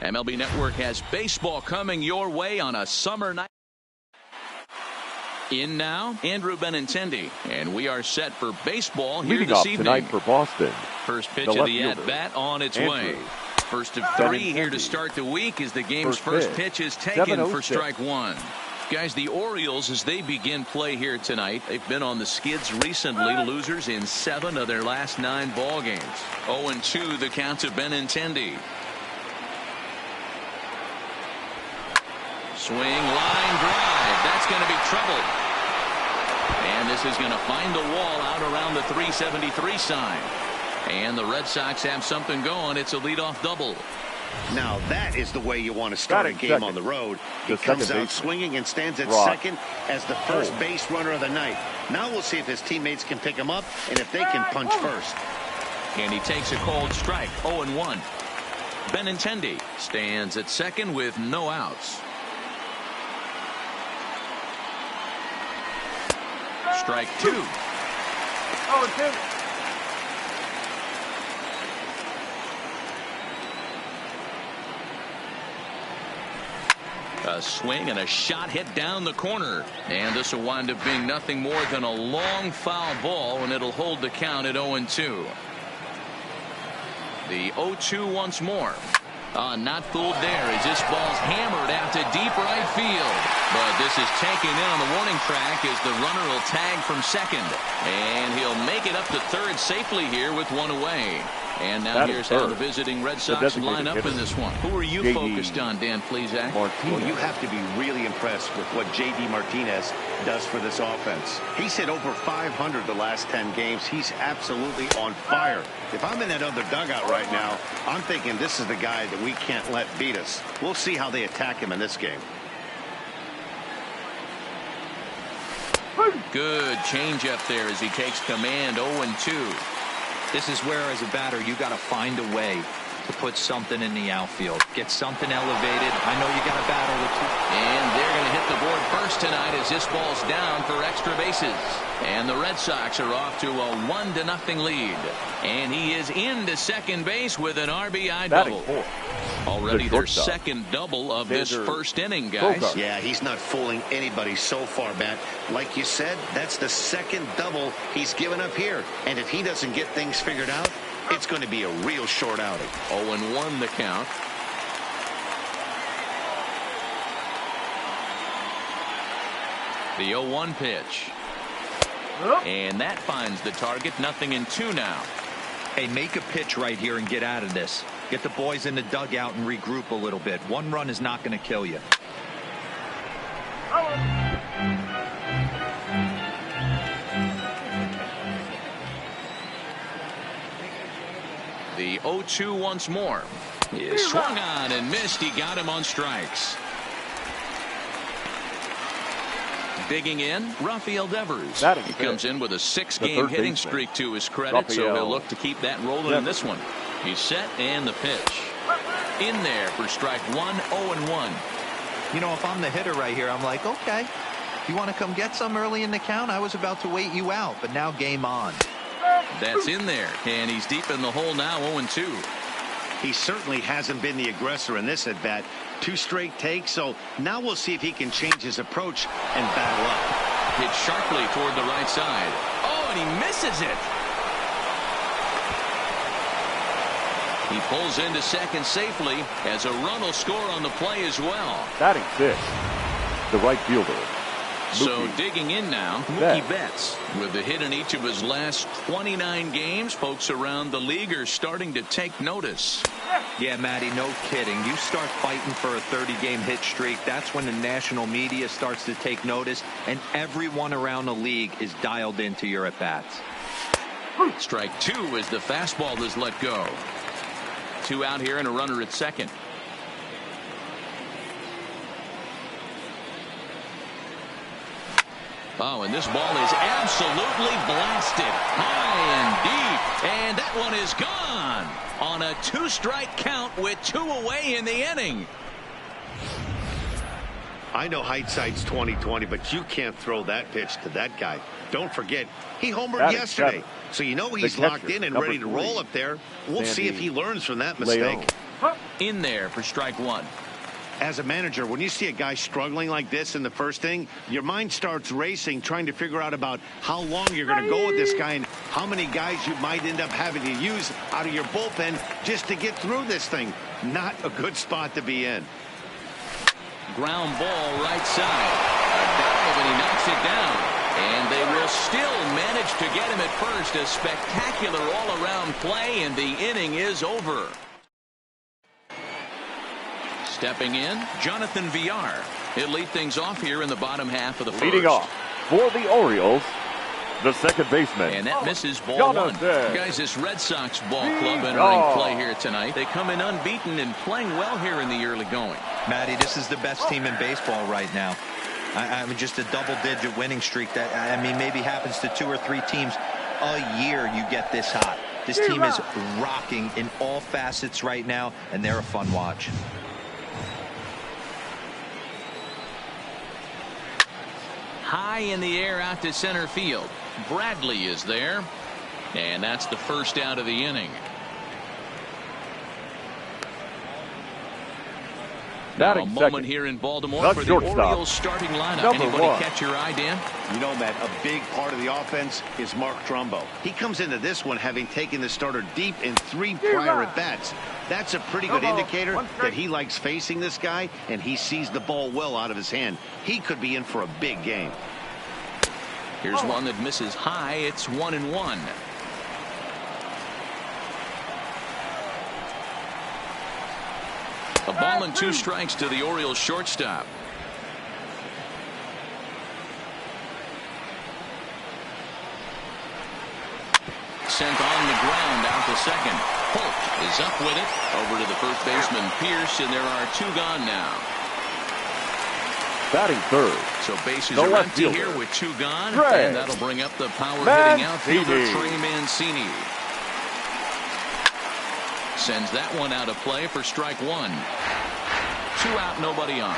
MLB Network has baseball coming your way on a summer night. In now, Andrew Benintendi, and we are set for baseball here Leading this off evening. Tonight for Boston. First pitch of the at-bat on its way. First of three here to start the week as the game's first pitch is taken for strike one. Guys, the Orioles, as they begin play here tonight, they've been on the skids recently, losers in 7 of their last 9 ball games. 0-2 the count to Benintendi. Swing, line drive. That's going to be trouble. And this is going to find the wall out around the 373 sign. And the Red Sox have something going. It's a leadoff double. Now that is the way you want to start a game on the road. He comes out swinging and stands at second as the first base runner of the night. Now we'll see if his teammates can pick him up and if they can punch first. And he takes a cold strike. 0-1. Benintendi stands at second with no outs. Strike 2. 0-2. A swing and a shot hit down the corner. And this will wind up being nothing more than a long foul ball, and it'll hold the count at 0-2. The 0-2 once more. Not fooled there as this ball's hammered out to deep right field. But this is taken in on the warning track as the runner will tag from second. And he'll make it up to third safely here with one away. And now here's how the visiting Red Sox line up in this one. Who are you focused on, Dan Plesac? Well, you have to be really impressed with what J.D. Martinez does for this offense. He's hit over 500 the last 10 games. He's absolutely on fire. If I'm in that other dugout right now, I'm thinking this is the guy that we can't let beat us. We'll see how they attack him in this game. Good changeup there as he takes command. 0-2. This is where, as a batter, you got to find a way to put something in the outfield. Get something elevated. I know you got to battle with two. And they're going to hit the board first tonight as this ball's down for extra bases. And the Red Sox are off to a 1-0 lead. And he is into second base with an RBI double. Already their second double of this first inning, guys. Yeah, he's not fooling anybody so far, Matt. Like you said, that's the second double he's given up here. And if he doesn't get things figured out, it's going to be a real short outing. 0-1 the count. The 0-1 pitch. And that finds the target. 0-2 now. Hey, make a pitch right here and get out of this. Get the boys in the dugout and regroup a little bit. One run is not going to kill you. The 0-2 once more. He swung on and missed. He got him on strikes. Digging in, Rafael Devers. He comes in with a 6-game hitting streak to his credit, so he'll look to keep that rolling in this one. He's set, and the pitch. In there for strike 1, 0-1. You know, if I'm the hitter right here, I'm like, okay, you want to come get some early in the count? I was about to wait you out, but now game on. That's in there, and he's deep in the hole now, 0-2. He certainly hasn't been the aggressor in this at-bat. 2 straight takes, so now we'll see if he can change his approach and battle up. Hit sharply toward the right side. Oh, and he misses it. He pulls into second safely as a run will score on the play as well. Batting 5th, the right fielder. So digging in now, Mookie Betts. With the hit in each of his last 29 games, folks around the league are starting to take notice. Yeah, Matty, no kidding. You start fighting for a 30-game hit streak, that's when the national media starts to take notice, and everyone around the league is dialed into your at-bats. Strike 2 as the fastball is let go. 2 out here and a runner at second. Oh, and this ball is absolutely blasted high and deep, and that one is gone on a 2-strike count with 2 away in the inning. I know hindsight's 20/20, but you can't throw that pitch to that guy. Don't forget, he homered yesterday, so you know he's locked in and ready to roll up there. We'll see if he learns from that mistake. In there for strike one. As a manager, when you see a guy struggling like this in the first inning, your mind starts racing, trying to figure out about how long you're going to go with this guy and how many guys you might end up having to use out of your bullpen just to get through this thing. Not a good spot to be in. Ground ball right side. A dive, and he knocks it down. And they will still manage to get him at first. A spectacular all-around play, and the inning is over. Stepping in, Jonathan Villar. He'll lead things off here in the bottom half of the first. Leading off for the Orioles, the second baseman. And that misses ball one. Guys, this Red Sox ball club entering play here tonight. They come in unbeaten and playing well here in the early going. Matty, this is the best team in baseball right now. I mean, just a double-digit winning streak that, I mean, maybe happens to 2 or 3 teams a year you get this hot. This team is rocking in all facets right now, and they're a fun watch. High in the air out to center field. Bradley is there. And that's the first out of the inning. Now a moment here in Baltimore for the Orioles starting lineup. Anybody catch your eye, Dan? You know, Matt, a big part of the offense is Mark Trumbo. He comes into this one having taken the starter deep in 3 prior at-bats. That's a pretty good indicator that he likes facing this guy, and he sees the ball well out of his hand. He could be in for a big game. Here's one that misses high. It's 1-1. A ball and 2 strikes to the Orioles shortstop. Sent on the ground out to second. Holt is up with it. Over to the first baseman, Pierce, and there are 2 gone now. Batting third. So bases are empty here with 2 gone. And that'll bring up the power-hitting outfielder, Trey Mancini. Sends that one out of play for strike 1. 2 out, nobody on.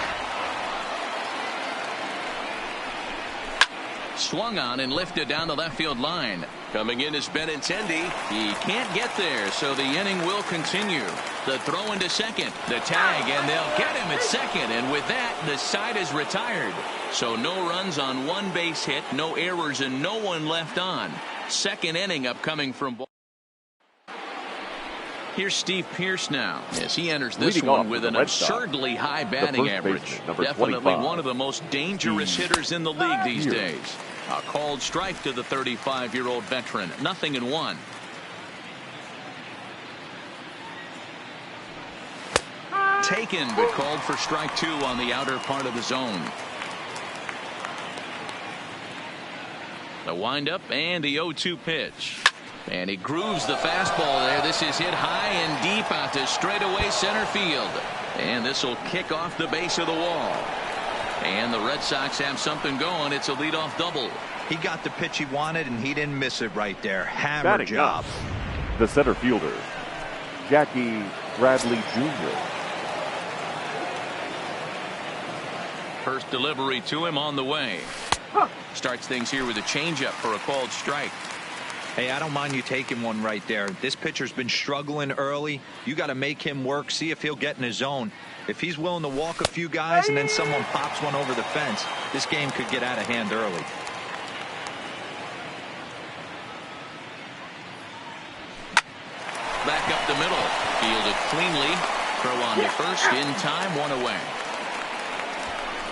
Swung on and lifted down the left field line. Coming in is Benintendi. He can't get there, so the inning will continue. The throw into second, the tag, and they'll get him at second. And with that, the side is retired. So no runs on 1 base hit, no errors, and no one left on. Second inning upcoming from. Here's Steve Pierce now as he enters this one with an absurdly high batting average. Definitely one of the most dangerous hitters in the league these days. A called strike to the 35-year-old veteran. 0-1. Taken, but called for strike 2 on the outer part of the zone. The windup and the 0-2 pitch. And he grooves the fastball there. This is hit high and deep out to straightaway center field. And this will kick off the base of the wall. And the Red Sox have something going. It's a leadoff double. He got the pitch he wanted, and he didn't miss it right there. Hammer job. The center fielder, Jackie Bradley Jr. First delivery to him on the way. Starts things here with a changeup for a called strike. Hey, I don't mind you taking one right there. This pitcher's been struggling early. You got to make him work, see if he'll get in his zone. If he's willing to walk a few guys and then someone pops one over the fence, this game could get out of hand early. Back up the middle. Fielded cleanly. Throw on to first. In time, 1 away.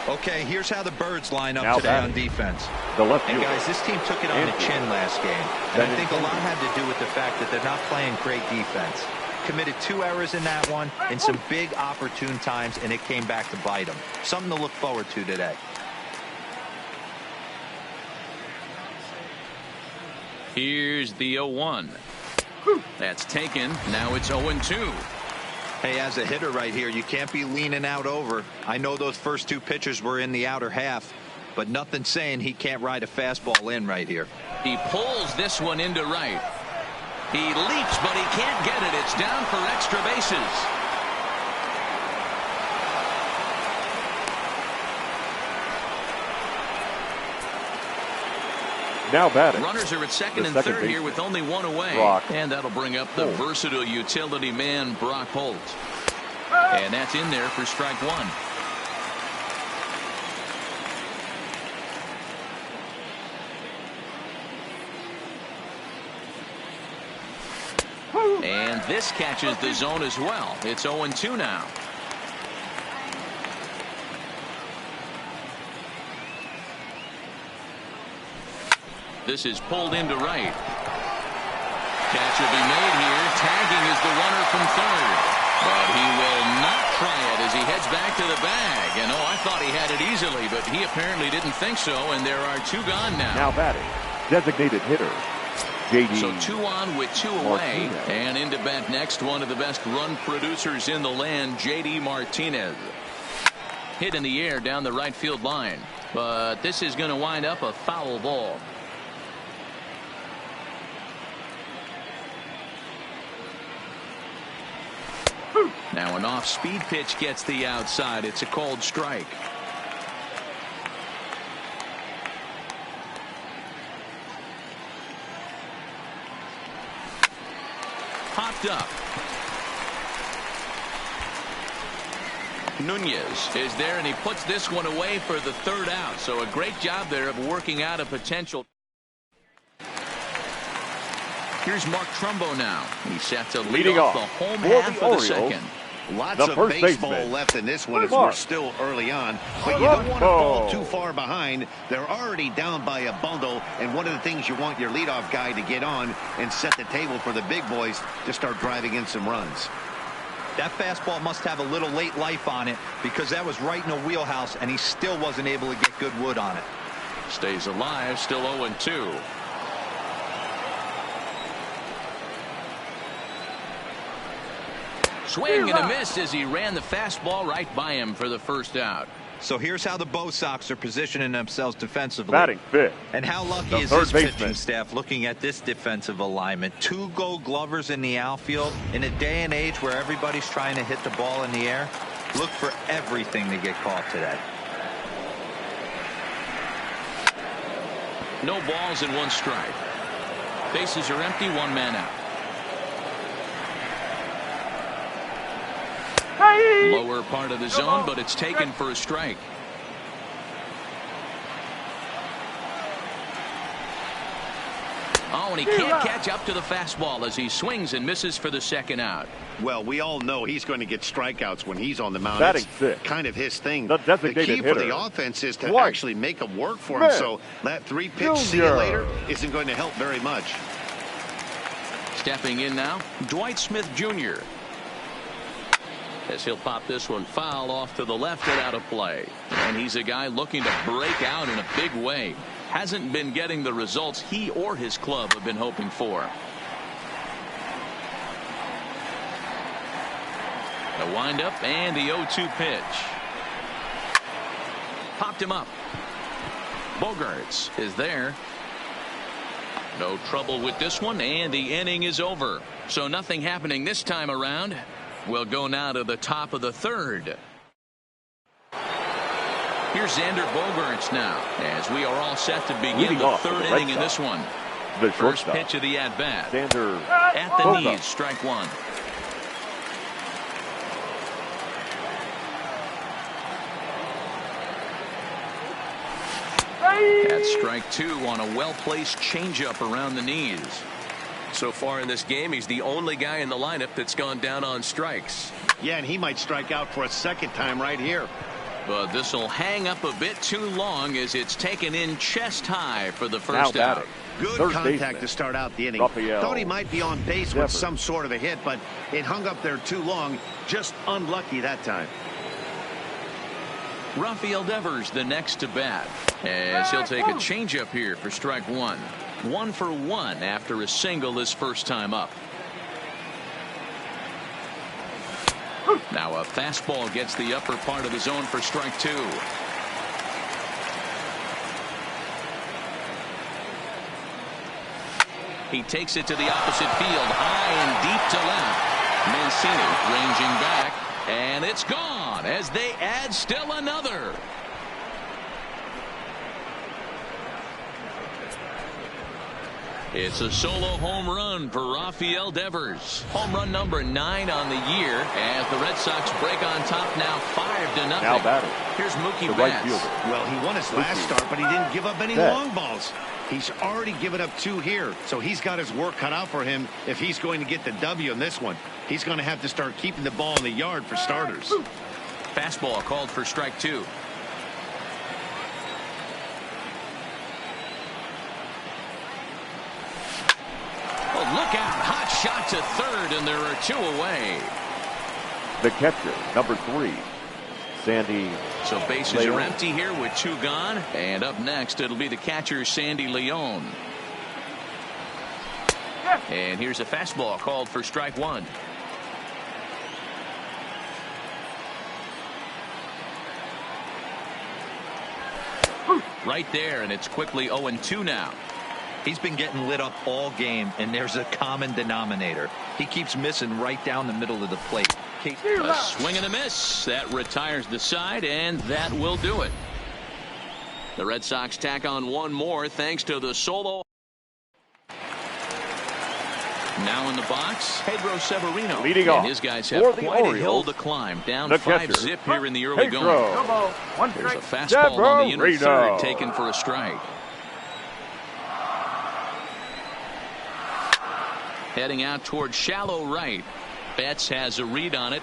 Okay, here's how the Birds line up today on defense. And guys, this team took it on the chin last game. And I think a lot had to do with the fact that they're not playing great defense. Committed 2 errors in that one in some big opportune times, and it came back to bite them. Something to look forward to today. Here's the 0-1. That's taken. Now it's 0-2. Hey, as a hitter right here, you can't be leaning out over. I know those first 2 pitches were in the outer half, but nothing saying he can't ride a fastball in right here. He pulls this one into right. He leaps, but he can't get it. It's down for extra bases. Now batting. Runners are at second and third here with only 1 away. And that'll bring up the versatile utility man, Brock Holt. And that's in there for strike one. And this catches the zone as well. It's 0-2 now. This is pulled into right. Catch will be made here. Tagging is the runner from third. But he will not try it as he heads back to the bag. And I thought he had it easily, but he apparently didn't think so. And there are two gone now. Now batting, designated hitter, JD. So 2 on with 2 away. And into bat next, one of the best run producers in the land, JD Martinez. Hit in the air down the right field line. But this is going to wind up a foul ball. Now an off-speed pitch gets the outside. It's a called strike. Popped up. Nunez is there, and he puts this one away for the third out. So a great job there of working out a potential. Here's Mark Trumbo now. He's set to lead off the home half of the second. Lots of baseball left in this one as we're still early on. But you don't want to fall too far behind. They're already down by a bundle. And one of the things you want your leadoff guy to get on and set the table for the big boys to start driving in some runs. That fastball must have a little late life on it because that was right in the wheelhouse, and he still wasn't able to get good wood on it. Stays alive, still 0-2. Swing and a miss as he ran the fastball right by him for the first out. So here's how the Bo Sox are positioning themselves defensively. Batting fifth. And how lucky is this pitching staff looking at this defensive alignment? 2 Gold Glovers in the outfield. In a day and age where everybody's trying to hit the ball in the air, look for everything to get caught today. No balls and 1 strike. Bases are empty, 1 man out. Lower part of the zone, but it's taken for a strike. Oh, and he can't catch up to the fastball as he swings and misses for the second out. Well, we all know he's going to get strikeouts when he's on the mound. Batting it's kind of his thing. The designated key for the offense is to actually make him work for him. So that 3-pitch see you later isn't going to help very much. Stepping in now, Dwight Smith Jr. as he'll pop this one foul off to the left and out of play. And he's a guy looking to break out in a big way. Hasn't been getting the results he or his club have been hoping for. The windup and the 0-2 pitch. Popped him up. Bogaerts is there. No trouble with this one, and the inning is over. So nothing happening this time around. We'll go now to the top of the third. Here's Xander Bogaerts now, as we are all set to begin the third inning in this one. The first pitch of the at-bat. Xander at the knees, strike 1. That's strike 2 on a well-placed changeup around the knees. So far in this game, he's the only guy in the lineup that's gone down on strikes. Yeah, and he might strike out for a second time right here. But this will hang up a bit too long as it's taken in chest high for the first out. Good contact to start out the inning. Thought he might be on base with some sort of a hit, but it hung up there too long. Just unlucky that time. Rafael Devers the next to bat, as he'll take a changeup here for strike 1. 1 for 1 after a single his first time up. Now a fastball gets the upper part of the zone for strike 2. He takes it to the opposite field, high and deep to left. Mancini ranging back, and it's gone as they add still another. It's a solo home run for Rafael Devers. Home run number 9 on the year as the Red Sox break on top now 5-0. Now batting. Here's Mookie Right Betts. fielder. Well, he won his last start, but he didn't give up any long balls. He's already given up 2 here, so he's got his work cut out for him if he's going to get the W in this one. He's going to have to start keeping the ball in the yard for starters. Fastball called for strike 2. Oh, look out. Hot shot to third, and there are 2 away. The catcher, number 3, Sandy. So bases are empty here with 2 gone. And up next, it'll be the catcher, Sandy Leon. And here's a fastball called for strike 1. Right there, and it's quickly 0-2 now. He's been getting lit up all game, and there's a common denominator. He keeps missing right down the middle of the plate. A swing and a miss. That retires the side, and that will do it. The Red Sox tack on 1 more thanks to the solo. Now in the box, Pedro Severino. Leading and off his guys have quite a hill to climb. Down 5-zip here in the early going. There's a fastball on the inner third taken for a strike. Heading out toward shallow right. Betts has a read on it.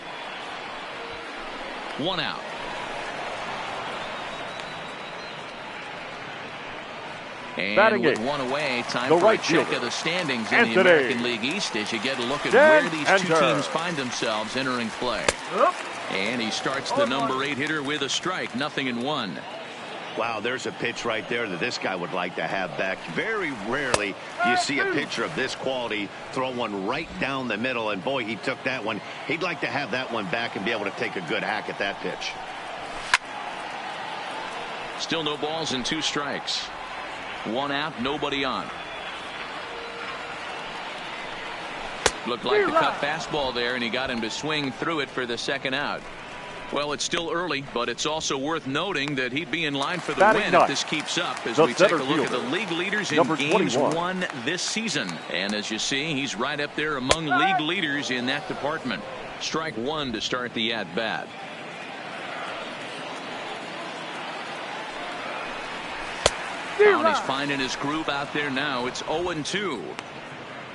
1 out. And with 1 away, time for a check of the standings in the American League East as you get a look at where these 2 teams find themselves entering play. And he starts the number 8 hitter with a strike, 0-1. Wow, there's a pitch right there that this guy would like to have back. Very rarely do you see a pitcher of this quality throw one right down the middle, and boy, he took that one. He'd like to have that one back and be able to take a good hack at that pitch. Still no balls and 2 strikes. 1 out, nobody on. Looked like the cut fastball there, and he got him to swing through it for the 2nd out. Well, it's still early, but it's also worth noting that he'd be in line for the win if this keeps up as we take a look at the league leaders in games won this season. And as you see, he's right up there among league leaders in that department. Strike 1 to start the at-bat. He's finding his groove out there now. It's 0-2.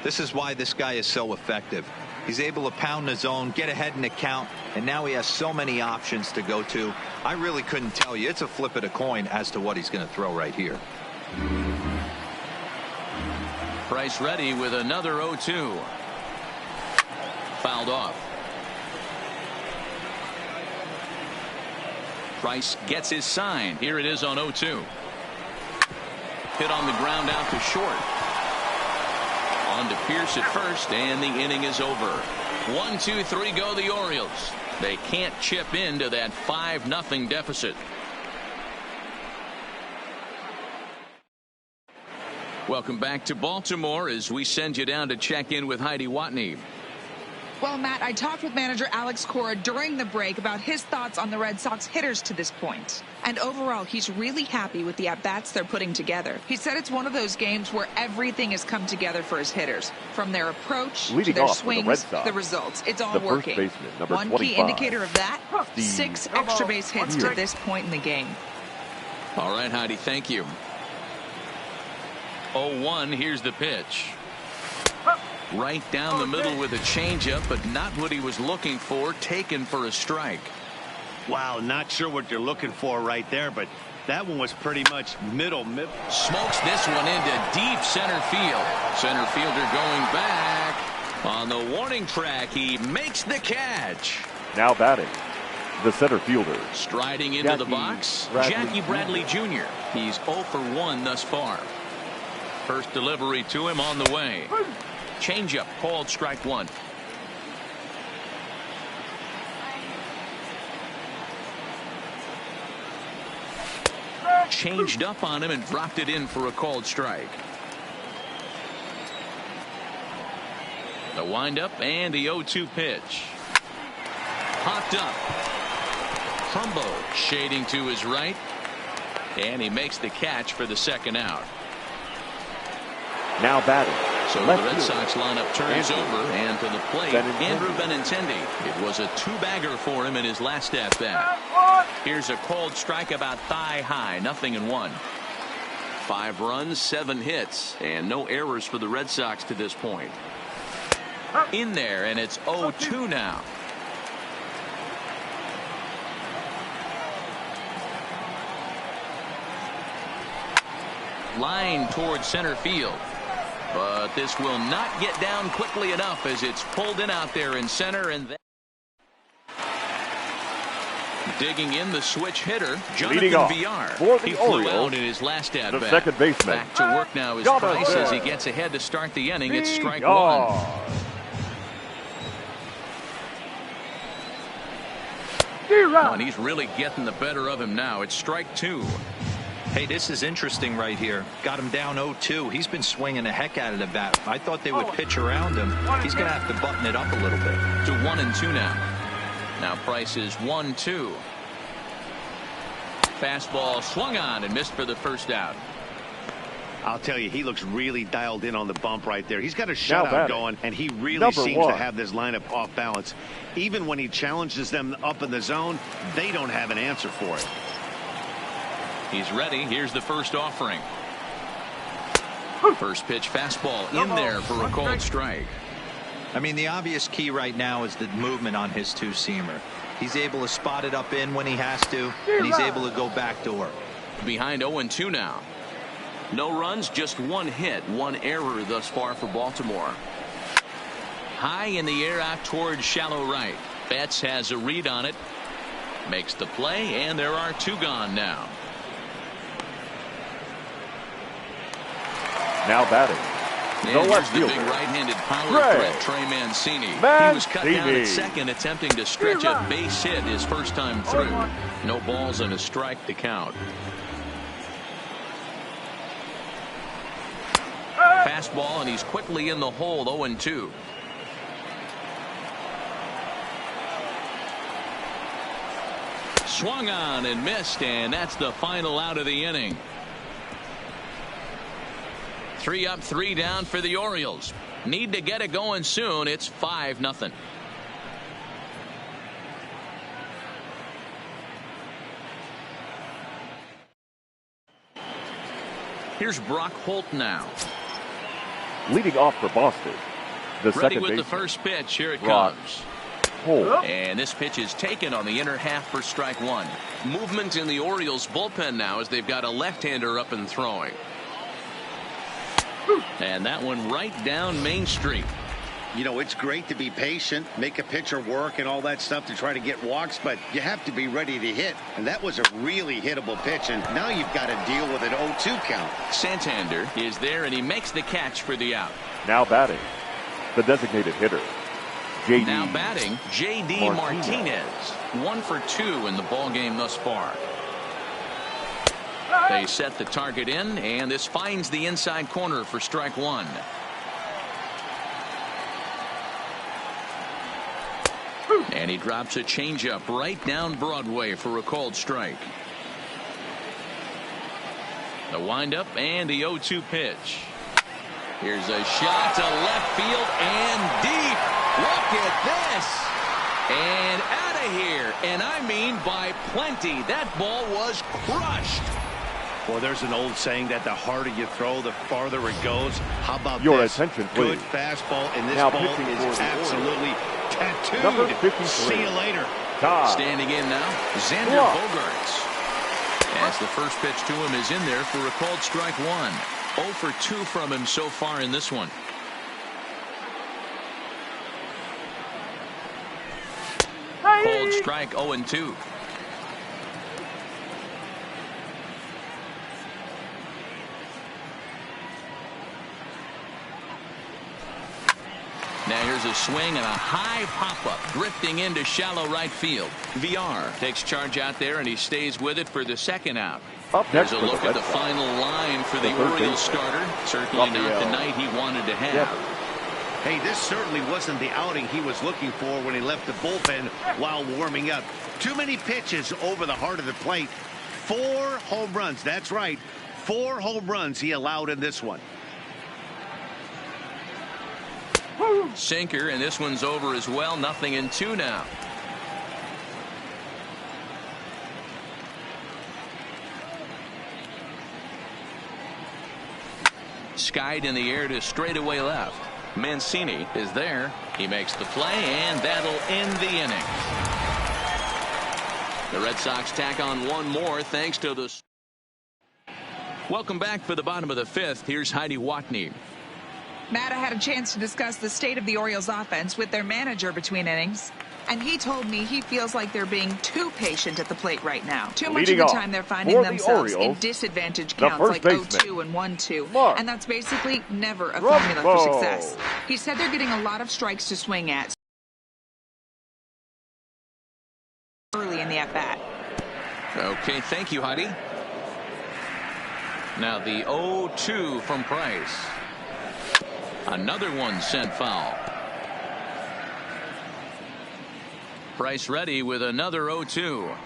This is why this guy is so effective. He's able to pound the zone, get ahead in the count, and now he has so many options to go to. I really couldn't tell you. It's a flip of the coin as to what he's going to throw right here. Price ready with another 0-2. Fouled off. Price gets his sign. Here it is on 0-2. Hit on the ground out to short. On to Pierce at first, and the inning is over. 1, 2, 3 go the Orioles. They can't chip into that 5-0 deficit. Welcome back to Baltimore as we send you down to check in with Heidi Watney. Well, Matt, I talked with manager Alex Cora during the break about his thoughts on the Red Sox hitters to this point. And overall, he's really happy with the at-bats they're putting together. He said it's one of those games where everything has come together for his hitters. From their approach to their swings, the results. It's all working. One key indicator of that, 6 extra base hits to this point in the game. All right, Heidi, thank you. 0-1, here's the pitch. Right down the middle with a changeup, but not what he was looking for, taken for a strike. Wow, not sure what you're looking for right there, but that one was pretty much middle. Smokes this one into deep center field. Center fielder going back. On the warning track, he makes the catch. Now batting, the center fielder. Striding into the box, Jackie Bradley Jr. He's 0 for 1 thus far. First delivery to him on the way. Changeup called strike 1. Changed up on him and dropped it in for a called strike. The windup and the 0-2 pitch. Popped up. Trumbo shading to his right. And he makes the catch for the 2nd out. Now batting. So the Red Sox lineup turns over, and to the plate, Andrew Benintendi. It was a two-bagger for him in his last at-bat. Here's a called strike about thigh high, 0-1. 5 runs, 7 hits, and no errors for the Red Sox to this point. In there, and it's 0-2 now. Line towards center field. But this will not get down quickly enough as it's pulled in out there in center. And then digging in the switch hitter, Jonathan VR. He flew out in his last at-bat. The second baseman. Back to work now is Price as he gets ahead to start the inning. It's strike one. And he's really getting the better of him now. It's strike 2. Hey, this is interesting right here. Got him down 0-2. He's been swinging the heck out of the bat. I thought they would pitch around him. He's going to have to button it up a little bit. To 1-2 now. Now Price is 1-2. Fastball swung on and missed for the first out. I'll tell you, he looks really dialed in on the bump right there. He's got a shutout going, and he really seems to have this lineup off balance. Even when he challenges them up in the zone, they don't have an answer for it. He's ready. Here's the first offering. First pitch fastball in there for a called strike. I mean, the obvious key right now is the movement on his two-seamer. He's able to spot it up in when he has to, and he's able to go backdoor. Behind 0-2 now. No runs, just 1 hit, 1 error thus far for Baltimore. High in the air out towards shallow right. Betts has a read on it. Makes the play, and there are 2 gone now. Now batting. And here's the big right-handed power threat, Trey Mancini. He was cut down at second, attempting to stretch a base hit his first time through. No balls and a strike to count. Fastball, and he's quickly in the hole, 0-2. Swung on and missed, and that's the final out of the inning. 3 up, 3 down for the Orioles. Need to get it going soon. It's 5-0. Here's Brock Holt now. Leading off for Boston. The Ready second with baseman. the first pitch. Here it comes. Holt. And this pitch is taken on the inner half for strike 1. Movement in the Orioles bullpen now as they've got a left-hander up and throwing. And that one right down Main Street. You know, it's great to be patient, make a pitcher work and all that stuff to try to get walks, but you have to be ready to hit. And that was a really hittable pitch, and now you've got to deal with an 0-2 count. Santander is there, and he makes the catch for the out. Now batting. The designated hitter. J.D. Now batting, J.D. Martinez. 1 for 2 in the ball game thus far. They set the target in, and this finds the inside corner for strike 1. And he drops a changeup right down Broadway for a called strike. The windup and the 0-2 pitch. Here's a shot to left field and deep. Look at this. And out of here. And I mean by plenty. That ball was crushed. Well, there's an old saying that the harder you throw, the farther it goes. How about your this? Attention, please. Good fastball, and this now ball is absolutely tattooed. Number 53. See you later. Standing in now, Xander Bogaerts. As the first pitch to him is in there for a called strike 1. 0 for 2 from him so far in this one. Called strike 0-2. Now here's a swing and a high pop-up drifting into shallow right field. VR takes charge out there, and he stays with it for the second out. There's a look at the final line for the Orioles starter. Certainly not the night he wanted to have. Hey, this certainly wasn't the outing he was looking for when he left the bullpen while warming up. Too many pitches over the heart of the plate. 4 home runs. That's right. 4 home runs he allowed in this one. Sinker, and this one's over as well. 0-2 now. Skied in the air to straightaway left. Mancini is there. He makes the play, and that'll end the inning. The Red Sox tack on one more thanks to the... Welcome back for the bottom of the fifth. Here's Heidi Watney. Matt, I had a chance to discuss the state of the Orioles offense with their manager between innings, and he told me he feels like they're being too patient at the plate right now. Too much of the time they're finding themselves in disadvantage counts like 0-2 and 1-2, and that's basically never a formula for success. He said they're getting a lot of strikes to swing at early in the at-bat. Okay, thank you, Heidi. Now the 0-2 from Price. Another one sent foul. Price ready with another 0-2.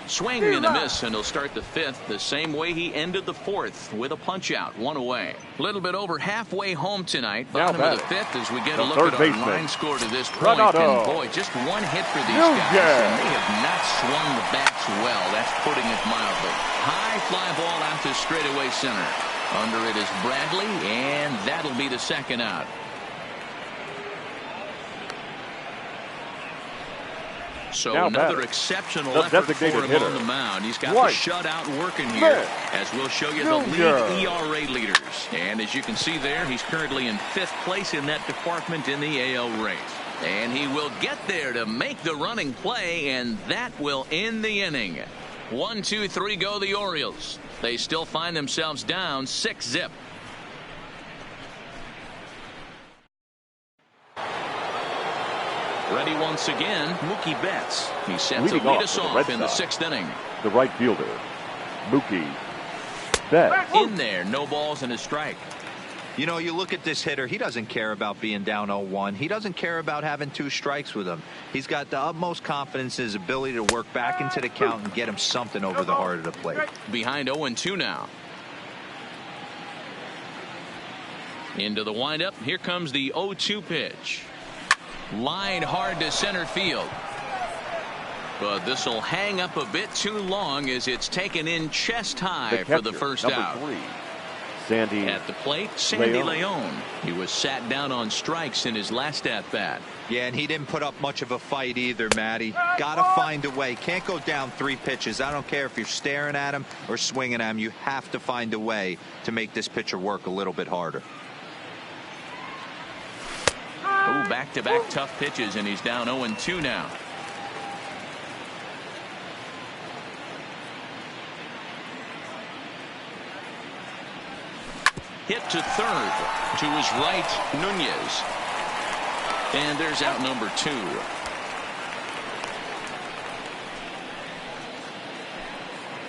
Swing and a miss, and he'll start the fifth the same way he ended the fourth, with a punch out, one away. A little bit over halfway home tonight. Bottom of the fifth as we get a look at our line score to this point. And boy, just one hit for these guys, and they have not swung the bats well. That's putting it mildly. High fly ball out to straightaway center. Under it is Bradley, and that'll be the second out. So now another exceptional effort for him on the mound. He's got the shutout working here, as we'll show you the league ERA leaders. And as you can see there, he's currently in fifth place in that department in the AL race. And he will get there to make the running play, and that will end the inning. 1-2-3 go the Orioles. They still find themselves down 6-0. Ready once again, Mookie Betts. He's set to lead us off in the sixth inning. The right fielder, Mookie Betts. In there, no balls and a strike. You know, you look at this hitter, he doesn't care about being down 0-1. He doesn't care about having 2 strikes with him. He's got the utmost confidence in his ability to work back into the count and get him something over the heart of the plate. Behind 0-2 now. Into the windup. Here comes the 0-2 pitch. Line hard to center field. But this will hang up a bit too long as it's taken in chest high for the first out. Sandy at the plate, Sandy Leon. He was sat down on strikes in his last at-bat. Yeah, and he didn't put up much of a fight either, Matty. Gotta find a way. Can't go down 3 pitches. I don't care if you're staring at him or swinging at him. You have to find a way to make this pitcher work a little bit harder. Oh, back-to-back tough pitches, and he's down 0-2 now. Hit to third. To his right, Nunez. And there's out number 2.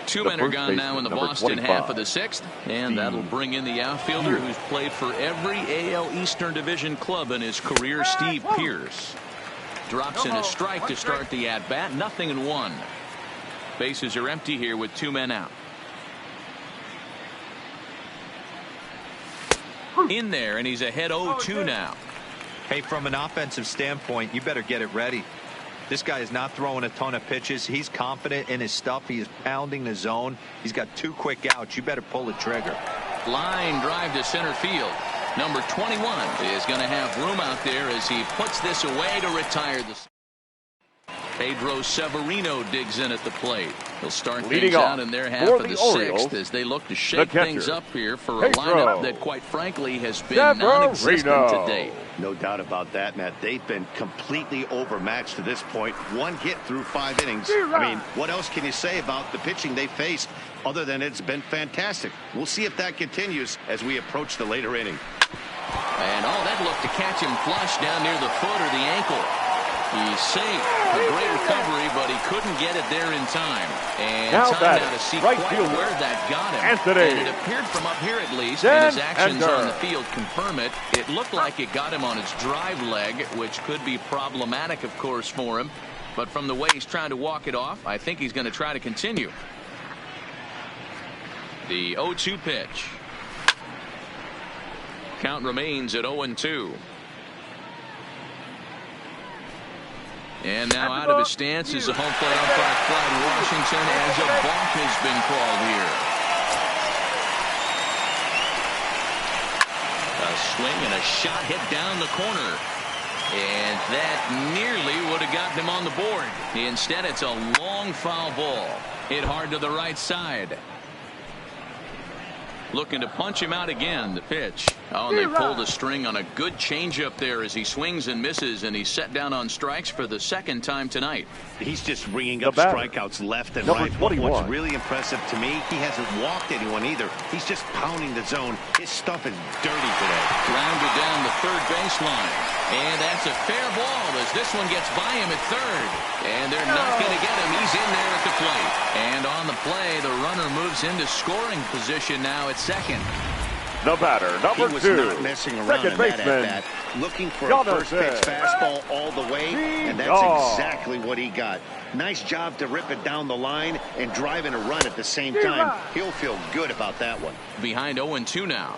Two men are gone now in the Boston half of the sixth, and that'll bring in the outfielder who's played for every AL Eastern Division club in his career, Steve Pearce. Drops in a strike to start the at-bat, 0-1. Bases are empty here with 2 men out. In there, and he's ahead 0-2 now. Hey, from an offensive standpoint, you better get it ready. This guy is not throwing a ton of pitches. He's confident in his stuff. He is pounding the zone. He's got 2 quick outs. You better pull the trigger. Line drive to center field. Number 21 is going to have room out there as he puts this away to retire the. Pedro Severino digs in at the plate. He'll start things out in their half of the sixth as they look to shake things up here for a lineup that, quite frankly, has been non-existent to date. No doubt about that, Matt. They've been completely overmatched to this point. 1 hit through 5 innings. I mean, what else can you say about the pitching they faced other than it's been fantastic? We'll see if that continues as we approach the later inning. And that looked to catch him flush down near the foot or the ankle. He's safe. A great recovery, but he couldn't get it there in time. And time now to see quite where that got him. And it appeared from up here at least, and his actions on the field confirm it. It looked like it got him on his drive leg, which could be problematic, of course, for him. But from the way he's trying to walk it off, I think he's going to try to continue. The 0-2 pitch. Count remains at 0-2. And now out of his stance is a home plate umpire, Clyde Washington, as a balk has been called here. A swing and a shot hit down the corner. And that nearly would have gotten him on the board. Instead, it's a long foul ball. Hit hard to the right side. Looking to punch him out again. The pitch. Oh, and they pulled a string on a good changeup there as he swings and misses, and he's set down on strikes for the second time tonight. He's just ringing up strikeouts left and right. 21. What's really impressive to me, he hasn't walked anyone either. He's just pounding the zone. His stuff is dirty today. Grounded down the third baseline. And that's a fair ball as this one gets by him at third. And they're not going to get him. He's in there at the plate. And on the play, the runner moves into scoring position now at second. The batter, number 2. He was not messing around in that at-bat. Looking for a first-pitch fastball all the way, and that's exactly what he got. Nice job to rip it down the line and drive in a run at the same time. He'll feel good about that one. Behind 0-2 now.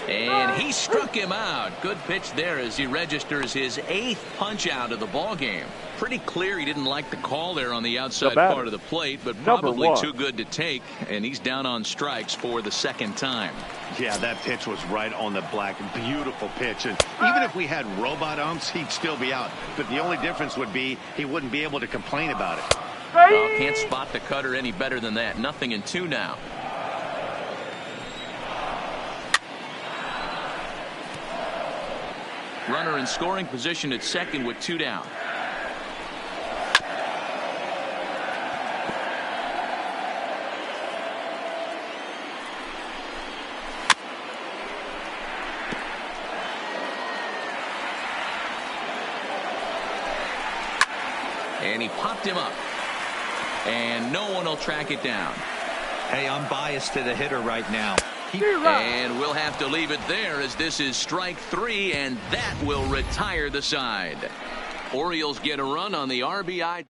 And he struck him out. Good pitch there as he registers his 8th punch out of the ball game. Pretty clear he didn't like the call there on the outside part of the plate, but probably too good to take, and he's down on strikes for the second time. Yeah, that pitch was right on the black. Beautiful pitch. And even if we had robot umps, he'd still be out. But the only difference would be he wouldn't be able to complain about it. Oh, can't spot the cutter any better than that. 0-2 now. Runner in scoring position at second with 2 down. And he popped him up. And no one will track it down. Hey, I'm biased to the hitter right now. And we'll have to leave it there as this is strike 3, and that will retire the side. Orioles get a run on the RBI.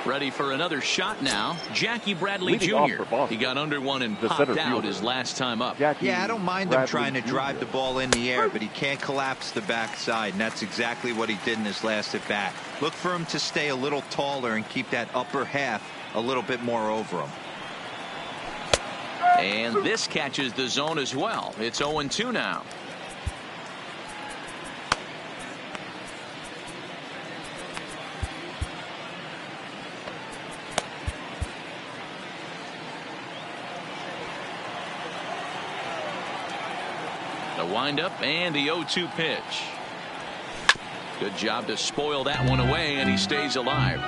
Ready for another shot now. Jackie Bradley Jr. He got under one and popped out his last time up. Yeah, I don't mind him trying to drive the ball in the air, but he can't collapse the backside, and that's exactly what he did in his last at bat. Look for him to stay a little taller and keep that upper half a little bit more over him. And this catches the zone as well. It's 0-2 now. The windup and the 0-2 pitch. Good job to spoil that one away, and he stays alive.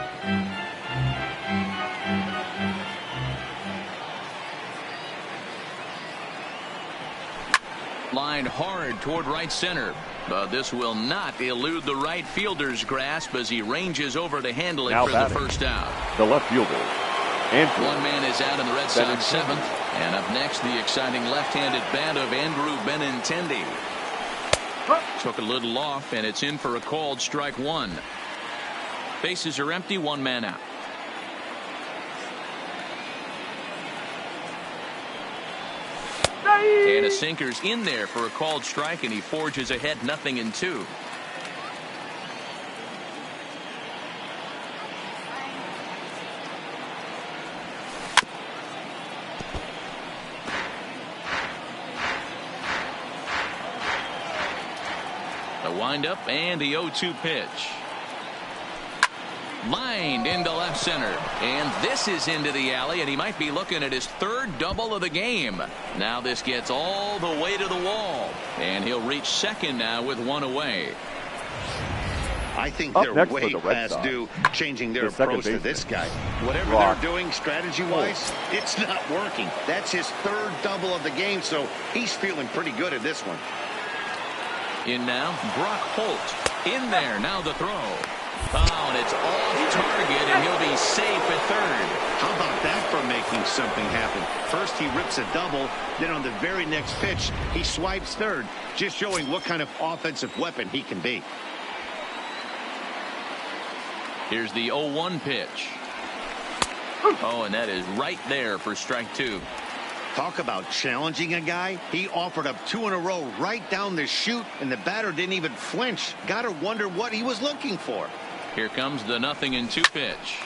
Lined hard toward right center, but this will not elude the right fielder's grasp as he ranges over to handle it for the first out. The left fielder. Andrew. One man is out in the Red Sox 7th, and up next the exciting left-handed bat of Andrew Benintendi. Took a little off, and it's in for a called strike 1. Bases are empty, 1 man out. And a sinker's in there for a called strike, and he forges ahead 0-2. The windup and the 0-2 pitch. Lined into left center, and this is into the alley, and he might be looking at his 3rd double of the game. Now this gets all the way to the wall, and he'll reach second now with 1 away. I think they're way past due changing their approach to this guy. Whatever they're doing strategy-wise, it's not working. That's his 3rd double of the game, so he's feeling pretty good at this one. In now, Brock Holt. In there, now the throw. Oh, and it's off target, and he'll be safe at 3rd. How about that for making something happen? First he rips a double, then on the very next pitch, he swipes 3rd, just showing what kind of offensive weapon he can be. Here's the 0-1 pitch. Oh, and that is right there for strike 2. Talk about challenging a guy. He offered up 2 in a row right down the chute, and the batter didn't even flinch. Gotta wonder what he was looking for. Here comes the 0-2 pitch.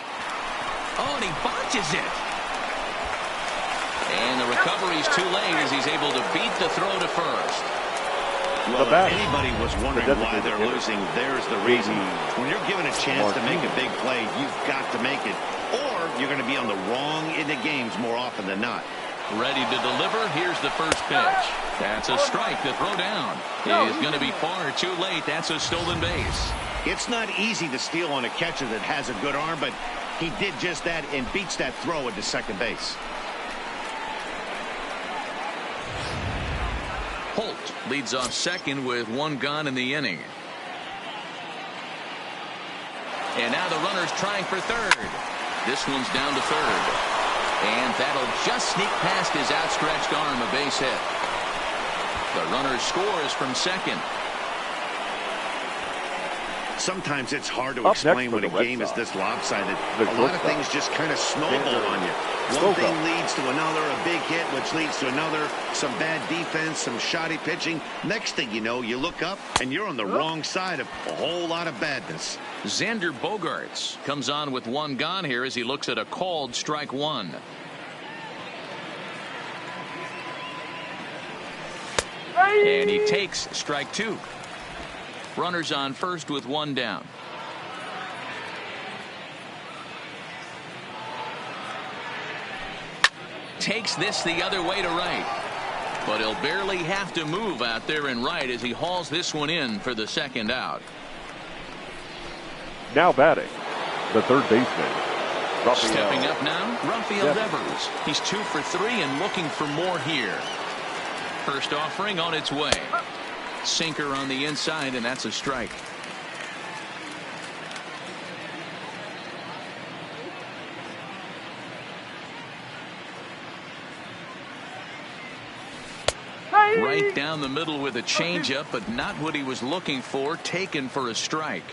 Oh, and he botches it. And the recovery's too late as he's able to beat the throw to first. Well, if anybody was wondering why they're losing, there's the reason. When you're given a chance to make a big play, you've got to make it, or you're going to be on the wrong end of games more often than not. Ready to deliver. Here's the first pitch. That's a strike. The throw down is going to be far too late. That's a stolen base. It's not easy to steal on a catcher that has a good arm, but he did just that and beats that throw into second base. Holt leads off second with 1 gone in the inning. And now the runner's trying for third. This one's down to third. And that'll just sneak past his outstretched arm, a base hit. The runner scores from second. Sometimes it's hard to explain when a game is this lopsided. A lot of things just kind of snowball on you. One thing leads to another, a big hit, which leads to another, some bad defense, some shoddy pitching. Next thing you know, you look up, and you're on the wrong side of a whole lot of badness. Xander Bogaerts comes on with 1 gone here as he looks at a called strike 1. And he takes strike 2. Runners on first with 1 down. Takes this the other way to right. But he'll barely have to move out there in right as he hauls this one in for the second out. Now batting, the third baseman. Stepping up now, Rafael Devers. He's 2 for 3 and looking for more here. First offering on its way. Sinker on the inside, and that's a strike. Right down the middle with a changeup, but not what he was looking for. Taken for a strike.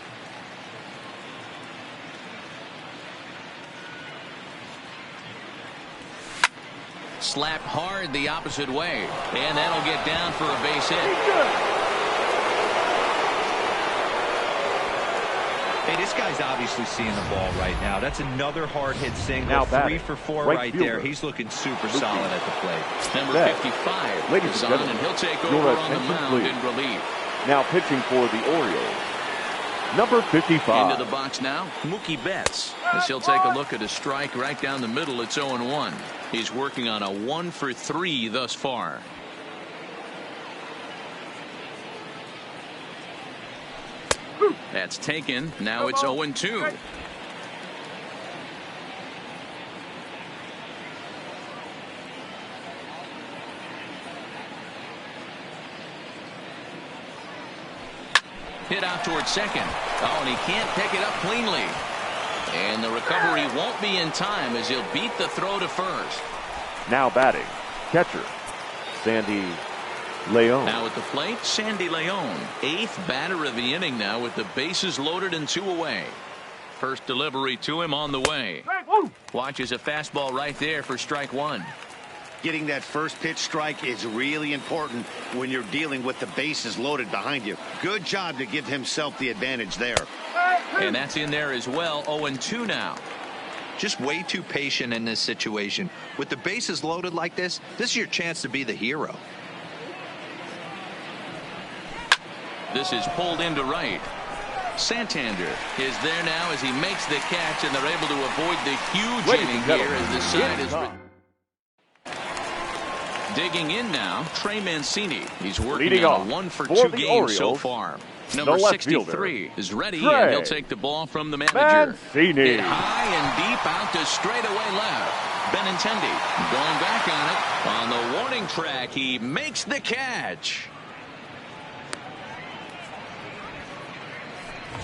Slapped hard the opposite way, and that'll get down for a base hit. Hey, this guy's obviously seeing the ball right now. That's another hard hit single. Now 3 for 4 right there. He's looking super solid at the plate. Number 55 is on, and he'll take over on the mound in relief. Now pitching for the Orioles, number 55. Into the box now, Mookie Betts, as he'll take a look at a strike right down the middle. It's 0-1. He's working on a 1 for 3 thus far. That's taken. Now it's 0-2. Hit out towards second. Oh, and he can't pick it up cleanly. And the recovery won't be in time as he'll beat the throw to first. Now batting, catcher, Sandy Leon. Now at the plate, Sandy Leon. 8th batter of the inning now with the bases loaded and 2 away. First delivery to him on the way. Watches a fastball right there for strike 1. Getting that first pitch strike is really important when you're dealing with the bases loaded behind you. Good job to give himself the advantage there. And that's in there as well. 0-2 now. Just way too patient in this situation. With the bases loaded like this is your chance to be the hero. This is pulled into right. Santander is there now as he makes the catch, and they're able to avoid the huge inning here as the side is digging in now. Trey Mancini. He's working on a 1 for 2 game so far. Number 63 is ready, and he'll take the ball from the manager. Mancini. Hit high and deep out to straightaway left. Benintendi going back on it. On the warning track, he makes the catch.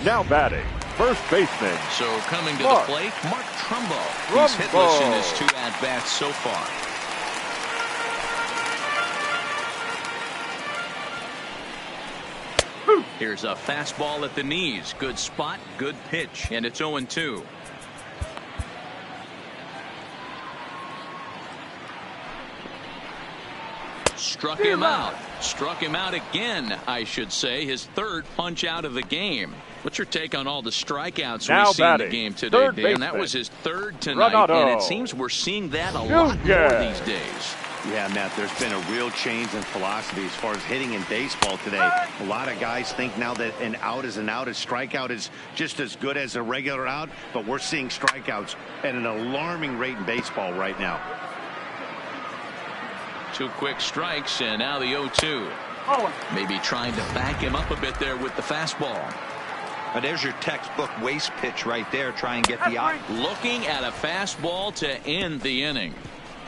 Now batting, first baseman. So coming to the plate, Mark Trumbo. He's hitless in his 2 at-bats so far. Here's a fastball at the knees. Good spot, good pitch, and it's 0-2. struck him out. Struck him out again, I should say. His third punch out of the game. What's your take on all the strikeouts we've seen in the game today, Dan? That was his third tonight, and it seems we're seeing that a lot more these days. Yeah, Matt, there's been a real change in philosophy as far as hitting in baseball today. A lot of guys think now that an out is an out. A strikeout is just as good as a regular out, but we're seeing strikeouts at an alarming rate in baseball right now. 2 quick strikes, and now the 0-2. Maybe trying to back him up a bit there with the fastball. There's your textbook waste pitch right there. Try and get the out. Looking at a fastball to end the inning.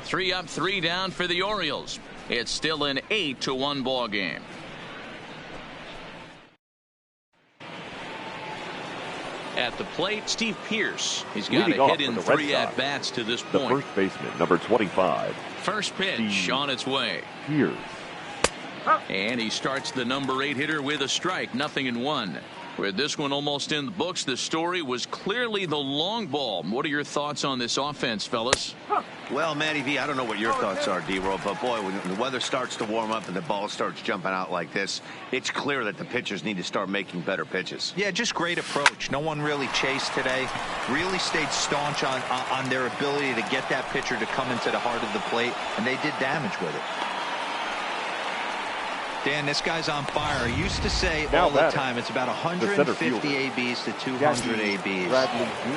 3 up, 3 down for the Orioles. It's still an 8-1 ball game. At the plate, Steve Pearce. He's got a hit in 3 at-bats to this point. The first baseman, number 25. First pitch on its way. Pearce. And he starts the number 8 hitter with a strike. 0-1. With this one almost in the books, the story was clearly the long ball. What are your thoughts on this offense, fellas? Well, Matty V, I don't know what your thoughts are, D-Roll, but boy, when the weather starts to warm up and the ball starts jumping out like this, it's clear that the pitchers need to start making better pitches. Yeah, just great approach. No one really chased today. Really stayed staunch on their ability to get that pitcher to come into the heart of the plate, and they did damage with it. Dan, this guy's on fire. I used to say all the time it's about 150 ABs to 200 ABs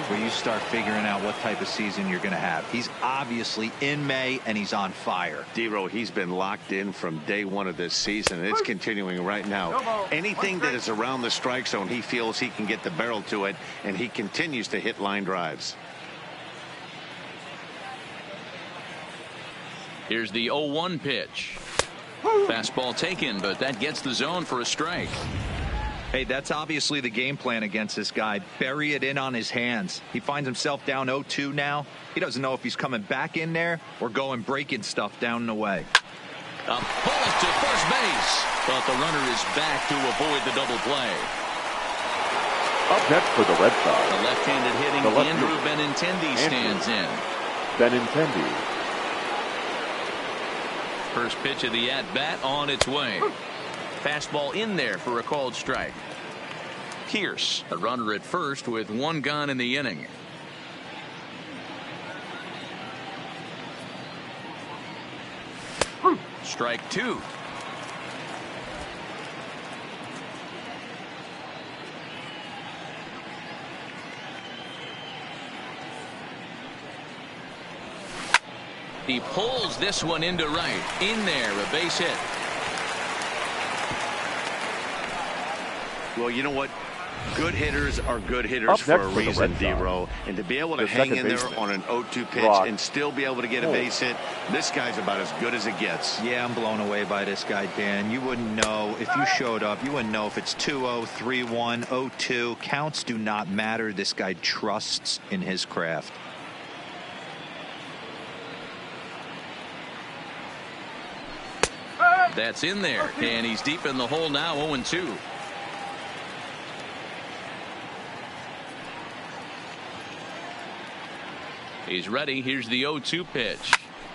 where you start figuring out what type of season you're going to have. He's obviously in May, and he's on fire. D-Roll, he's been locked in from day one of this season, and it's continuing right now. Anything that is around the strike zone, he feels he can get the barrel to it, and he continues to hit line drives. Here's the 0-1 pitch. Fastball taken, but that gets the zone for a strike. Hey, that's obviously the game plan against this guy. Bury it in on his hands. He finds himself down 0-2 now. He doesn't know if he's coming back in there or going breaking stuff down and away. A bullet to first base, but the runner is back to avoid the double play. Up next for the Red Sox. The left-handed hitting Andrew Benintendi stands in. Benintendi. First pitch of the at-bat on its way. Fastball in there for a called strike. Pierce, a runner at first with 1 gone in the inning. Strike 2. He pulls this one into right. In there, a base hit. Well, you know what? Good hitters are good hitters for a reason, D-Row. And to be able to hang in there on an 0-2 pitch and still be able to get a base hit, this guy's about as good as it gets. Yeah, I'm blown away by this guy, Dan. You wouldn't know if you showed up. You wouldn't know if it's 2-0, 3-1, 0-2. Counts do not matter. This guy trusts in his craft. That's in there, and he's deep in the hole now, 0-2. He's ready. Here's the 0-2 pitch.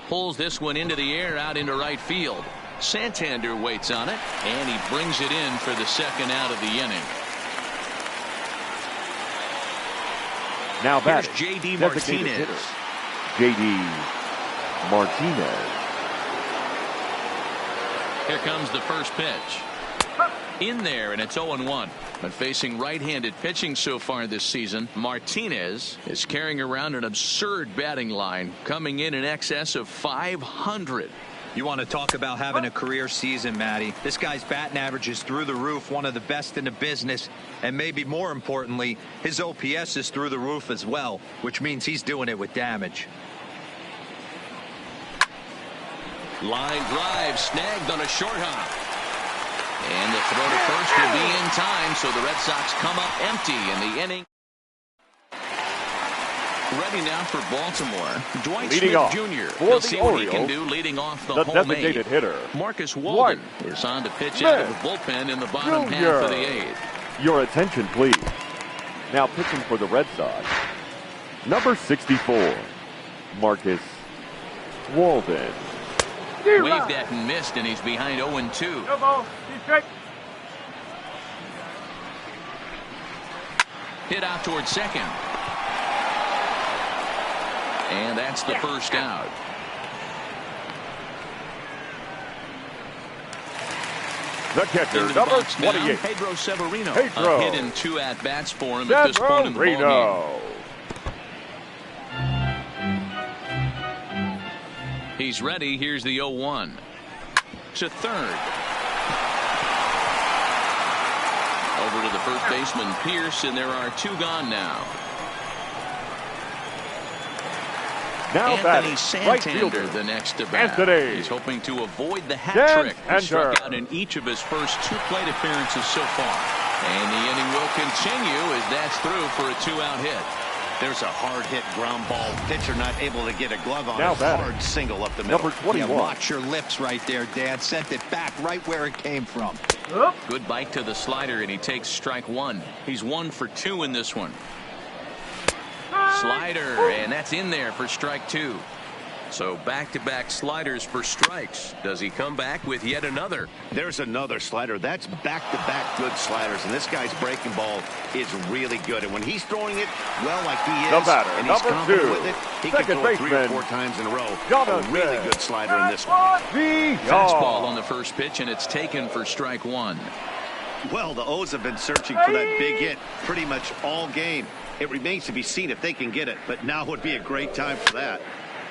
Pulls this one into the air out into right field. Santander waits on it, and he brings it in for the second out of the inning. Now here's J.D. Martinez. J.D. Martinez. Here comes the first pitch. In there, and it's 0-1. But facing right-handed pitching so far this season, Martinez is carrying around an absurd batting line, coming in excess of 500. You want to talk about having a career season, Matty. This guy's batting average is through the roof, one of the best in the business, and maybe more importantly, his OPS is through the roof as well, which means he's doing it with damage. Line drive snagged on a short hop. And the throw to first will be in time, so the Red Sox come up empty in the inning. Ready now for Baltimore. Dwight Smith Jr. We'll see what he can do leading off the home designated hitter. Marcus Walden is on to pitch out of the bullpen in the bottom half of the 8th. Your attention, please. Now pitching for the Red Sox, number 64, Marcus Walden. Waved at and missed, and he's behind 0-2. Hit out towards second. And that's the first out. The catcher, number 28. Pedro Severino. Pedro. A hit in 2 at-bats for him at this point in the ballgame. He's ready. Here's the 0-1. To third. Over to the first baseman, Pierce, and there are 2 gone now. Now Anthony right Santander, the next to bat. Anthony. He's hoping to avoid the hat trick. He struck Enter. out in each of his first 2 plate appearances so far. And the inning will continue as that's through for a 2-out hit. There's a hard hit ground ball. Pitcher not able to get a glove on now it. Hard single up the middle. Number 21. Yeah, watch your lips right there, Dad. Sent it back right where it came from. Good bite to the slider, and he takes strike 1. He's 1 for 2 in this one. Slider, and that's in there for strike 2. So back-to-back sliders for strikes. Does he come back with yet another? There's another slider. That's back-to-back good sliders, and this guy's breaking ball is really good. And when he's throwing it well like he is, The batter, and he's number confident 2, with it, he can second throw 3 or baseman, 4 times in a row. Jonathan. A really good slider in this one. Fastball on the first pitch, and it's taken for strike 1. Well, the O's have been searching for that big hit pretty much all game. It remains to be seen if they can get it, but now would be a great time for that.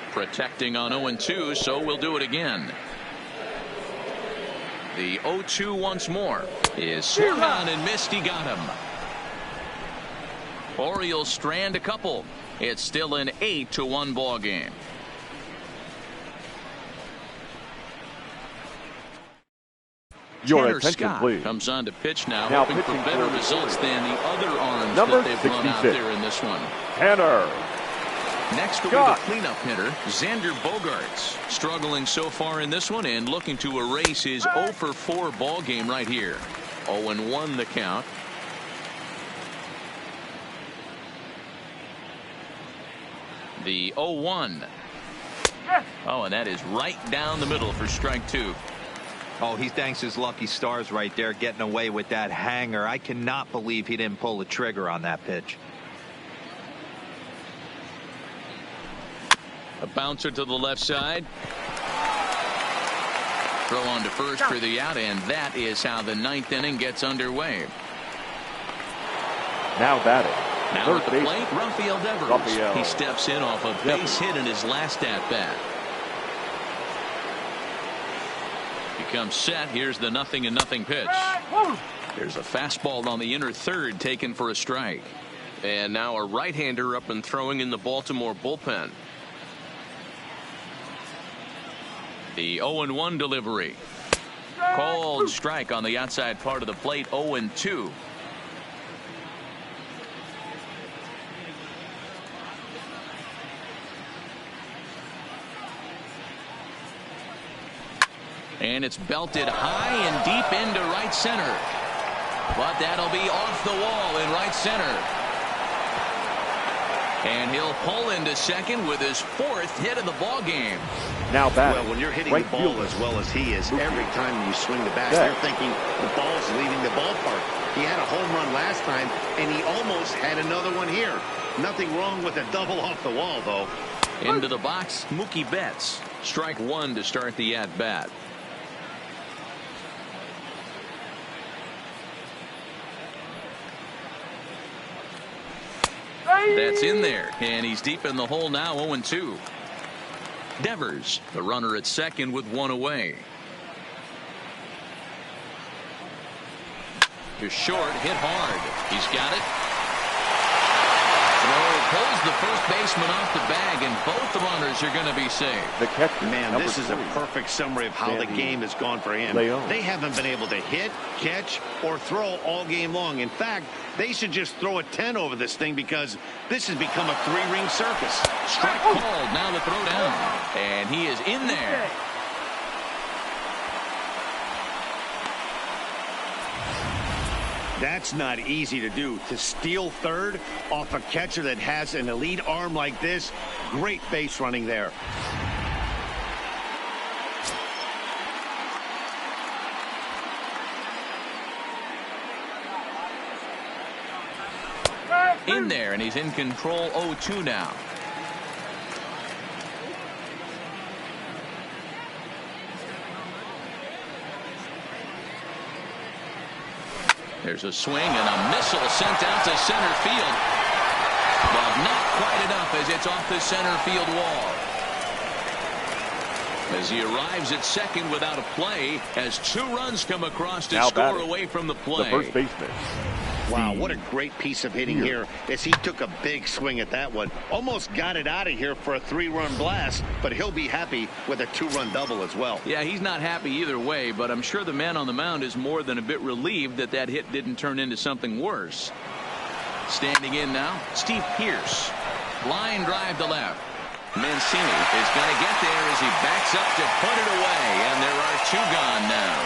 Protecting on 0-2, so we'll do it again. The 0-2 once more is swung on and missed. He got him. Orioles strand a couple. It's still an 8-1 ball game. Your Tanner attention, Scott please. comes on to pitch now hoping for pitching better for the results than the other arms number that they've run out 66. there in this one. Tanner. Next will be the cleanup hitter, Xander Bogaerts. Struggling so far in this one and looking to erase his 0-for-4 ball game right here. 0-1 the count. The 0-1. Oh, and that is right down the middle for strike 2. Oh, he thanks his lucky stars right there getting away with that hanger. I cannot believe he didn't pull the trigger on that pitch. A bouncer to the left side. Throw on to first for the out, and that is how the 9th inning gets underway. Now batting. Now at the plate, Rafael Devers. He steps in off a base hit in his last at-bat. Becomes set. Here's the 0-0 pitch. There's a fastball on the inner third taken for a strike. And now a right-hander up and throwing in the Baltimore bullpen. The 0-1 delivery. Called strike on the outside part of the plate. 0-2. And it's belted high and deep into right center. But that'll be off the wall in right center. And he'll pull into second with his 4th hit of the ball game. Now batting. Well, when you're hitting the ball as well as he is, every time you swing the bat, you're thinking the ball's leaving the ballpark. He had a home run last time, and he almost had another one here. Nothing wrong with a double off the wall, though. Into the box, Mookie Betts. Strike 1 to start the at-bat. That's in there, and he's deep in the hole now. 0-2. Devers, the runner at second with 1 away. To short, hit hard. He's got it. Throw pulls the first baseman off the bag, and both the runners are going to be safe. The catcher. Man, this is a perfect summary of how the game has gone for him. They haven't been able to hit, catch, or throw all game long. In fact, they should just throw a 10 over this thing because this has become a 3-ring circus. Strike called. Now the throw down. And he is in there. That's not easy to do. To steal third off a catcher that has an elite arm like this, great base running there. there, and he's in control 0-2 now. There's a swing and a missile sent out to center field. But not quite enough as it's off the center field wall. As he arrives at second without a play, as 2 runs come across to score away from the play. The first baseman. Wow, what a great piece of hitting here as he took a big swing at that one. Almost got it out of here for a 3-run blast, but he'll be happy with a 2-run double as well. Yeah, he's not happy either way, but I'm sure the man on the mound is more than a bit relieved that that hit didn't turn into something worse. Standing in now, Steve Pearce. Line drive to left. Mancini is going to get there as he backs up to put it away, and there are 2 gone now.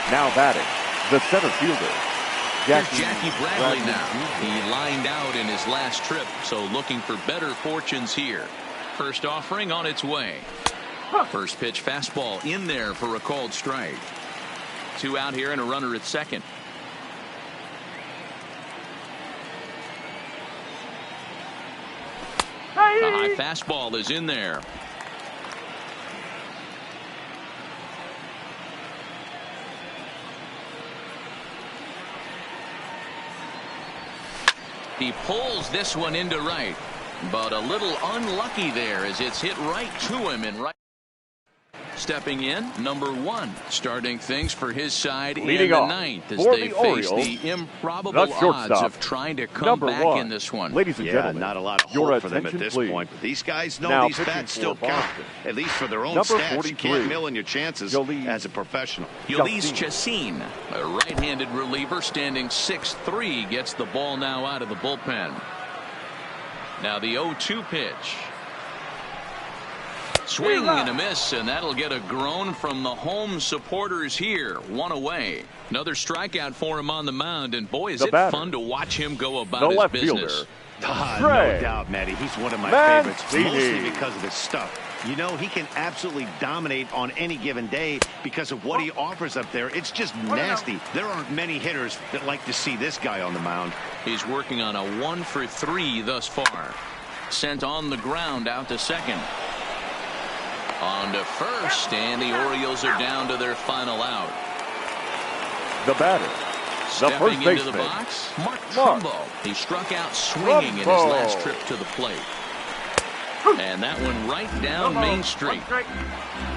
Now batting, the center fielder. Here's Jackie Bradley now. He lined out in his last trip, so looking for better fortunes here. First offering on its way. First pitch fastball in there for a called strike. 2 out here and a runner at second. A high fastball is in there. He pulls this one into right, but a little unlucky there as it's hit right to him in right. Stepping in, number 1, starting things for his side in the 9th as they face the improbable odds of trying to come back in this one. Ladies and gentlemen, not a lot of hope for them at this point, but these guys know these bats still count, at least for their own stats. You can't mill in your chances as a professional. Yolis Chacin, a right-handed reliever standing 6'3", gets the ball now out of the bullpen. Now the 0-2 pitch. Swing and a miss, and that'll get a groan from the home supporters here. 1 away. Another strikeout for him on the mound, and boy, is it fun to watch him go about his business. No doubt, Matty. He's one of my favorites, mostly because of his stuff. You know, he can absolutely dominate on any given day because of what he offers up there. It's just nasty. There aren't many hitters that like to see this guy on the mound. He's working on a 1-for-3 thus far. Sent on the ground out to second. On to first, and the Orioles are down to their final out. The batter, the first Stepping into the box, Mark Trumbo. He struck out swinging in his last trip to the plate. And that one right down Main Street.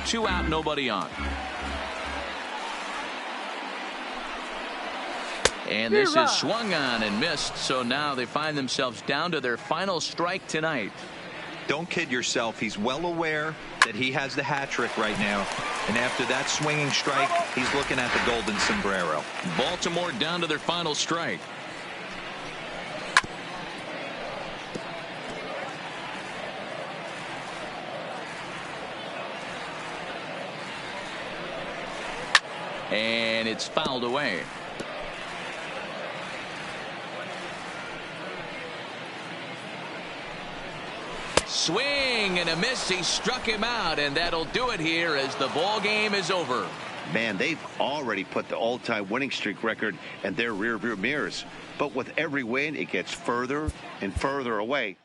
2 out, nobody on. And this is swung on and missed, so now they find themselves down to their final strike tonight. Don't kid yourself. He's well aware that he has the hat trick right now. And after that swinging strike, he's looking at the golden sombrero. Baltimore down to their final strike. And it's fouled away. Swing and a miss. He struck him out, and that'll do it here as the ball game is over. Man, they've already put the all-time winning streak record in their rearview mirrors. But with every win, it gets further and further away.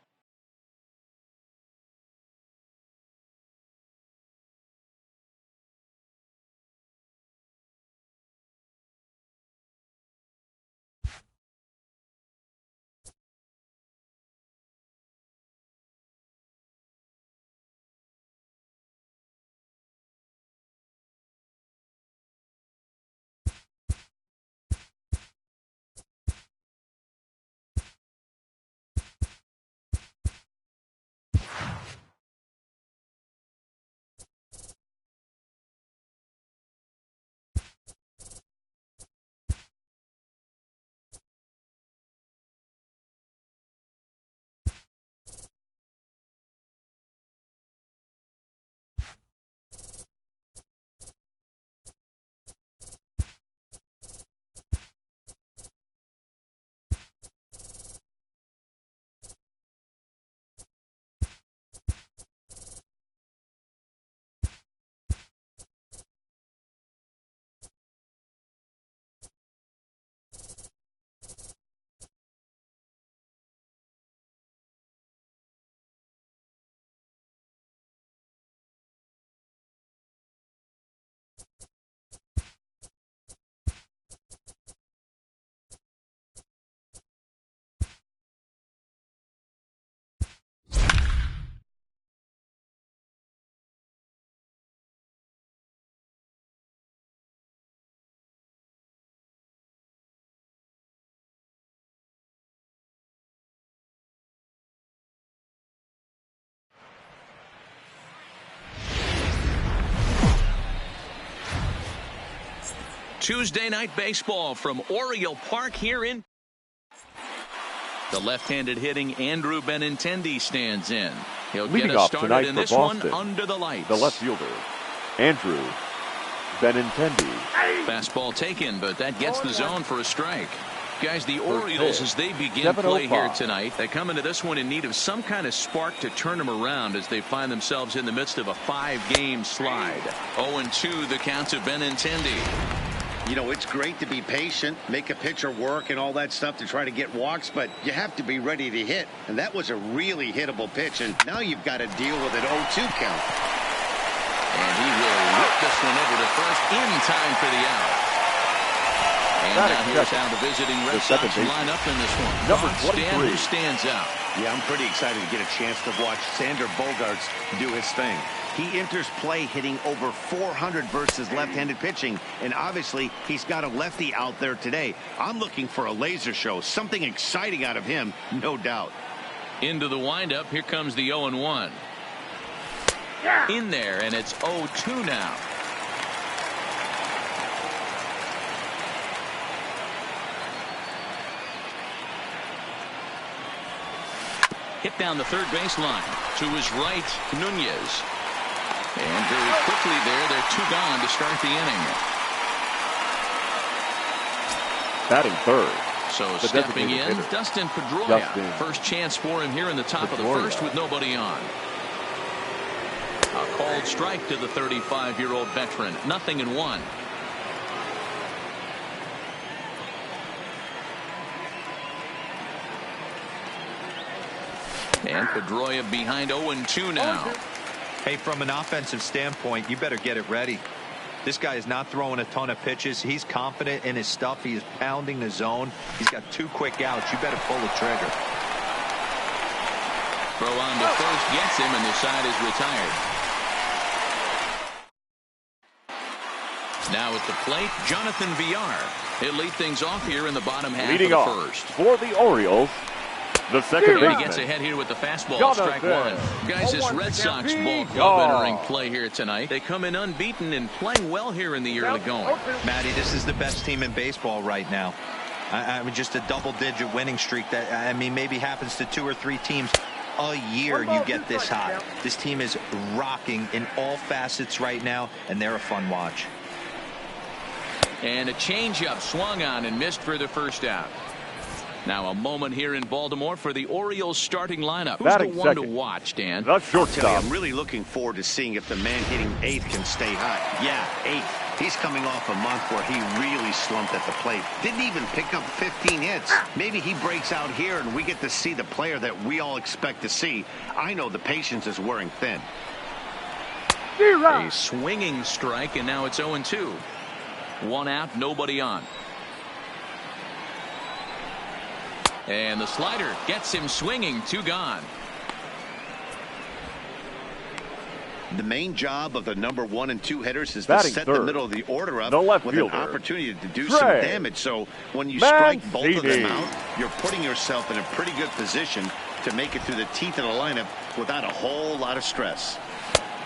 Tuesday Night Baseball from Oriole Park here in. The left-handed hitting Andrew Benintendi stands in. He'll Leading get us off started tonight in for this Boston, one under the lights. the left fielder, Andrew Benintendi. Fastball taken, but that gets the zone for a strike. Guys, the Orioles, as they begin play here tonight, they come into this one in need of some kind of spark to turn them around as they find themselves in the midst of a 5-game slide. 0-2 the count to Benintendi. You know, it's great to be patient, make a pitcher work and all that stuff to try to get walks, but you have to be ready to hit. And that was a really hittable pitch, and now you've got to deal with an 0-2 count. And he will whip this one over to first in time for the out. And now here's how the visiting Red Sox line up in this one. Number 23. Who stands out? Yeah, I'm pretty excited to get a chance to watch Sander Bogaerts do his thing. He enters play hitting over 400 versus left-handed pitching, and obviously he's got a lefty out there today. I'm looking for a laser show, something exciting out of him, no doubt. Into the windup, here comes the 0-1. In there, and it's 0-2 now. Hit down the third baseline. To his right, Nunez. And very quickly there, they're 2 gone to start the inning. Batting third. So stepping in, Dustin Pedroia. First chance for him here in the top of the first with nobody on. A called strike to the 35-year-old veteran. 0-1. And Pedroia behind 0-2 now. Hey, from an offensive standpoint, you better get it ready. This guy is not throwing a ton of pitches. He's confident in his stuff. He is pounding the zone. He's got 2 quick outs. You better pull the trigger. Throw on to first gets him, and the side is retired. Now at the plate, Jonathan Villar. He'll lead things off here in the bottom half Leading of the off first. For the Orioles, the second baseman. He gets ahead here with the fastball. Strike one. Guys, this Red Sox ball club entering play here tonight. They come in unbeaten and playing well here in the early going. Matty, this is the best team in baseball right now. I mean, just a double-digit winning streak that, I mean, maybe happens to 2 or 3 teams a year. You get this hot. This team is rocking in all facets right now, and they're a fun watch. And a changeup swung on and missed for the first out. Now a moment here in Baltimore for the Orioles starting lineup. Who's the one to watch, Dan? The shortstop. I'm really looking forward to seeing if the man hitting 8th can stay hot. Yeah, 8th. He's coming off a month where he really slumped at the plate. Didn't even pick up 15 hits. Maybe he breaks out here and we get to see the player that we all expect to see. I know the patience is wearing thin. A swinging strike, and now it's 0-2. 1 out, nobody on. And the slider gets him swinging. 2 gone. The main job of the number 1 and 2 hitters is to set the middle of the order up with an opportunity to do some damage. So when you strike both of them out, you're putting yourself in a pretty good position to make it through the teeth of the lineup without a whole lot of stress.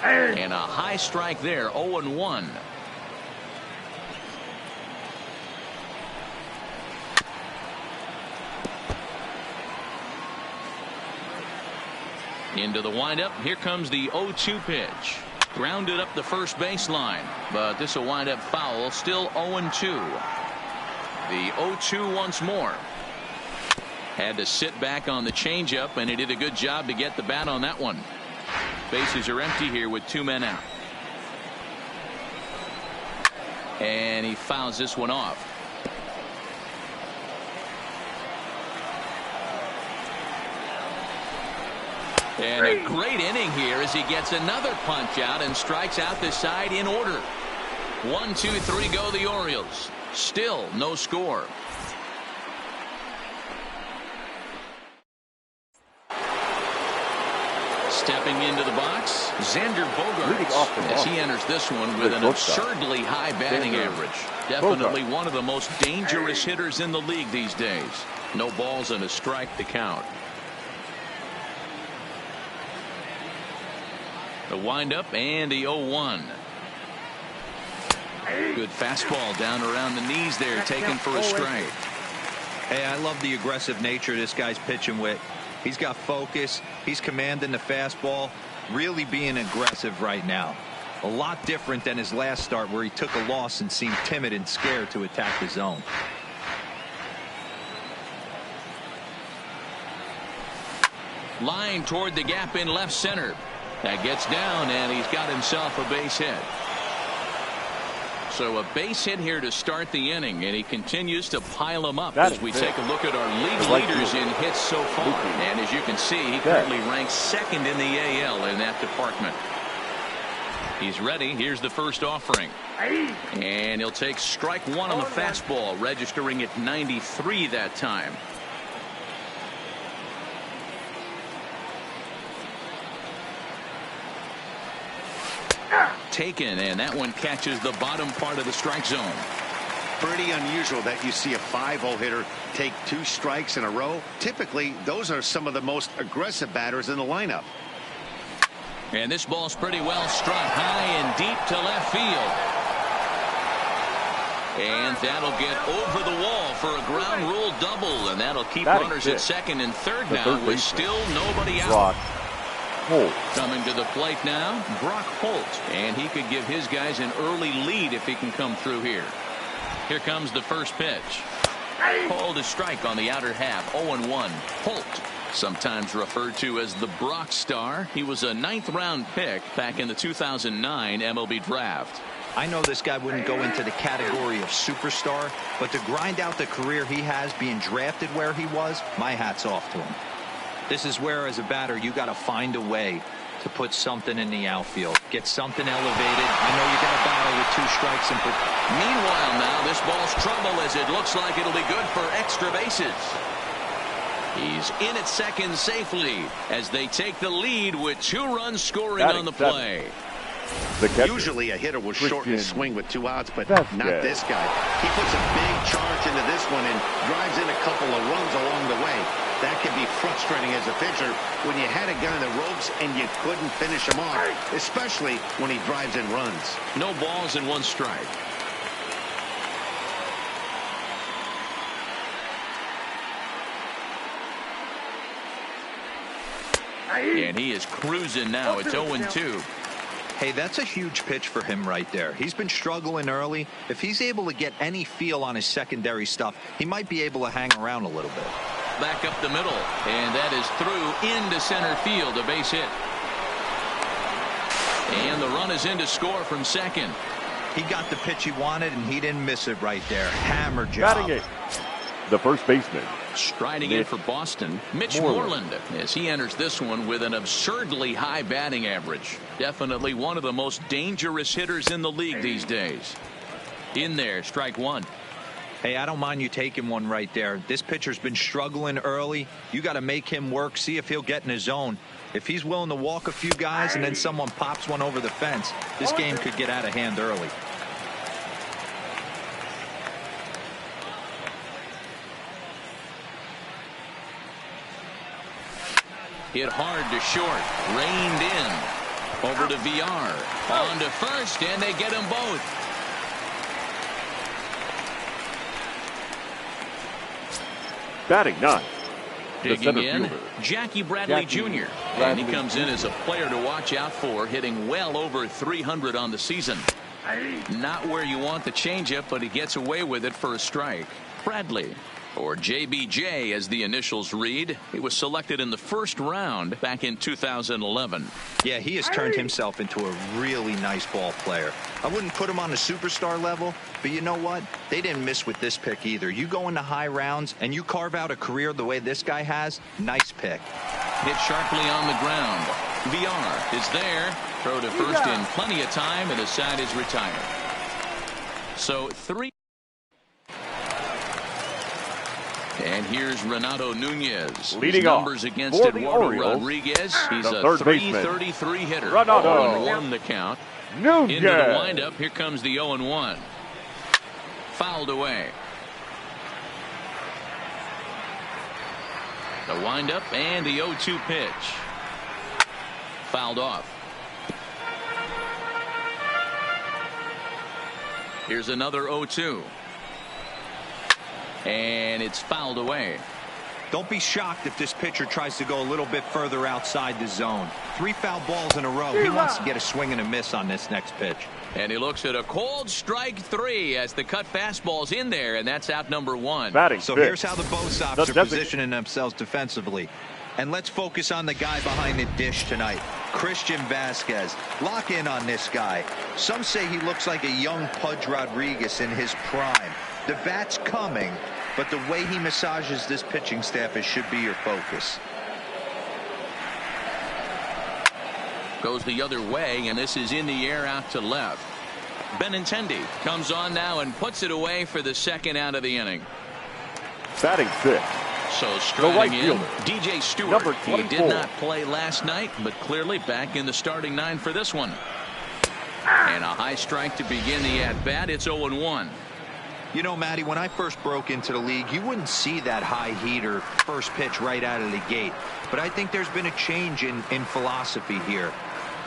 And a high strike there. 0-1. Into the windup. Here comes the 0-2 pitch. Grounded up the first baseline, but this will wind up foul. Still 0-2. The 0-2 once more. Had to sit back on the changeup, and he did a good job to get the bat on that one. Bases are empty here with 2 men out. And he fouls this one off. And a great inning here as he gets another punch out and strikes out the side in order. 1, 2, 3 go the Orioles. Still no score. Stepping into the box, Xander Bogaerts, as he enters this one with an absurdly high batting average. Definitely one of the most dangerous hitters in the league these days. No balls and a strike to count. The windup and the 0-1. Good fastball down around the knees there, taken for a strike. Hey, I love the aggressive nature this guy's pitching with. He's got focus. He's commanding the fastball. Really being aggressive right now. A lot different than his last start where he took a loss and seemed timid and scared to attack the zone. Line toward the gap in left center. That gets down, and he's got himself a base hit. So a base hit here to start the inning, and he continues to pile them up as we take a look at our league leaders in hits so far. And as you can see, he currently ranks second in the AL in that department. He's ready. Here's the first offering. And he'll take strike one on the fastball, registering at 93 that time. Taken, and that one catches the bottom part of the strike zone. Pretty unusual that you see a 5-0 hitter take 2 strikes in a row. Typically, those are some of the most aggressive batters in the lineup. And this ball's pretty well struck high and deep to left field. And that'll get over the wall for a ground rule double, and that'll keep runners at second and third now with still nobody out. Coming to the plate now, Brock Holt, and he could give his guys an early lead if he can come through here. Here comes the first pitch. Called a strike on the outer half. 0-1. Holt, sometimes referred to as the Brock Star. He was a 9th-round pick back in the 2009 MLB draft. I know this guy wouldn't go into the category of superstar, but to grind out the career he has being drafted where he was, my hat's off to him. This is where, as a batter, you got to find a way to put something in the outfield, get something elevated. I know you got to battle with 2 strikes. Meanwhile, now this ball's trouble as it looks like it'll be good for extra bases. He's in at second safely as they take the lead with 2 runs scoring on the play. Usually a hitter will shorten his swing with 2 outs, but not this guy. He puts a big charge into this one and drives in a couple of runs along the way. That can be frustrating as a pitcher when you had a guy in the ropes and you couldn't finish him off, especially when he drives in runs. No balls and 1 strike. And he is cruising now. It's 0-2. Hey, that's a huge pitch for him right there. He's been struggling early. If he's able to get any feel on his secondary stuff, he might be able to hang around a little bit. Back up the middle, and that is through into center field, a base hit. And the run is in to score from second. He got the pitch he wanted, and he didn't miss it right there. Hammer job. Batting it, the first baseman. Striding in for Boston, Mitch Moreland, as he enters this one with an absurdly high batting average. Definitely one of the most dangerous hitters in the league these days. In there, strike 1. Hey, I don't mind you taking one right there. This pitcher's been struggling early. You got to make him work, see if he'll get in his zone. If he's willing to walk a few guys and then someone pops one over the fence, this game could get out of hand early. Hit hard to short, reined in. Over to VR, on to first, and they get them both. Batting 9. Digging in, Jackie Bradley Jr. And he comes in as a player to watch out for, hitting well over 300 on the season. Not where you want the changeup, but he gets away with it for a strike. Bradley, or JBJ as the initials read. He was selected in the first round back in 2011. Yeah, he has turned himself into a really nice ball player. I wouldn't put him on a superstar level, but you know what? They didn't miss with this pick either. You go into high rounds and you carve out a career the way this guy has, nice pick. Hit sharply on the ground. VR is there. Throw to first in plenty of time, and his side is retired. So 3. And here's Renato Nunez. Leading numbers off against for Eduardo the Orioles, Rodriguez. He's a third baseman, .333 hitter. Renato 0-1 the count. Nunez. Into the windup. Here comes the 0-1. Fouled away. The windup and the 0-2 pitch. Fouled off. Here's another 0-2. And it's fouled away. Don't be shocked if this pitcher tries to go a little bit further outside the zone. 3 foul balls in a row. He wants to get a swing and a miss on this next pitch. And he looks at a cold strike 3 as the cut fastball's in there, and that's out number 1. So here's how the Bo Sox are positioning themselves defensively. And let's focus on the guy behind the dish tonight, Christian Vasquez. Lock in on this guy. Some say he looks like a young Pudge Rodriguez in his prime. The bat's coming, but the way he massages this pitching staff, it should be your focus. Goes the other way, and this is in the air out to left. Benintendi comes on now and puts it away for the second out of the inning. Batting 6. So striding in, fielder, DJ Stewart. number He 24. did not play last night, but clearly back in the starting 9 for this one. And a high strike to begin the at-bat. It's 0-1. You know, Matty, when I first broke into the league, you wouldn't see that high heater first pitch right out of the gate. But I think there's been a change in philosophy here.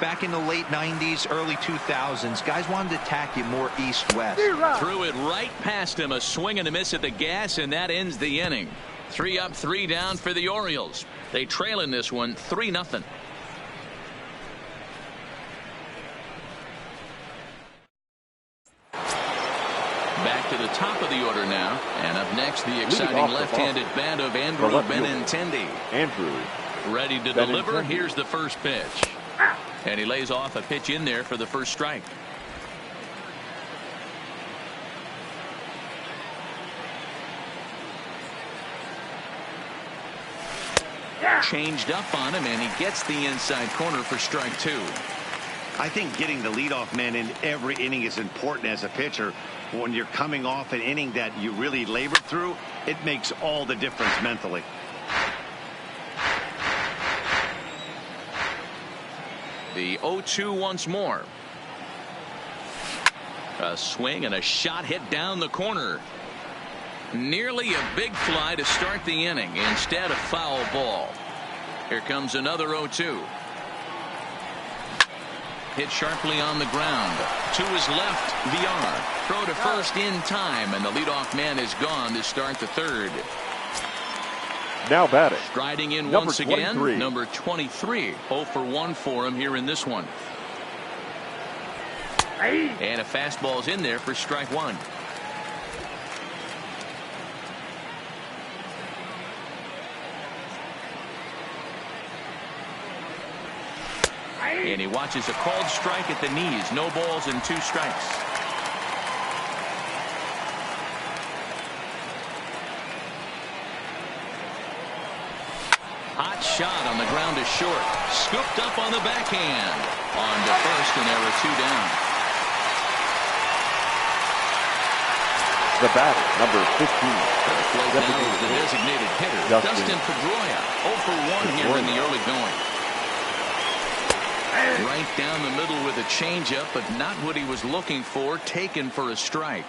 Back in the late 90s, early 2000s, guys wanted to attack you more east-west. Threw it right past him, a swing and a miss at the gas, and that ends the inning. 3 up, 3 down for the Orioles. They trail in this one 3-0. Back to the top of the order now, and up next the exciting left-handed bat of Andrew Benintendi. Ready to deliver. Here's the first pitch, and he lays off a pitch in there for the first strike. Changed up on him, and he gets the inside corner for strike 2. I think getting the leadoff man in every inning is important as a pitcher. When you're coming off an inning that you really labored through, it makes all the difference mentally. The 0-2 once more. A swing and a shot hit down the corner. Nearly a big fly to start the inning. Instead, a foul ball. Here comes another 0-2. Hit sharply on the ground. To his left, VR. Throw to first in time, and the leadoff man is gone to start the third. Now batting. Striding in number once 23. again, number 23. 0 for 1 for him here in this one. And a fastball's in there for strike 1. And he watches a called strike at the knees. No balls and 2 strikes. Hot shot on the ground is short. Scooped up on the backhand. On to first, and there are 2 down. The batter, number 15. Plate now is the designated hitter, Dustin Pedroia. 0 for 1 here in the early going. Right down the middle with a changeup, but not what he was looking for. Taken for a strike.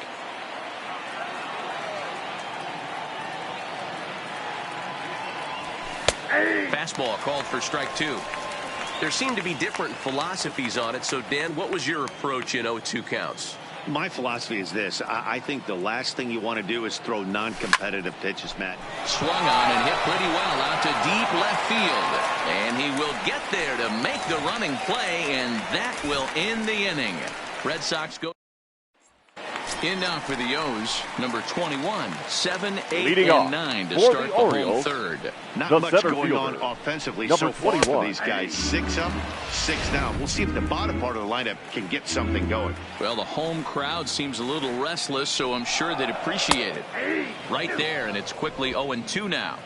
Fastball called for strike 2. There seem to be different philosophies on it. So, Dan, what was your approach in 0-2 counts? My philosophy is this. I think the last thing you want to do is throw non-competitive pitches, Matt. Swung on and hit pretty well out to deep left field. And he will get there to make the running play, and that will end the inning. Red Sox go in now for the O's. Number 21, 7, 8, Leading and off 9 to for start the the home Orioles, third. Not the much center going on fielder, offensively number so far 21. for these guys. 6 up, 6 down. We'll see if the bottom part of the lineup can get something going. Well, the home crowd seems a little restless, so I'm sure they'd appreciate it. Right there, and it's quickly 0-2 now.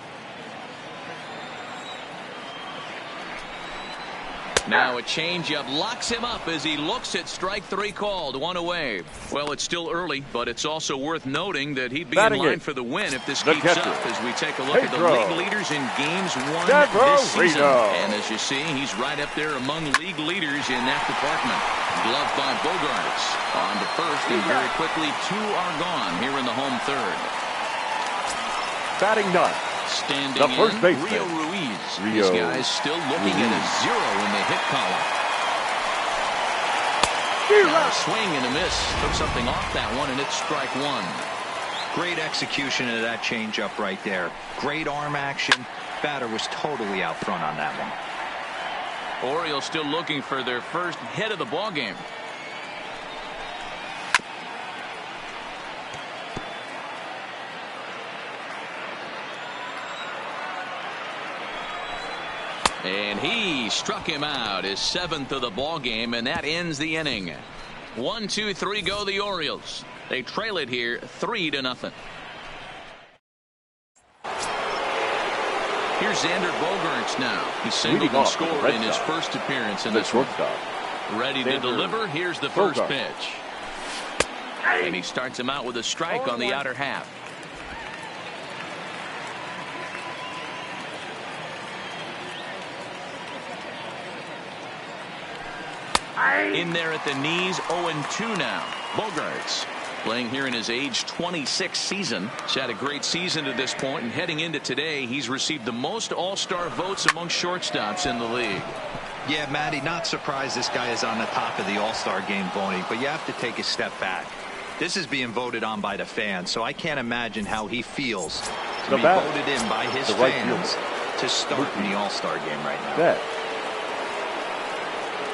Now a changeup locks him up as he looks at strike 3 called. 1 away. Well, it's still early, but it's also worth noting that he'd be in line for the win if this keeps up, as we take a look at the league leaders in games won this season. And as you see, he's right up there among league leaders in that department. Gloved by Bogarts. On to first, and very quickly 2 are gone here in the home third. Batting 9. Standing the first in, baseman, Rio Ruiz. Rio This guy's still looking at a 0 in the hit column. Now a swing and a miss. Took something off that one, and it's strike one. Great execution of that changeup right there. Great arm action. Batter was totally out front on that one. Orioles still looking for their first hit of the ball game. And he struck him out, his 7th of the ball game, and that ends the inning. 1, 2, 3 go the Orioles. They trail it here 3-0. Here's Xander Bogaerts now. He singled and scored in his first appearance in this one. Ready to deliver. Here's the first pitch. And he starts him out with a strike on the outer half. In there at the knees, 0-2 now. Bogaerts playing here in his age 26 season. He's had a great season to this point, and heading into today, he's received the most all-star votes among shortstops in the league. Yeah, Matty, not surprised this guy is on the top of the all-star game voting, but you have to take a step back. This is being voted on by the fans, so I can't imagine how he feels to be voted in by his fans to start in the all-star game right now.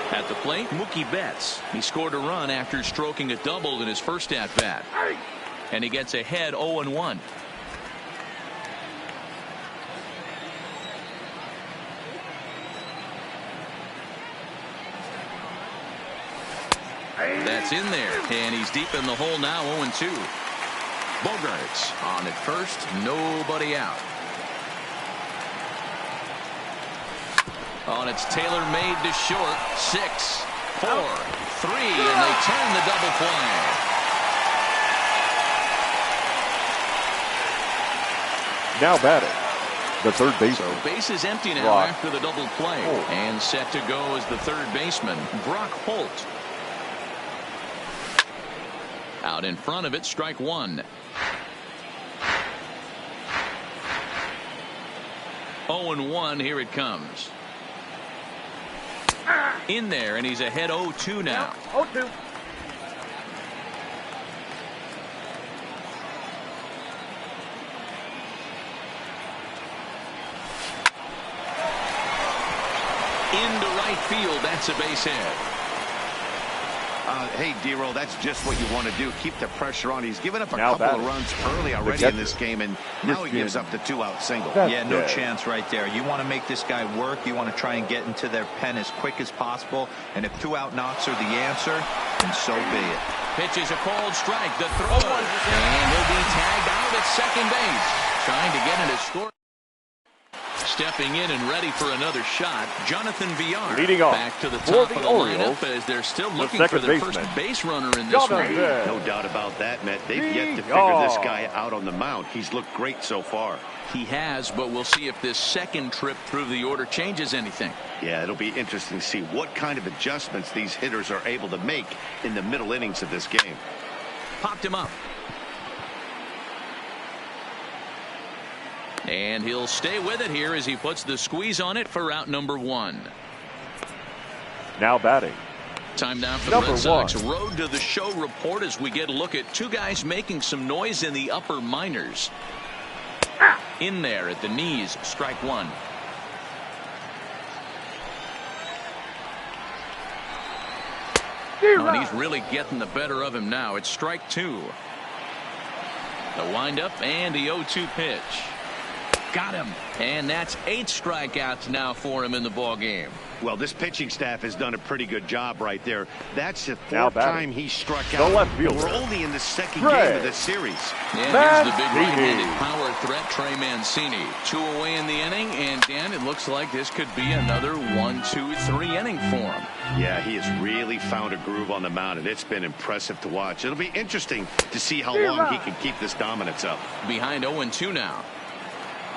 At the plate, Mookie Betts. He scored a run after stroking a double in his first at-bat. And he gets ahead 0-1. That's in there, and he's deep in the hole now, 0-2. Bogaerts on at first, nobody out. On it's Taylor made to short. 6, 4, 3, and they turn the double play. Now batting, the third baseman. So base is empty now after the double play. And set to go is the third baseman, Brock Holt. Out in front of it, strike one. 0-1, here it comes. In there, and he's ahead 0-2 now. 0-2. Into right field, that's a base hit. Hey, D-Roll, that's just what you want to do. Keep the pressure on. He's given up a couple of runs early already in this game, and now he gives up the 2-out single. Yeah, no chance right there. You want to make this guy work. You want to try and get into their pen as quick as possible. And if 2-out knocks are the answer, then so be it. Pitch is a cold strike. The throw. And he'll be tagged out at second base. Trying to get into score. Stepping in and ready for another shot, Jonathan Villar. Leading off back to the top of the lineup as they're still looking for their first base runner in this one. No doubt about that, Matt. They've yet to figure this guy out on the mound. He's looked great so far. He has, but we'll see if this second trip through the order changes anything. Yeah, it'll be interesting to see what kind of adjustments these hitters are able to make in the middle innings of this game. Popped him up. And he'll stay with it here as he puts the squeeze on it for out number 1. Now batting. Time now for the Red Sox Road to the Show report as we get a look at two guys making some noise in the upper minors. In there at the knees, strike one. Oh, and he's really getting the better of him now. It's strike two. The windup and the 0-2 pitch. Got him. And that's 8 strikeouts now for him in the ball game. Well, this pitching staff has done a pretty good job right there. That's the 4th time he struck out. Left fielder. We're only in the second game of this series. And here's the big right-handed power threat, Trey Mancini. 2 away in the inning, and Dan, it looks like this could be another 1-2-3 inning for him. Yeah, he has really found a groove on the mound, and it's been impressive to watch. It'll be interesting to see how long he can keep this dominance up. Behind 0-2 now.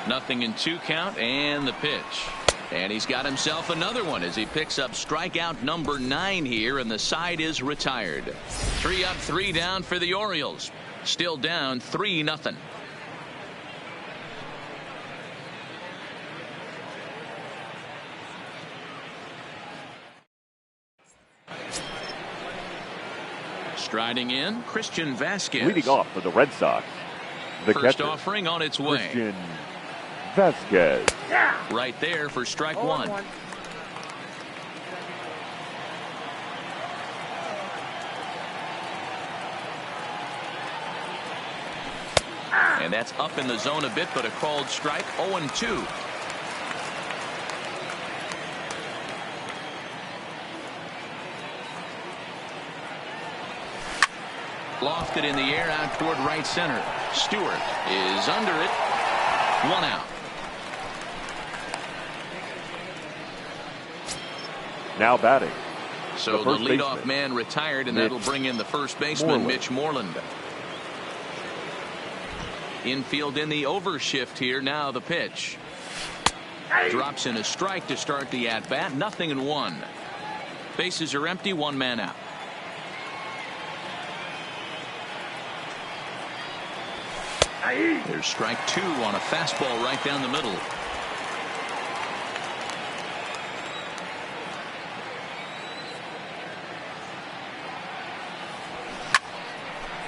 Nothing in 2 count, and the pitch. And he's got himself another one as he picks up strikeout number 9 here, and the side is retired. 3 up, 3 down for the Orioles. Still down 3-0. Striding in, Christian Vasquez. Leading off for the Red Sox, the First catcher, offering on its way. Christian Vasquez. Right there for strike one. And that's up in the zone a bit, but a called strike. 0-2. Lofted in the air out toward right center. Stewart is under it. 1 out. Now batting. So the leadoff man retired, and that'll bring in the first baseman, Mitch Moreland. Infield in the overshift here. Now the pitch. Drops in a strike to start the at-bat. 0-1. Bases are empty. 1 man out. There's strike 2 on a fastball right down the middle.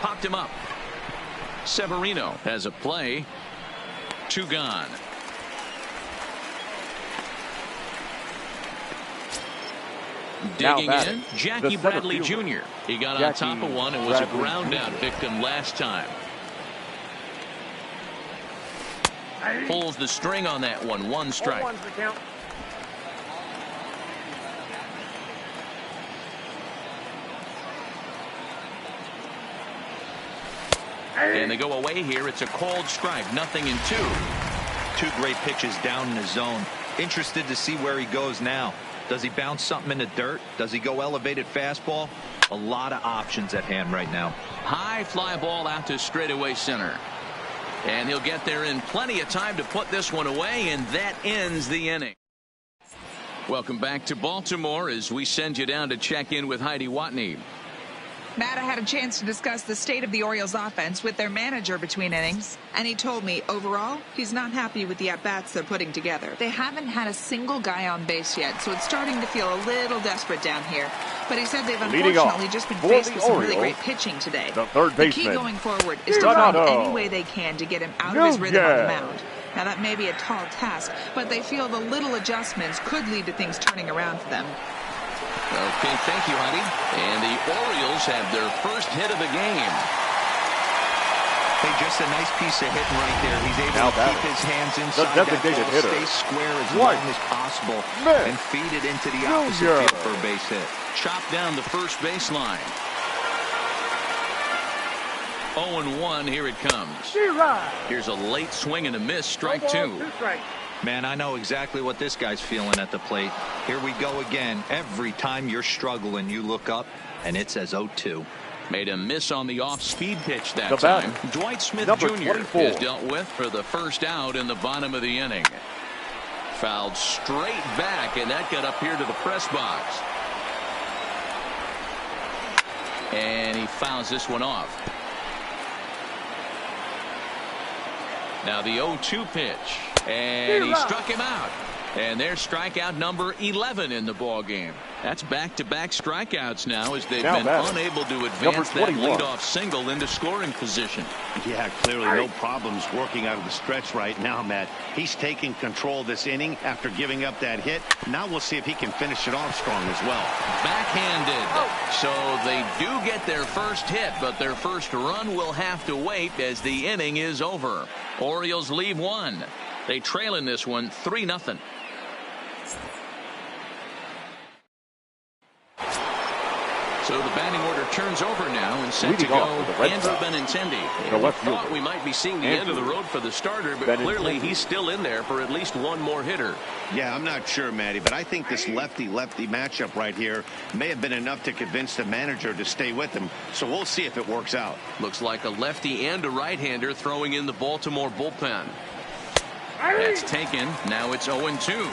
Popped him up. Severino has a play. 2 gone. Digging in, Jackie Bradley Jr. He got on top of one and was a ground out victim last time. Pulls the string on that one. 1 strike. And they go away here. It's a called strike. 0-2. 2 great pitches down in the zone. Interested to see where he goes now. Does he bounce something in the dirt? Does he go elevated fastball? A lot of options at hand right now. High fly ball out to straightaway center. And he'll get there in plenty of time to put this one away, and that ends the inning. Welcome back to Baltimore as we send you down to check in with Heidi Watney. Matt, I had a chance to discuss the state of the Orioles offense with their manager between innings, and he told me overall he's not happy with the at-bats they're putting together. They haven't had a single guy on base yet, so it's starting to feel a little desperate down here. But he said they've unfortunately just been faced with some really great pitching today. The third baseman. The key going forward is to find any way they can to get him out of his rhythm on the mound. Now that may be a tall task, but they feel the little adjustments could lead to things turning around for them. Okay, thank you, Heidi. And the Orioles have their first hit of the game. Hey, just a nice piece of hitting right there. He's able to keep his hands inside that ball, stay square as long as possible, and feed it into the opposite field for a base hit. Chopped down the first baseline. 0-1, here it comes. Here's a late swing and a miss, strike 2. Man, I know exactly what this guy's feeling at the plate. Here we go again. Every time you're struggling, you look up, and it says 0-2. Made a miss on the off-speed pitch that time. Dwight Smith Jr. is dealt with for the first out in the bottom of the inning. Fouled straight back, and that got up here to the press box. And he fouls this one off. Now the 0-2 pitch. And he struck him out. And there's strikeout number 11 in the ball game. That's back-to-back strikeouts now as they've been unable to advance that leadoff single into scoring position. Yeah, clearly no problems working out of the stretch right now, Matt. He's taking control of this inning after giving up that hit. Now we'll see if he can finish it off strong as well. Backhanded. So they do get their first hit, but their first run will have to wait as the inning is over. Orioles leave 1. They trail in this one 3-0. So the batting order turns over now and set to go Andrew Benintendi. We thought we might be seeing the end of the road for the starter, but clearly he's still in there for at least one more hitter. Yeah, I'm not sure, Matty, but I think this lefty-lefty matchup right here may have been enough to convince the manager to stay with him. So we'll see if it works out. Looks like a lefty and a right-hander throwing in the Baltimore bullpen. That's taken. Now it's 0-2.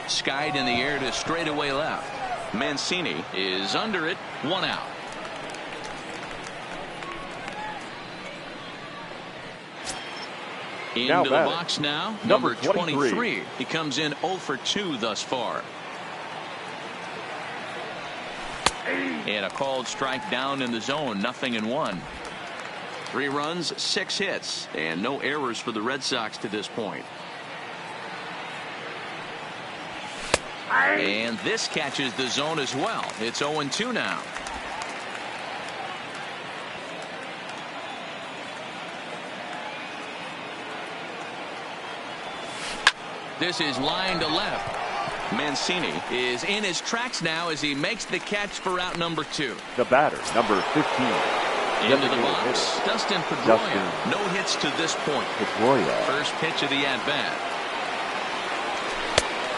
Skied in the air to straightaway left. Mancini is under it. 1 out. Into the box now, number 23. He comes in 0 for 2 thus far. And a called strike down in the zone, 0-1. 3 runs, 6 hits, and no errors for the Red Sox to this point. And this catches the zone as well. It's 0-2 now. This is line to left. Mancini is in his tracks now as he makes the catch for out number 2. The batter, number 15. Into the box, Dustin Pedroia. No hits to this point. First pitch of the at-bat.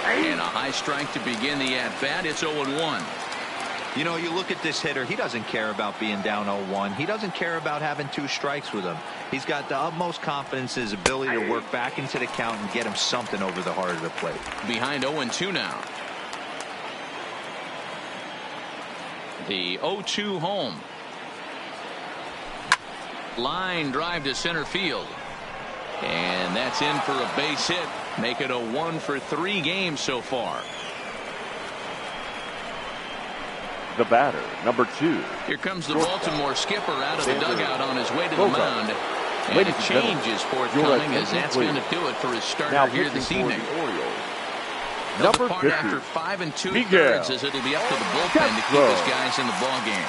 And a high strike to begin the at-bat. It's 0-1. You know, you look at this hitter, he doesn't care about being down 0-1. He doesn't care about having 2 strikes with him. He's got the utmost confidence in his ability to work back into the count and get him something over the heart of the plate. Behind 0-2 now. The 0-2 home. Line drive to center field. And that's in for a base hit. Make it a 1 for 3 games so far. The batter, number 2. Here comes the Baltimore skipper out of the dugout on his way to the mound. And a change is forthcoming as that's going to do it for his starter here this evening. They'll depart after 5 2/3 as it'll be up to the bullpen to keep his guys in the ball game.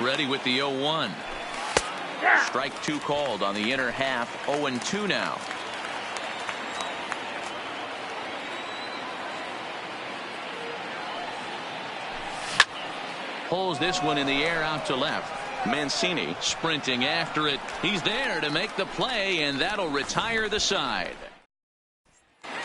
Ready with the 0-1. Strike 2 called on the inner half. 0-2 now. Pulls this one in the air out to left. Mancini sprinting after it. He's there to make the play, and that'll retire the side.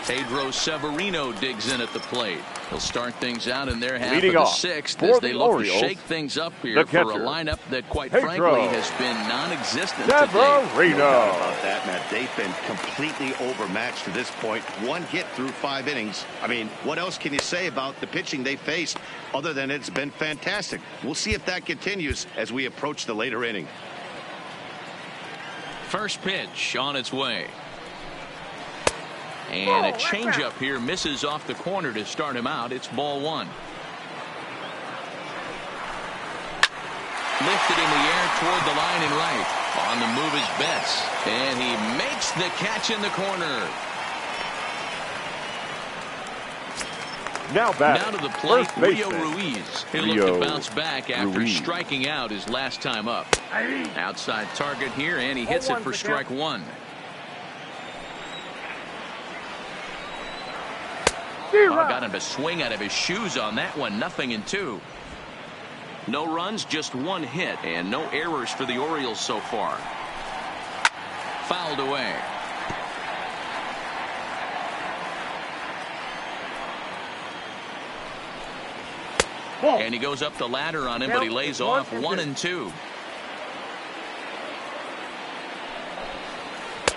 Pedro Severino digs in at the plate. He'll start things out in their half of the 6th as they look to shake things up here for a lineup that, quite frankly, has been non-existent today. No doubt about that, Matt. They've been completely overmatched to this point. 1 hit through 5 innings. I mean, what else can you say about the pitching they faced other than it's been fantastic? We'll see if that continues as we approach the later inning. First pitch on its way. And a changeup here misses off the corner to start him out. It's ball 1. Lifted in the air toward the line and right. On the move is Betts. And he makes the catch in the corner. Now to the plate, Rio Ruiz. He'll look to bounce back after striking out his last time up. Outside target here, and he hits it for strike 1. Got him to swing out of his shoes on that one. 0-2. No runs, just 1 hit, and no errors for the Orioles so far. Fouled away. And he goes up the ladder on him, but he lays off 1-2.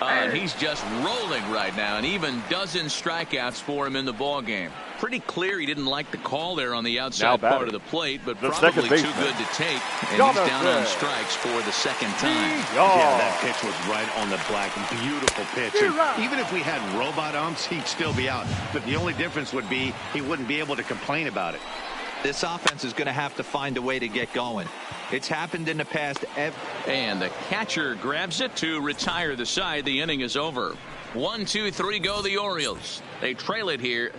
And he's just rolling right now, and even dozen strikeouts for him in the ball game. Pretty clear he didn't like the call there on the outside part of the plate, but probably too good to take. And he's down on strikes for the 2nd time. Yeah, that pitch was right on the black. Beautiful pitch. And even if we had robot umps, he'd still be out. But the only difference would be he wouldn't be able to complain about it. This offense is going to have to find a way to get going. It's happened in the past. And the catcher grabs it to retire the side. The inning is over. 1, 2, 3 go the Orioles. They trail it here.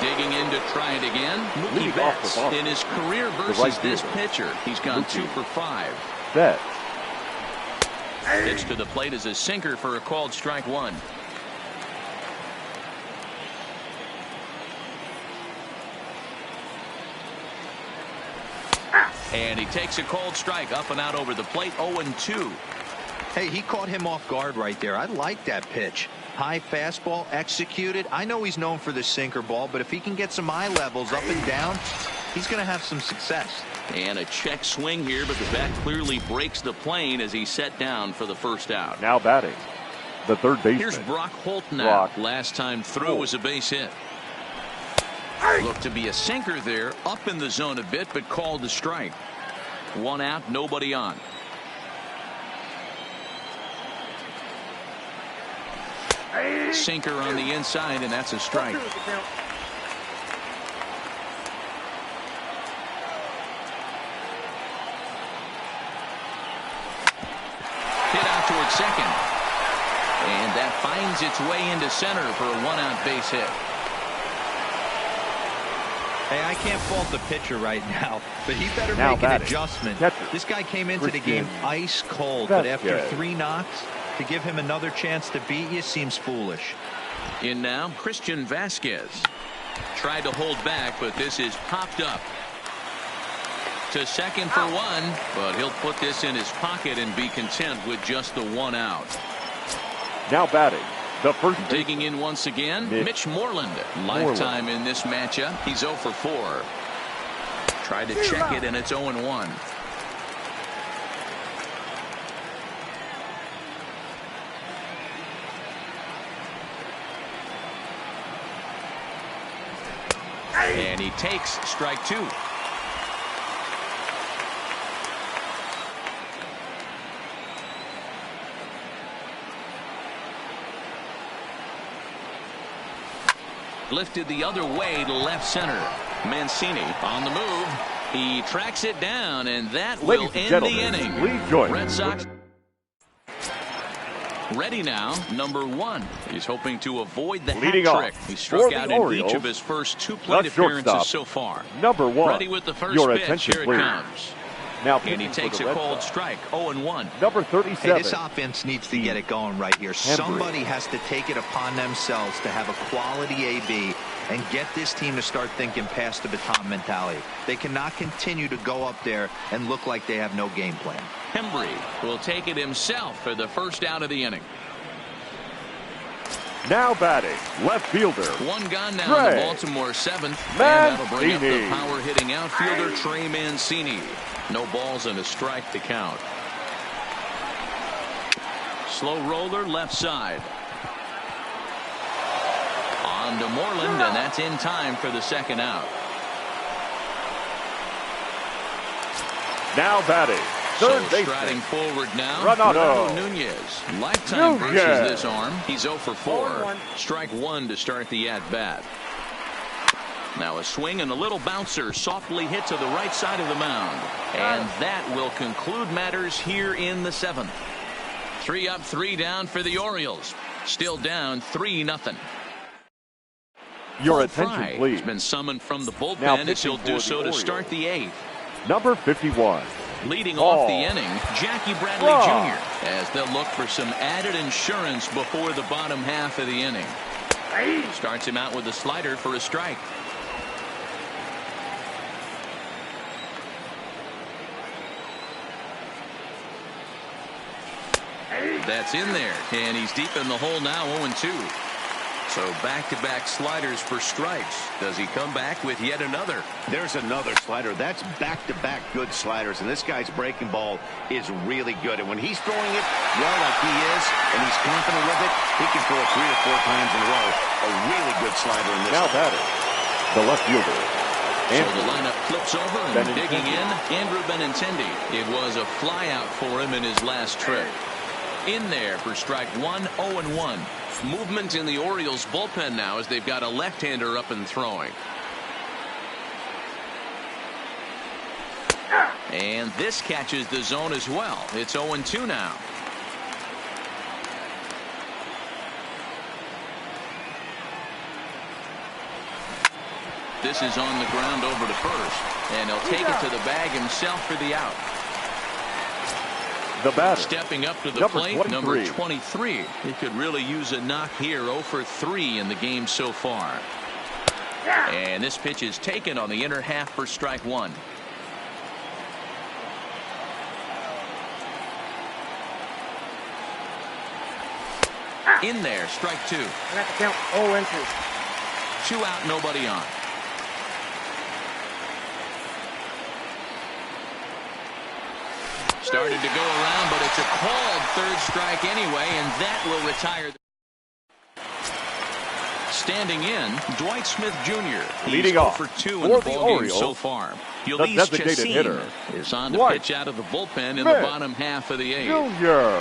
Digging in to try it again. Mookie Betts in his career versus this pitcher. He's gone 2 for 5. Betts. Pitch to the plate is a sinker for a called strike 1. And he takes a cold strike up and out over the plate. 0-2. Hey, he caught him off guard right there. I like that pitch. High fastball executed. I know he's known for the sinker ball, but if he can get some eye levels up and down, he's going to have some success. And a check swing here, but the bat clearly breaks the plane as he's set down for the first out. Now batting, the third baseman. Here's Brock Holt now. Last time through was a base hit. Looked to be a sinker there, up in the zone a bit, but called the strike. 1 out, nobody on. Sinker on the inside, and that's a strike. Hit out towards second. And that finds its way into center for a 1-out base hit. Hey, I can't fault the pitcher right now, but he better make an adjustment. This guy came into the game ice cold, but after 3 knocks, to give him another chance to beat you seems foolish. In now, Christian Vasquez. Tried to hold back, but this is popped up. To second for 1, but he'll put this in his pocket and be content with just the 1 out. Now batting, the first. Digging in once again, Mitch Moreland. Lifetime in this matchup. He's 0 for 4. Tried to check it, and it's 0-1. And he takes strike 2. Lifted the other way to left center. Mancini on the move. He tracks it down, and that will end the inning. Red Sox ready now. Number 1. He's hoping to avoid the hat trick. He struck out in each of his first 2 plate appearances so far. Number 1. Ready with the first pitch. Here it comes. Now and he takes a cold strike. 0-1. Number 37. Hey, this offense needs to get it going right here. Somebody has to take it upon themselves to have a quality AB and get this team to start thinking past the baton mentality. They cannot continue to go up there and look like they have no game plan. Hembry will take it himself for the first out of the inning. Now batting, left fielder. 1 gone now in the Baltimore 7th. And that'll bring up the power-hitting outfielder Trey Mancini. No balls and a strike to count. Slow roller left side. On to Moreland, and that's in time for the 2nd out. Now batting, third baseman. Striding forward now, Renato Nunez. Lifetime versus this arm. He's 0 for 4. Strike 1 to start the at-bat. Now a swing and a little bouncer softly hit to the right side of the mound. And that will conclude matters here in the 7th. 3 up, 3 down for the Orioles. Still down 3-0. Your attention, please. Has been summoned from the bullpen as he'll do so to start the 8th. Number 51. Leading off the inning, Jackie Bradley Jr. as they'll look for some added insurance before the bottom half of the inning. Starts him out with a slider for a strike. That's in there, and he's deep in the hole now, 0-2. So back-to-back sliders for strikes. Does he come back with yet another? There's another slider. That's back-to-back good sliders, and this guy's breaking ball is really good. And when he's throwing it well like he is, and he's confident with it, he can throw it 3 or 4 times in a row. A really good slider in this. Now batter, the left fielder. So the lineup flips over, and digging in, Andrew Benintendi. It was a flyout for him in his last trip. In there for strike 1, 0-1. Movement in the Orioles bullpen now as they've got a left-hander up and throwing. And this catches the zone as well. It's 0-2 now. This is on the ground over to first, and he'll take it to the bag himself for the out. The batter, stepping up to the plate, number 23. He could really use a knock here. 0 for 3 in the game so far. And this pitch is taken on the inner half for strike 1. In there, strike 2. I have to count 0-2. 2 out, nobody on. Started to go around, but it's a called 3rd strike anyway, and that will retire. standing in, Dwight Smith Jr. He's Leading 0 off for 2 for in the the ball game Orioles, so far. the Ulysses designated hitter is on to Dwight pitch out of the bullpen in the Smith bottom half of the 8th. Junior.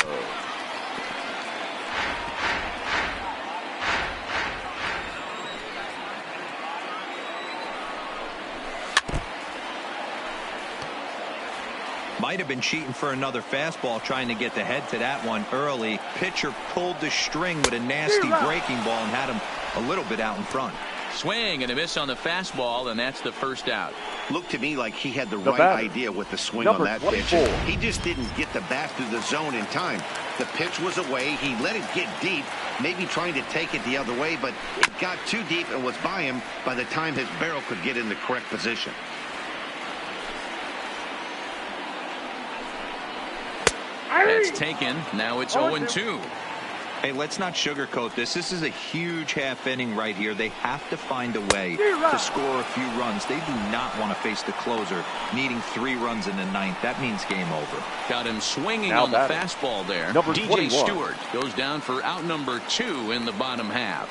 Might have been cheating for another fastball, trying to get the head to that one early. Pitcher pulled the string with a nasty breaking ball and had him a little bit out in front. Swing and a miss on the fastball, and that's the first out. Looked to me like he had the right batter, idea with the swing number on that 24. pitch. He just didn't get the bat through the zone in time. The pitch was away. He let it get deep, maybe trying to take it the other way, but it got too deep and was by him by the time his barrel could get in the correct position. That's taken. Now it's 0-2. Hey, let's not sugarcoat this. This is a huge half inning right here. They have to find a way to score a few runs. They do not want to face the closer, needing 3 runs in the 9th. That means game over. Got him swinging Now on the batting, fastball there. number DJ 21. Stewart goes down for out number 2 in the bottom half.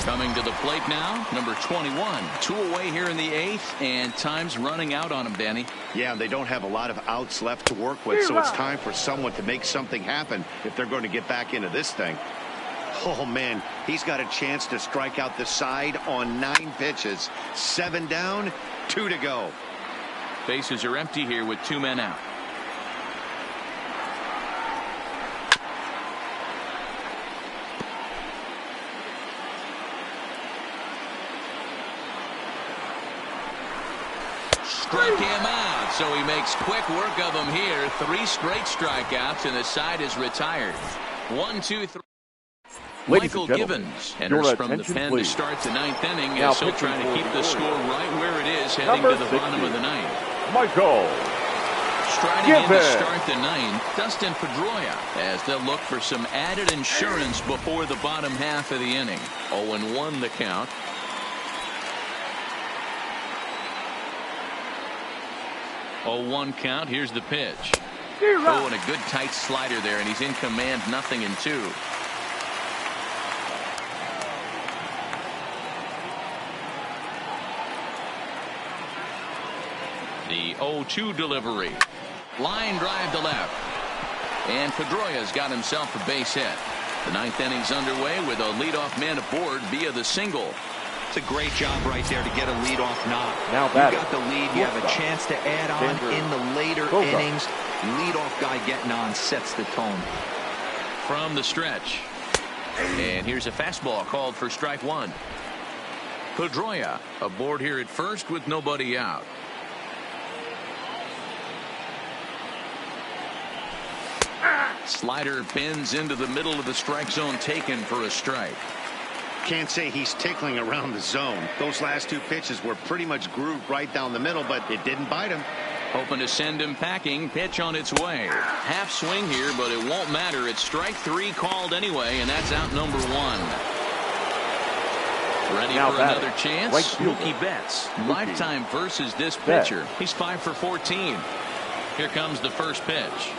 Coming to the plate now, number 21. 2 away here in the 8th, and time's running out on him, Danny. Yeah, they don't have a lot of outs left to work with, so it's time for someone to make something happen if they're going to get back into this thing. Oh, man, he's got a chance to strike out the side on 9 pitches. 7 down, 2 to go. Bases are empty here with 2 men out. Struck him out, so he makes quick work of him here. 3 straight strikeouts, and the side is retired. 1, 2, 3. Michael Givens enters from the pen to start the 9th inning as he'll try to keep the score right where it is heading to the bottom of the 9th. Michael Striding in to start the 9th, Dustin Pedroia, as they'll look for some added insurance before the bottom half of the inning. 0-1 the count. Oh, 1 count. Here's the pitch. Oh, and a good tight slider there, and he's in command. 0-2. The 0-2 delivery. Line drive to left. And Pedroia's got himself a base hit. The 9th inning's underway with a leadoff man aboard via the single. It's a great job right there to get a leadoff knock. Now you batting, got the lead. You have a chance to add on in the later innings. Leadoff guy getting on sets the tone. From the stretch. And here's a fastball called for strike 1. Pedroia aboard here at first with nobody out. Slider bends into the middle of the strike zone, taken for a strike. Can't say he's tickling around the zone. Those last 2 pitches were pretty much grooved right down the middle, but it didn't bite him. Hoping to send him packing. Pitch on its way. Half swing here, but it won't matter. It's strike 3 called anyway, and that's out number 1. Ready now for batting, another chance? Mookie Betts. Lifetime versus this pitcher. He's 5 for 14. Here comes the first pitch.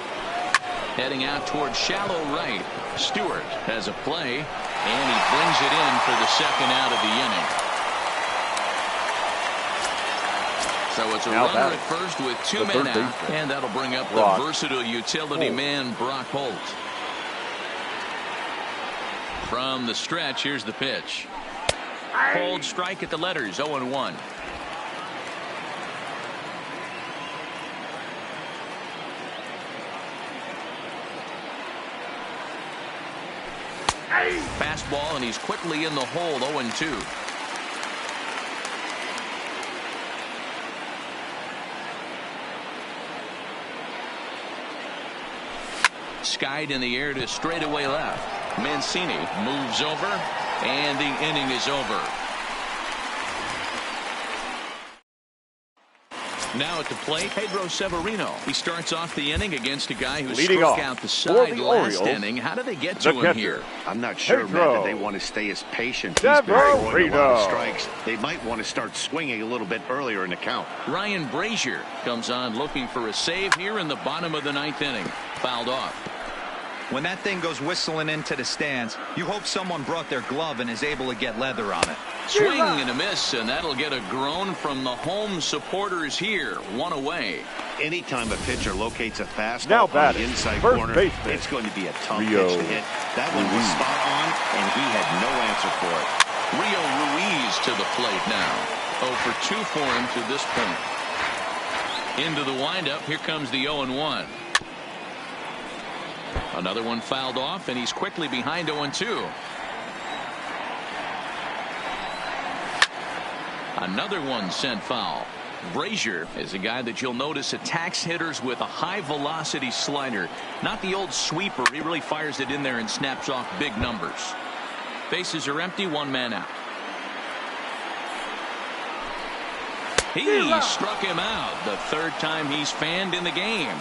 Heading out towards shallow right. Stewart has a play, and he brings it in for the second out of the inning. So it's a runner at first with 2 men out, and that'll bring up the versatile utility man Brock Holt. From the stretch, here's the pitch. Cold strike at the letters, 0-1. Fastball, and he's quickly in the hole. 0-2. Skied in the air to straightaway left. Mancini moves over, and the inning is over. Now at the plate, Pedro Severino. He starts off the inning against a guy who struck out the side last inning. How do they get to him here? I'm not sure, Matt, that they want to stay as patient. He's been throwing a lot of strikes. They might want to start swinging a little bit earlier in the count. Ryan Brazier comes on looking for a save here in the bottom of the 9th inning. Fouled off. When that thing goes whistling into the stands, you hope someone brought their glove and is able to get leather on it. Swing and a miss, and that'll get a groan from the home supporters here. 1 away. Anytime a pitcher locates a fastball on the inside corner, it's going to be a tough pitch to hit. That one was spot on, and he had no answer for it. Rio Ruiz to the plate now. 0 for 2 for him to this point. Into the windup. Here comes the 0-1. Another one fouled off, and he's quickly behind 0-2. Another one sent foul. Brazier is a guy that you'll notice attacks hitters with a high velocity slider. Not the old sweeper. He really fires it in there and snaps off big numbers. Bases are empty. 1 man out. He struck him out. The 3rd time he's fanned in the game.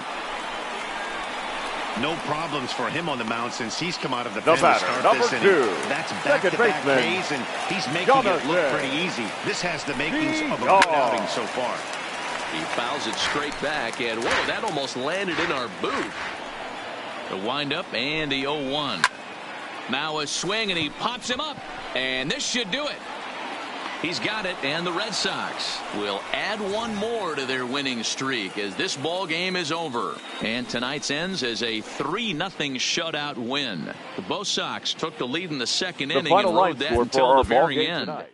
No problems for him on the mound since he's come out of the pen to start number this inning. 2. That's back-to-back Ks, and he's making it look pretty easy. This has the makings of a good outing so far. He fouls it straight back, and whoa, that almost landed in our boot. The windup and the 0-1. Now a swing, and he pops him up, and this should do it. He's got it, and the Red Sox will add 1 more to their winning streak as this ball game is over. And tonight's ends as a 3-0 shutout win. Both Sox took the lead in the 2nd inning and rode that until the very end. Tonight.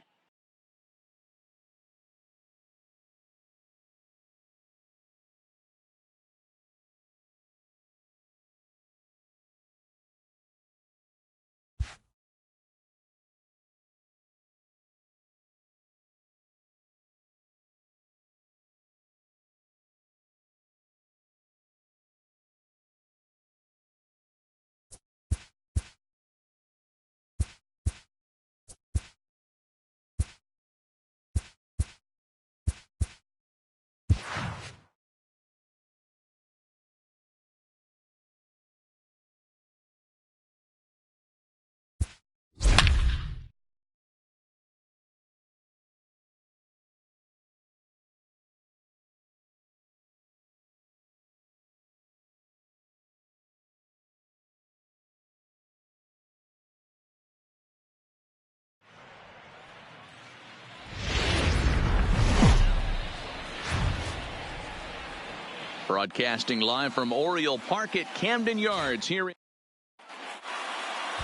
Broadcasting live from Oriole Park at Camden Yards here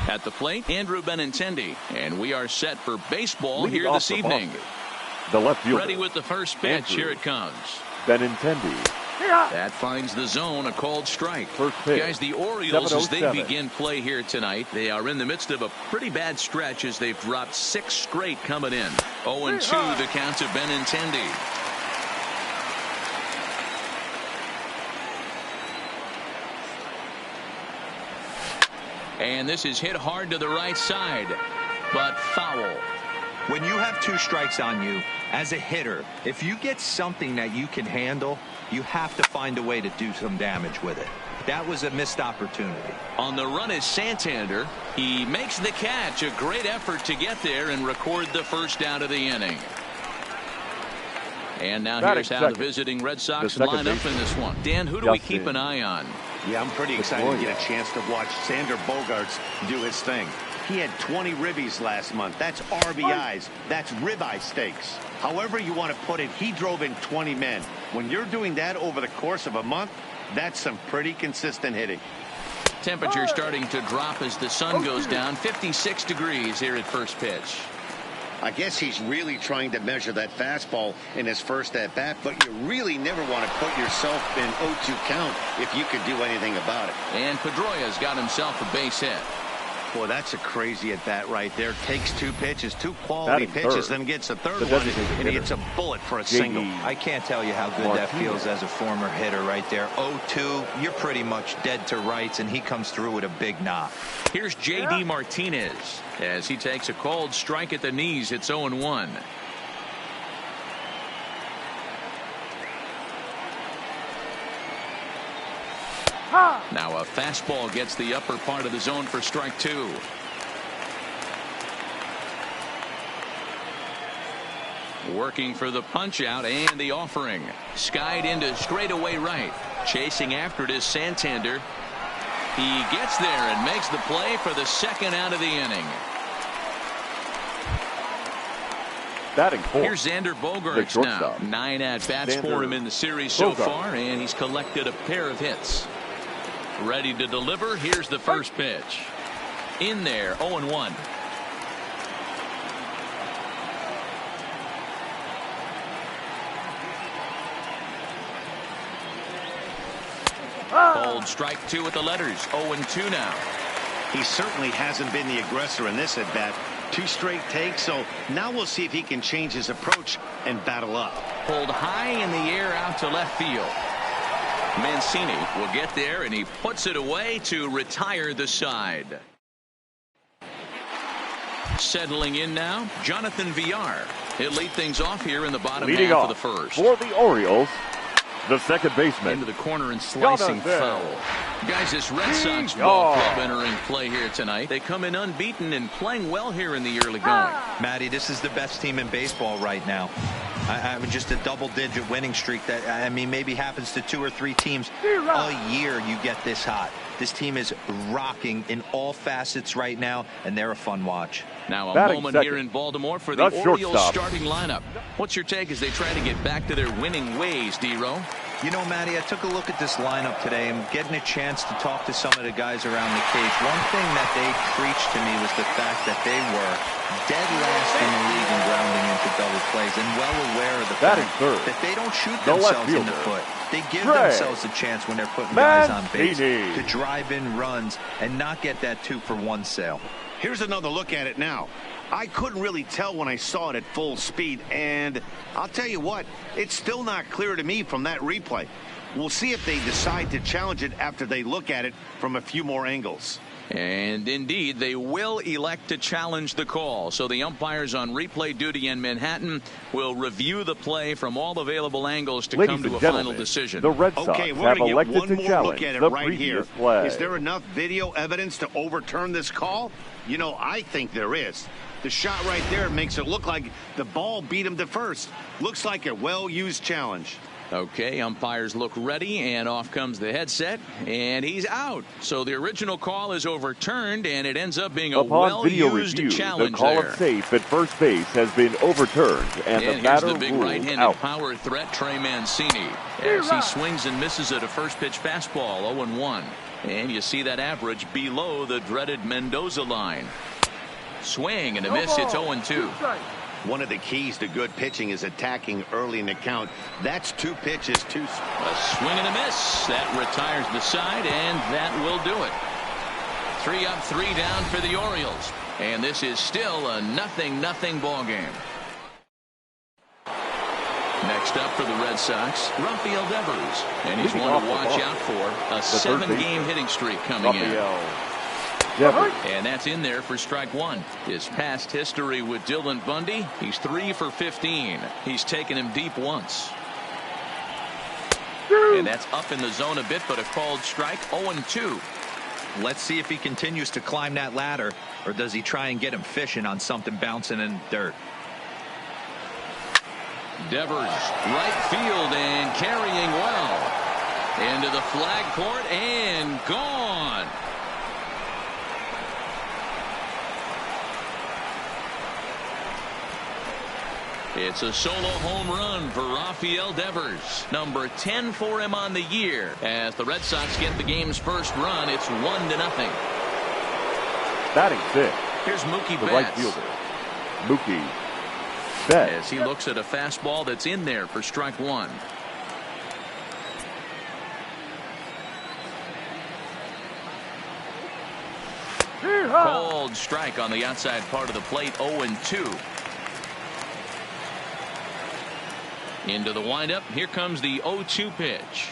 at the plate, Andrew Benintendi, and we are set for baseball here this evening. The left fielder. Ready with the first pitch. Andrew Here it comes. Benintendi. That finds the zone, a called strike. First pitch. Guys, the Orioles, as they 7:07. begin play here tonight, they are in the midst of a pretty bad stretch as they've dropped 6 straight coming in. 0-2 the count to Benintendi. And this is hit hard to the right side, but foul. When you have 2 strikes on you, as a hitter, if you get something that you can handle, you have to find a way to do some damage with it. That was a missed opportunity. On the run is Santander. He makes the catch. A great effort to get there and record the first out of the inning. And now here's how the visiting Red Sox line up in this one. Dan, who do we keep an eye on? Yeah, I'm pretty excited to get a chance to watch Sander Bogaerts do his thing. He had 20 ribbies last month. That's RBIs. That's ribeye steaks. However you want to put it, he drove in 20 men. When you're doing that over the course of a month, that's some pretty consistent hitting. Temperature starting to drop as the sun goes down. 56 degrees here at first pitch. I guess he's really trying to measure that fastball in his first at-bat, but you really never want to put yourself in 0-2 count if you could do anything about it. And Pedroia's got himself a base hit. Boy, that's a crazy at-bat right there. Takes 2 pitches, 2 quality pitches, then gets a third one, and he hits a bullet for a single. I can't tell you how good that feels as a former hitter right there. 0-2, you're pretty much dead to rights, and he comes through with a big knock. Here's J.D. Martinez as he takes a called strike at the knees. It's 0-1. Now a fastball gets the upper part of the zone for strike 2. Working for the punch out and the offering. Skied into straightaway right. Chasing after it is Santander. He gets there and makes the play for the second out of the inning. Batting fourth. Here's Xander Bogaerts now. 9 at-bats for him in the series so far, and he's collected a pair of hits. Ready to deliver. Here's the first pitch. In there, 0-1. Cold strike 2 with the letters. 0-2 now. He certainly hasn't been the aggressor in this at-bat. 2 straight takes, so now we'll see if he can change his approach and battle up. Pulled high in the air out to left field. Mancini will get there, and he puts it away to retire the side. Settling in now, Jonathan Villar. He'll lead things off here in the bottom half of the first. For the Orioles, the second baseman. Into the corner and slicing foul. Guys, this Red Sox ball club entering play here tonight. They come in unbeaten and playing well here in the early going. Matty, this is the best team in baseball right now. I mean, just a double-digit winning streak that, I mean, maybe happens to 2 or 3 teams a year. You get this hot. This team is rocking in all facets right now, and they're a fun watch. Now a moment here in Baltimore for the Orioles starting lineup. What's your take as they try to get back to their winning ways, D-Row? You know, Matty, I took a look at this lineup today and getting a chance to talk to some of the guys around the cage. One thing that they preached to me was the fact that they were dead last in the league in grounding into double plays, and well aware of the fact that they don't shoot themselves in the foot. They give themselves a chance when they're putting guys on base to drive in runs and not get that 2-for-1 sale. Here's another look at it now. I couldn't really tell when I saw it at full speed, and I'll tell you what, it's still not clear to me from that replay. We'll see if they decide to challenge it after they look at it from a few more angles. And indeed, they will elect to challenge the call. So the umpires on replay duty in Manhattan will review the play from all available angles to come to a final decision. The Red Sox okay, we're going to get one more look at it right here. Play. Is there enough video evidence to overturn this call? You know, I think there is. The shot right there makes it look like the ball beat him to first. Looks like a well-used challenge. Okay, umpires look ready, and off comes the headset, and he's out. So the original call is overturned, and it ends up being a well-used challenge. The call of safe at first base has been overturned, and the matter the big right-handed power threat, Trey Mancini, as he swings and misses at a first-pitch fastball, 0-1. And you see that average below the dreaded Mendoza line. Swing and a miss, it's 0-2. One of the keys to good pitching is attacking early in the count. That's 2 pitches, 2. A swing and a miss. That retires the side, and that will do it. 3 up, 3 down for the Orioles. And this is still a 0-0 ball game. Next up for the Red Sox, Rafael Devers. And he's one to watch out for. A 7-game hitting streak coming in. And that's in there for strike 1. His past history with Dylan Bundy, he's 3 for 15. He's taken him deep once. And that's up in the zone a bit, but a called strike, 0-2. Let's see if he continues to climb that ladder, or does he try and get him fishing on something bouncing in the dirt. Devers, right field and carrying well. Into the flag court and gone. It's a solo home run for Rafael Devers. Number 10 for him on the year. As the Red Sox get the game's first run, it's 1-0. Batting 6. Here's Mookie Betts. Right fielder, Mookie Betts. As he looks at a fastball that's in there for strike 1. Cold strike on the outside part of the plate, 0-2. Into the windup. Here comes the 0-2 pitch.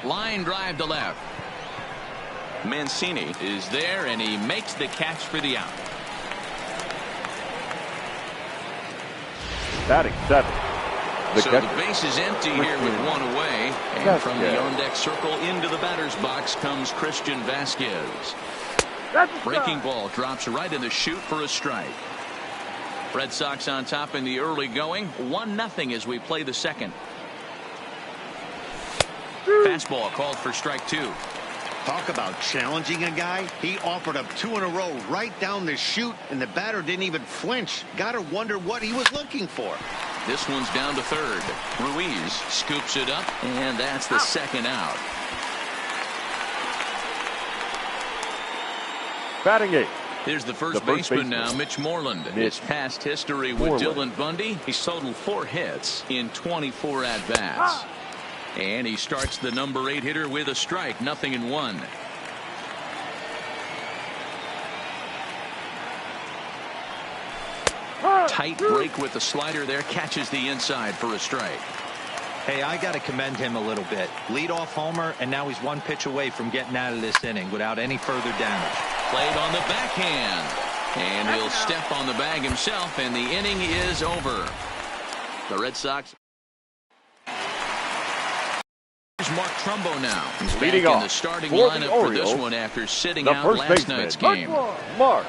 Line drive to left. Mancini is there, and he makes the catch for the out. Batting 7. The base is empty here with 1 away. And from the on-deck circle into the batter's box comes Christian Vasquez. Breaking ball drops right in the chute for a strike. Red Sox on top in the early going. 1-0 as we play the second. Fastball called for strike 2. Talk about challenging a guy. He offered up 2 in a row right down the chute, and the batter didn't even flinch. Gotta wonder what he was looking for. This one's down to third. Ruiz scoops it up, and that's the second out. Batting eighth. Here's the first baseman now, Mitch Moreland. His past history with Dylan Bundy, he's totaled 4 hits in 24 at-bats. And he starts the number 8 hitter with a strike, 0-1. Tight break with the slider there, catches the inside for a strike. Hey, I got to commend him a little bit. Leadoff homer, and now he's 1 pitch away from getting out of this inning without any further damage. Played on the backhand. And he'll step on the bag himself, and the inning is over. The Red Sox. Here's Mark Trumbo now. He's back in the starting lineup for this one after sitting out last night's game.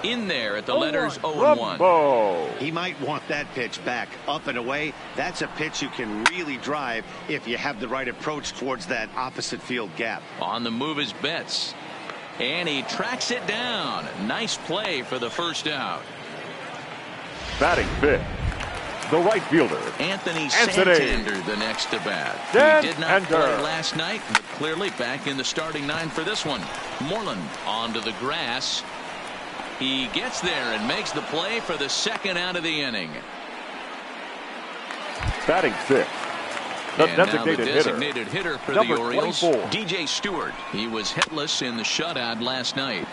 In there at the letters 0-1. He might want that pitch back, up and away. That's a pitch you can really drive if you have the right approach towards that opposite field gap. On the move is Betts. And he tracks it down. Nice play for the first out. Batting fifth, the right fielder, Anthony Santander, the next to bat. He did not play last night, but clearly back in the starting 9 for this one. Moreland onto the grass. He gets there and makes the play for the second out of the inning. Batting sixth, the designated hitter for the Orioles, 24. DJ Stewart. He was hitless in the shutout last night.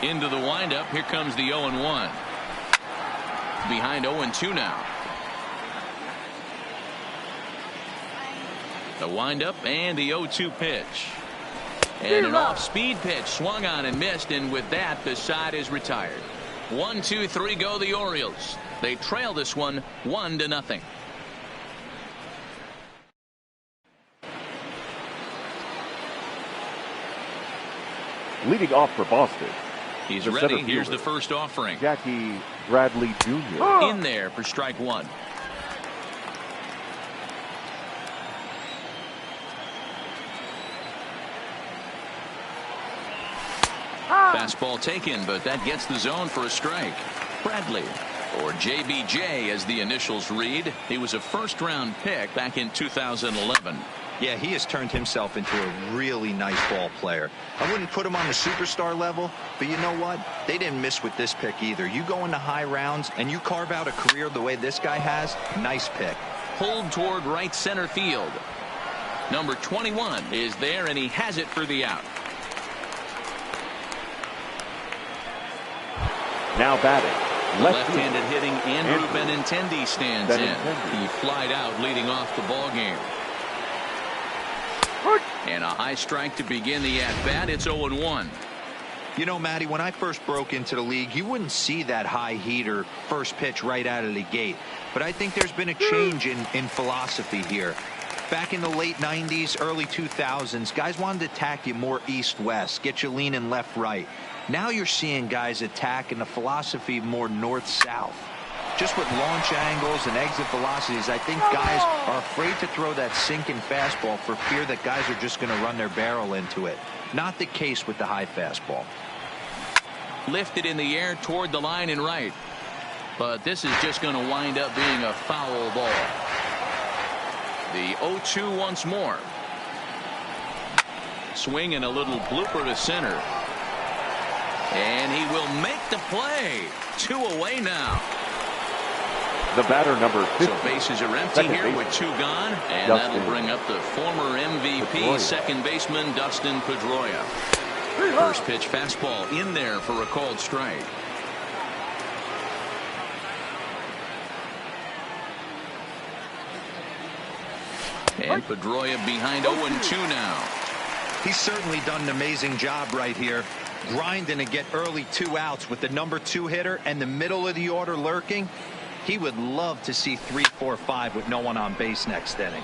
Into the windup. Here comes the 0-1. Behind 0-2 now. The windup and the 0-2 pitch. And an off-speed pitch swung on and missed, and with that the side is retired. 1, 2, 3 go the Orioles. They trail this one 1-0. Leading off for Boston. He's ready. Here's the first offering. Jackie Bradley Jr. In there for strike 1. Fastball taken, but that gets the zone for a strike. Bradley, or JBJ as the initials read. He was a first-round pick back in 2011. Yeah, he has turned himself into a really nice ball player. I wouldn't put him on the superstar level, but you know what? They didn't miss with this pick either. You go into high rounds and you carve out a career the way this guy has, nice pick. Pulled toward right center field. Number 21 is there, and he has it for the out. Now batting. Left-handed hitting Andrew Benintendi stands in. He flied out leading off the ball game. And a high strike to begin the at-bat. It's 0-1. You know, Matty, when I first broke into the league, you wouldn't see that high heater first pitch right out of the gate. But I think there's been a change in philosophy here. Back in the late 90s, early 2000s, guys wanted to attack you more east-west, get you leaning left-right. Now you're seeing guys attack in a philosophy more north-south. Just with launch angles and exit velocities, I think guys are afraid to throw that sinking fastball for fear that guys are just going to run their barrel into it. Not the case with the high fastball. Lifted in the air toward the line and right. But this is just going to wind up being a foul ball. The 0-2 once more. Swing and a little blooper to center. And he will make the play. 2 away now. The batter, number 50. So bases are empty here with 2 gone. And that'll bring up the former MVP second baseman Dustin Pedroia. First pitch fastball in there for a called strike. And Pedroia behind 0-2 now. He's certainly done an amazing job right here, grinding to get early 2 outs with the number 2 hitter and the middle of the order lurking. He would love to see 3, 4, 5 with no one on base next inning.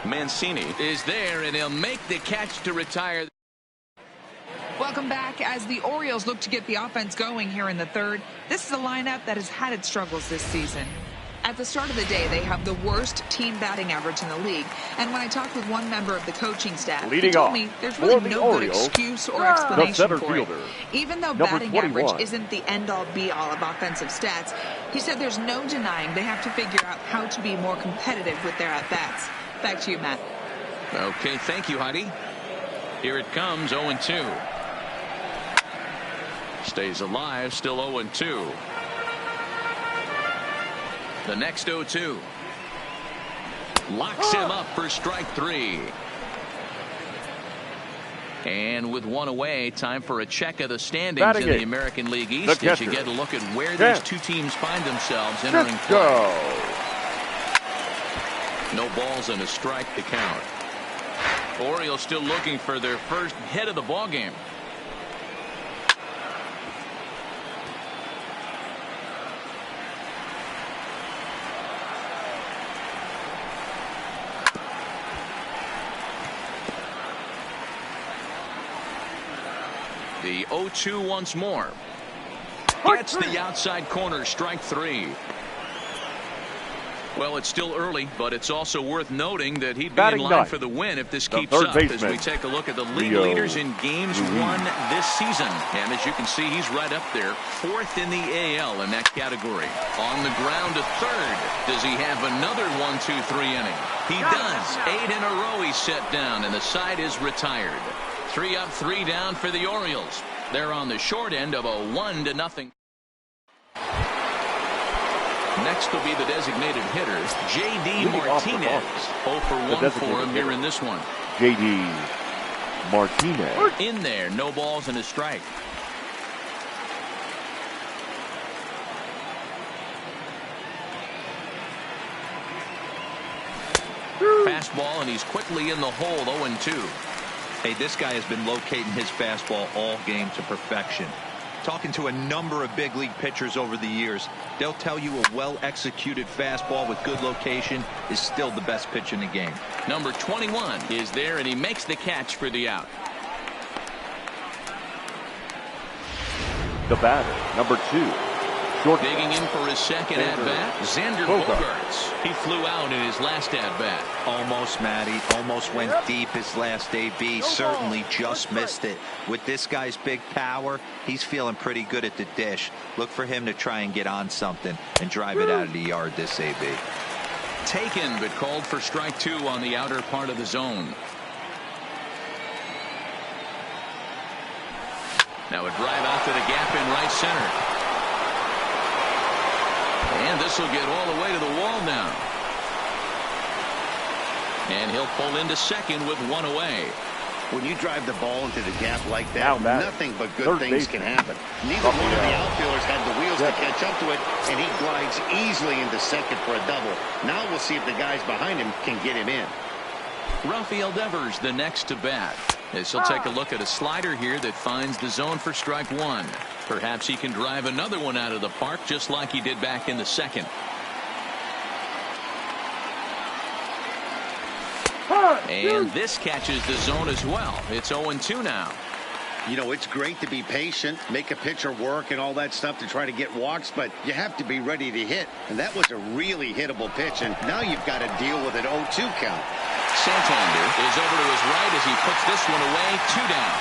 Mancini is there, and he'll make the catch to retire. Welcome back. As the Orioles look to get the offense going here in the third, this is a lineup that has had its struggles this season. At the start of the day, they have the worst team batting average in the league. And when I talked with one member of the coaching staff, he told me there's really no good excuse or explanation for it. Even though batting average isn't the end-all be-all of offensive stats, he said there's no denying they have to figure out how to be more competitive with their at-bats. Back to you, Matt. Okay, thank you, Heidi. Here it comes, 0-2. Stays alive, still 0-2. The next 0-2. Locks him up for strike 3. And with one away, time for a check of the standings in the American League East as you get a look at where these two teams find themselves entering play. No balls and a strike to count. Orioles still looking for their first hit of the ball game. The 0-2 once more. Gets the outside corner, strike 3. Well, it's still early, but it's also worth noting that he'd be in line for the win if this keeps up as we take a look at the league leaders in games won this season. And as you can see, he's right up there, 4th in the AL in that category. On the ground to 3rd. Does he have another 1-2-3 inning? He does. 8 in a row he's set down, and the side is retired. 3 up, 3 down for the Orioles. They're on the short end of a 1-0. Next will be the designated hitter, J.D. Martinez. 0 for 1 for him here in this one. J.D. Martinez. In there, no balls and a strike. Fastball, and he's quickly in the hole, 0-2. Hey, this guy has been locating his fastball all game to perfection. Talking to a number of big league pitchers over the years, they'll tell you a well-executed fastball with good location is still the best pitch in the game. Number 21 is there, and he makes the catch for the out. The batter, number 2. Digging in for his second at-bat, Xander Bogaerts. He flew out in his last at-bat. Almost, Matty. Almost went deep his last AB. Certainly just missed it. With this guy's big power, he's feeling pretty good at the dish. Look for him to try and get on something and drive it out of the yard this AB. Taken, but called for strike 2 on the outer part of the zone. Now a drive out to the gap in right center. And this will get all the way to the wall now. And he'll pull into second with 1 away. When you drive the ball into the gap like that, nothing but good things can happen. Neither one of the outfielders had the wheels to catch up to it, and he glides easily into second for a double. Now we'll see if the guys behind him can get him in. Rafael Devers, the next to bat. As he'll take a look at a slider here that finds the zone for strike 1. Perhaps he can drive another one out of the park just like he did back in the second. And this catches the zone as well. It's 0-2 now. You know, it's great to be patient, make a pitcher work and all that stuff to try to get walks, but you have to be ready to hit. And that was a really hittable pitch, and now you've got to deal with an 0-2 count. Santander is over to his right as he puts this one away. 2 down.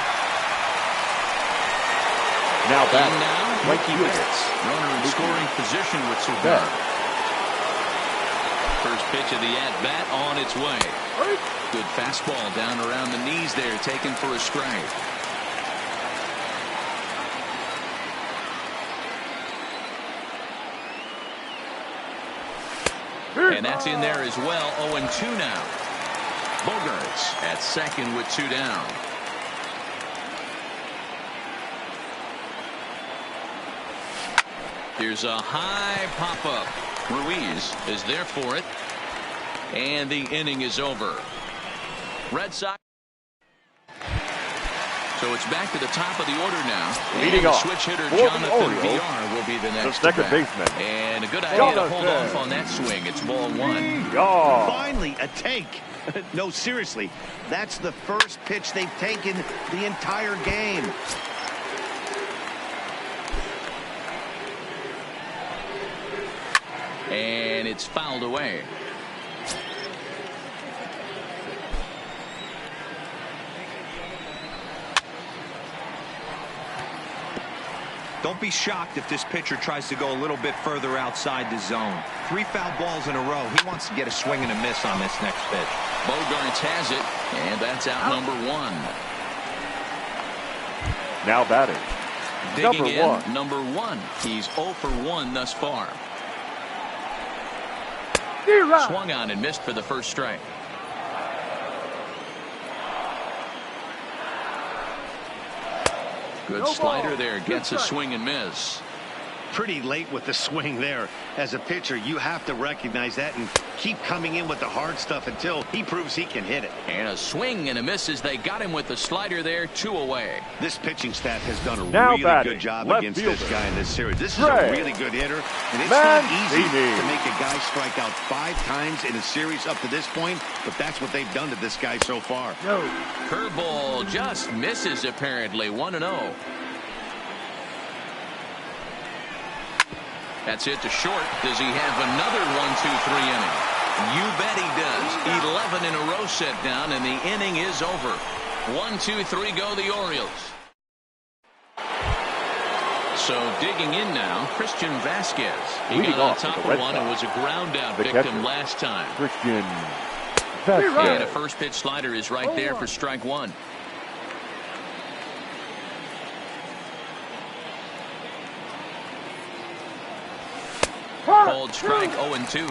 Now back. And now, Ricky Betts. Runner in scoring position with Cigar. First pitch of the at-bat on its way. Good fastball down around the knees there, taken for a strike. And that's in there as well. 0-2 now. Bogaerts at second with 2 down. Here's a high pop-up. Ruiz is there for it. And the inning is over. Red Sox. So it's back to the top of the order now. Leading off, switch hitter Jonathan VR will be the next second baseman. And a good idea to hold off on that swing. It's ball 1. Finally, a take. No, seriously, that's the first pitch they've taken the entire game. And it's fouled away. Don't be shocked if this pitcher tries to go a little bit further outside the zone. 3 foul balls in a row. He wants to get a swing and a miss on this next pitch. Bogarts has it, and that's out number 1. Now batting. Digging in, number 1. He's 0 for 1 thus far. Swung on and missed for the first strike. Good slider there, gets a swing and miss. Pretty late with the swing there. As a pitcher, you have to recognize that and keep coming in with the hard stuff until he proves he can hit it. And a swing and a miss as they got him with the slider there, 2 away. This pitching staff has done a Now really batting, good job left against fielder. this guy in this series. This is a really good hitter, and it's not easy to make a guy strike out 5 times in a series up to this point, but that's what they've done to this guy so far. Curveball just misses apparently, 1-0. That's it to short. Does he have another 1-2-3 inning? You bet he does. 11 in a row set down, and the inning is over. 1-2-3 go the Orioles. So digging in now, Christian Vasquez. He got on top of one and was a ground out victim last time. Christian Vasquez. And a first pitch slider is right there for strike 1. Called strike 0-2.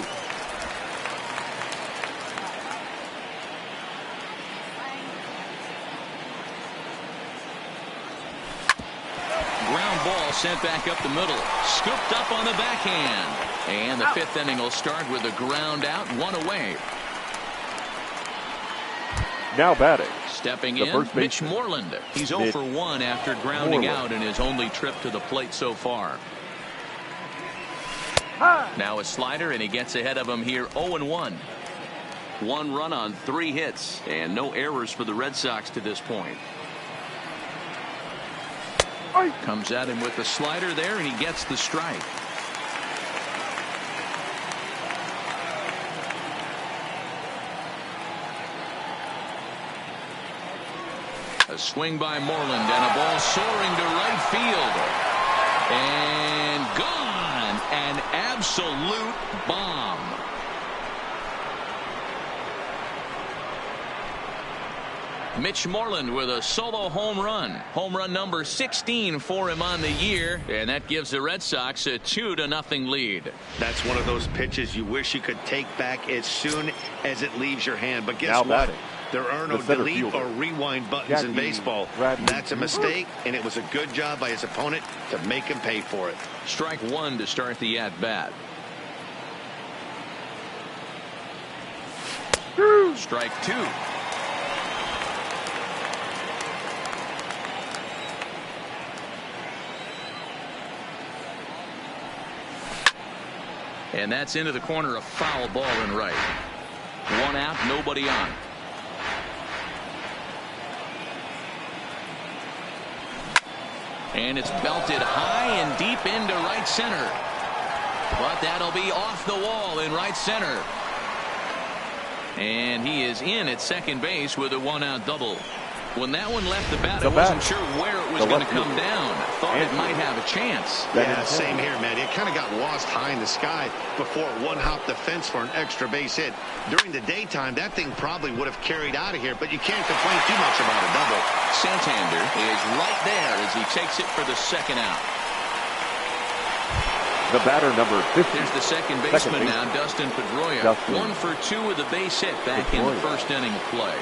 Ground ball sent back up the middle. Scooped up on the backhand. And the 5th inning will start with a ground out, 1 away. Now batting. Stepping in, Mitch Moreland. He's 0 for 1 after grounding out in his only trip to the plate so far. Now a slider, and he gets ahead of him here, 0-1. 1 run on 3 hits, and no errors for the Red Sox to this point. Comes at him with the slider there, and he gets the strike. A swing by Moreland, and a ball soaring to right field. And gone. An absolute bomb. Mitch Moreland with a solo home run. Home run number 16 for him on the year, and that gives the Red Sox a 2-0 lead. That's one of those pitches you wish you could take back as soon as it leaves your hand. But guess what? There are no delete or rewind buttons in baseball. That's a mistake, and it was a good job by his opponent to make him pay for it. Strike 1 to start the at-bat. Strike 2. And that's into the corner, a foul ball in right. 1 out, nobody on. And it's belted high and deep into right center. But that'll be off the wall in right center. And he is in at second base with a 1-out double. When that one left the bat, I wasn't sure where it was going to come down. Thought it might have a chance. Yeah, same here, man. It kind of got lost high in the sky before it one-hopped the fence for an extra base hit. During the daytime, that thing probably would have carried out of here, but you can't complain too much about a double. Santander is right there as he takes it for the 2nd out. The batter, number 50. There's the second baseman now, Dustin Pedroia. 1 for 2 with a base hit back in the first inning of play.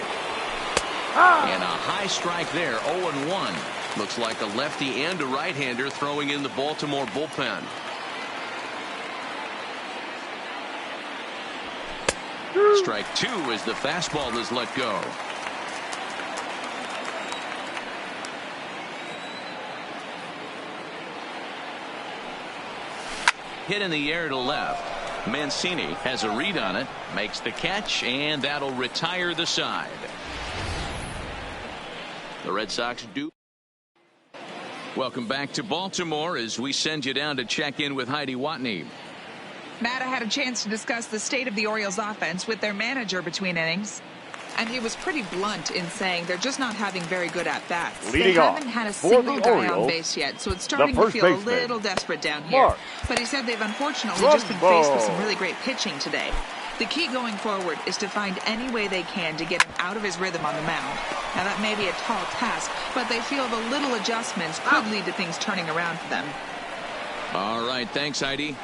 And a high strike there, 0-1. Looks like a lefty and a right-hander throwing in the Baltimore bullpen. Strike 2 as the fastball is let go. Hit in the air to left. Mancini has a read on it, makes the catch, and that'll retire the side. The Red Sox do. Welcome back to Baltimore as we send you down to check in with Heidi Watney. Matt, I had a chance to discuss the state of the Orioles offense with their manager between innings. And he was pretty blunt in saying they're just not having very good at-bats. They haven't had a single guy on base yet, so it's starting to feel a little desperate down here. But he said they've unfortunately just been faced with some really great pitching today. The key going forward is to find any way they can to get him out of his rhythm on the mound. Now, that may be a tall task, but they feel the little adjustments could lead to things turning around for them. All right, thanks, Heidi.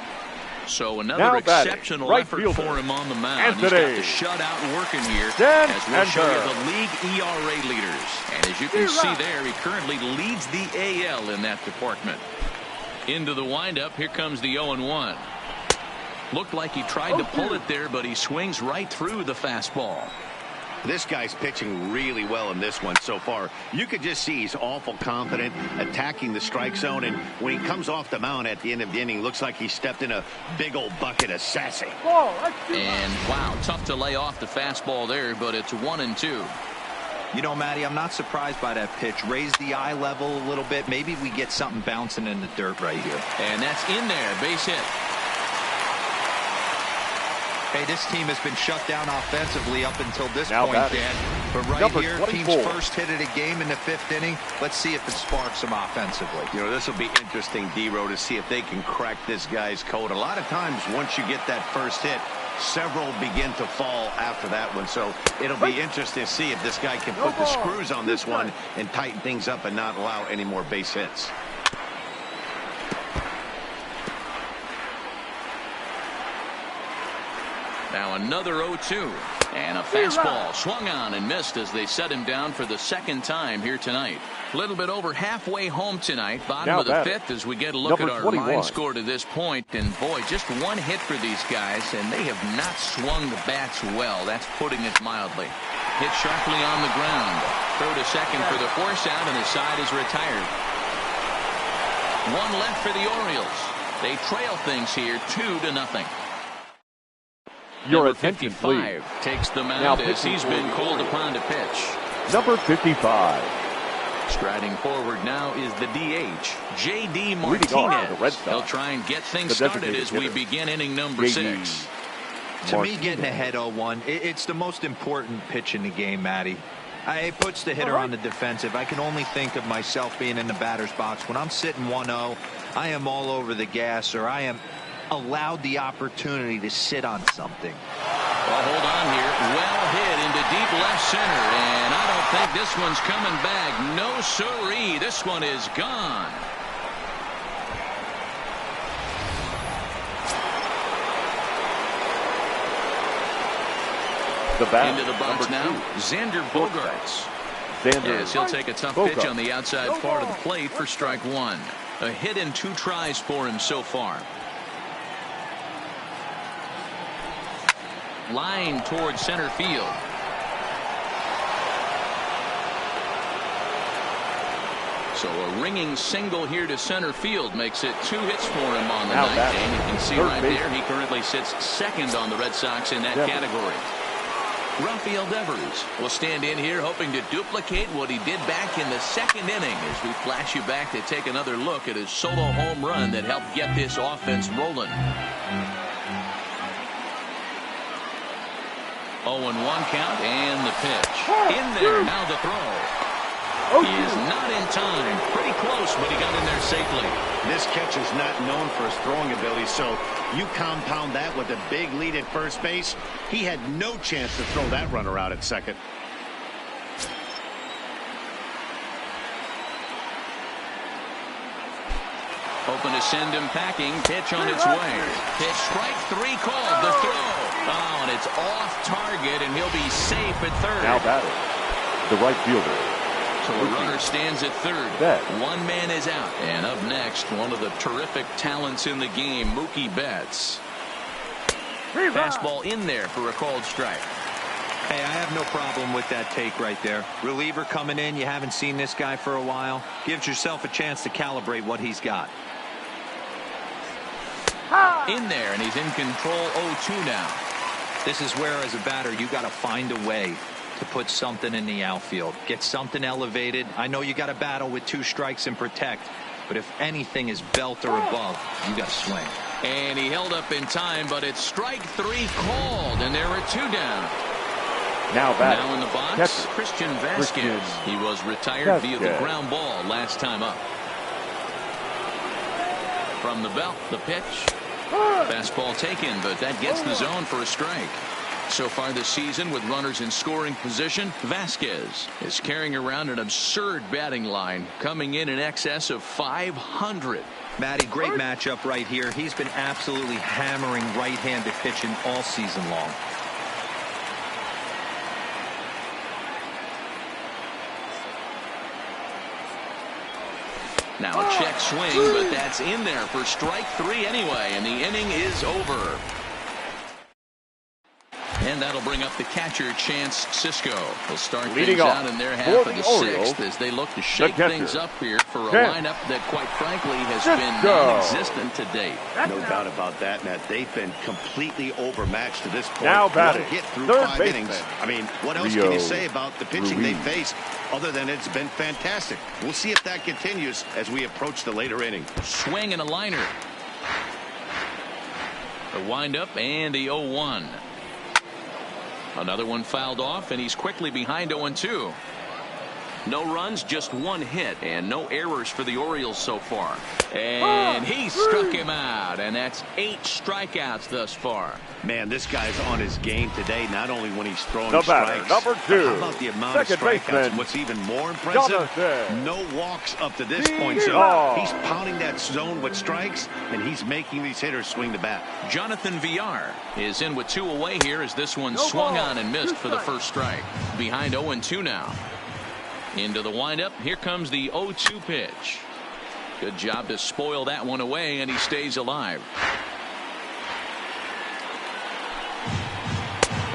So another exceptional effort for him on the mound. He's got the shutout working here as we'll show you the league ERA leaders. And as you can see there, he currently leads the AL in that department. Into the windup, here comes the 0-1. Looked like he tried to pull it there, but he swings right through the fastball. This guy's pitching really well in this one so far. You could just see he's awful confident, attacking the strike zone, and when he comes off the mound at the end of the inning, looks like he stepped in a big old bucket of sassy. And wow, tough to lay off the fastball there, but it's 1-2. You know, Matty, I'm not surprised by that pitch. Raise the eye level a little bit. Maybe we get something bouncing in the dirt right here. And that's in there, base hit. Hey, this team has been shut down offensively up until this point, Dan. But right here, team's first hit of the game in the 5th inning. Let's see if it sparks them offensively. You know, this will be interesting, D-Row, to see if they can crack this guy's code. A lot of times, once you get that first hit, several begin to fall after that one. So it'll be interesting to see if this guy can put the screws on this one and tighten things up and not allow any more base hits. Now another 0-2. And a fastball swung on and missed as they set him down for the 2nd time here tonight. A little bit over halfway home tonight. Bottom of the 5th as we get a look at our line score to this point. And boy, just one hit for these guys, and they have not swung the bats well. That's putting it mildly. Hit sharply on the ground. Throw to second for the force out, and the side is retired. One left for the Orioles. They trail things here 2-0. Your Number attention, 55 please. Takes the mound as he's been called upon to pitch. Number 55. Striding forward now is the DH, J.D. Martinez. He'll try and get things started as we begin inning number 6. To me, getting ahead 0-1, it's the most important pitch in the game, Matty. It puts the hitter on the defensive. I can only think of myself being in the batter's box. When I'm sitting 1-0, I am all over the gas, or I am allowed the opportunity to sit on something. Well, hold on here. Well hit into deep left center, and I don't think this one's coming back. No siree. This one is gone. The bat, into the box now, Xander Bogaerts. Yes, he'll take a tough pitch on the outside part of the plate for strike 1. A hit and 2 tries for him so far. Line towards center field. So a ringing single here to center field makes it 2 hits for him on the night. And you can see right there he currently sits 2nd on the Red Sox in that category. Rafael Devers will stand in here hoping to duplicate what he did back in the 2nd inning as we flash you back to take another look at his solo home run that helped get this offense rolling. 0-1 count and the pitch. In there, now the throw. He is not in time. Pretty close, but he got in there safely. This catcher is not known for his throwing ability, so you compound that with a big lead at first base. He had no chance to throw that runner out at second. Hoping to send him packing. Pitch on its way. Pitch strike 3 called. The throw. Oh, and it's off target, and he'll be safe at 3rd. Now batting, the right fielder. So a runner stands at 3rd. One man is out. And up next, one of the terrific talents in the game, Mookie Betts. Fastball in there for a called strike. Hey, I have no problem with that take right there. Reliever coming in. You haven't seen this guy for a while. Gives yourself a chance to calibrate what he's got. In there, and he's in control 0-2 now. This is where, as a batter, you got to find a way to put something in the outfield. Get something elevated. I know you got to battle with 2 strikes and protect, but if anything is belt or above, you got to swing. And he held up in time, but it's strike 3 called, and there are 2 down. Now in the box, catcher, Christian Vasquez. He was retired via the ground ball last time up. From the belt, the pitch. Fastball taken, but that gets the zone for a strike. So far this season, with runners in scoring position, Vasquez is carrying around an absurd batting line, coming in excess of 500. Matty, great matchup right here. He's been absolutely hammering right-handed pitching all season long. Now a check swing, but that's in there for strike 3 anyway, and the inning is over. And that'll bring up the catcher, Chance Cisco. They'll start things out in their half of the 6th as they look to shake things up here for a lineup that, quite frankly, has been non-existent to date. No doubt about that, Matt. They've been completely overmatched to this point. Now batting, hit through third 5 baseman. innings. I mean, what else can you say about the pitching they faced other than it's been fantastic? We'll see if that continues as we approach the later inning. Swing and a liner. The windup and the 0-1. Another one fouled off, and he's quickly behind 0-2. No runs, just 1 hit, and no errors for the Orioles so far. And he struck him out, and that's 8 strikeouts thus far. Man, this guy's on his game today, not only when he's throwing The strikes. batter, number 2. How about the amount of strikeouts? And what's even more impressive, no walks up to this point. So he's pounding that zone with strikes, and he's making these hitters swing the bat. Jonathan Villar is in with 2 away here as this one swung on and missed for the first strike. Behind 0-2 now. Into the windup. Here comes the 0-2 pitch. Good job to spoil that one away, and he stays alive.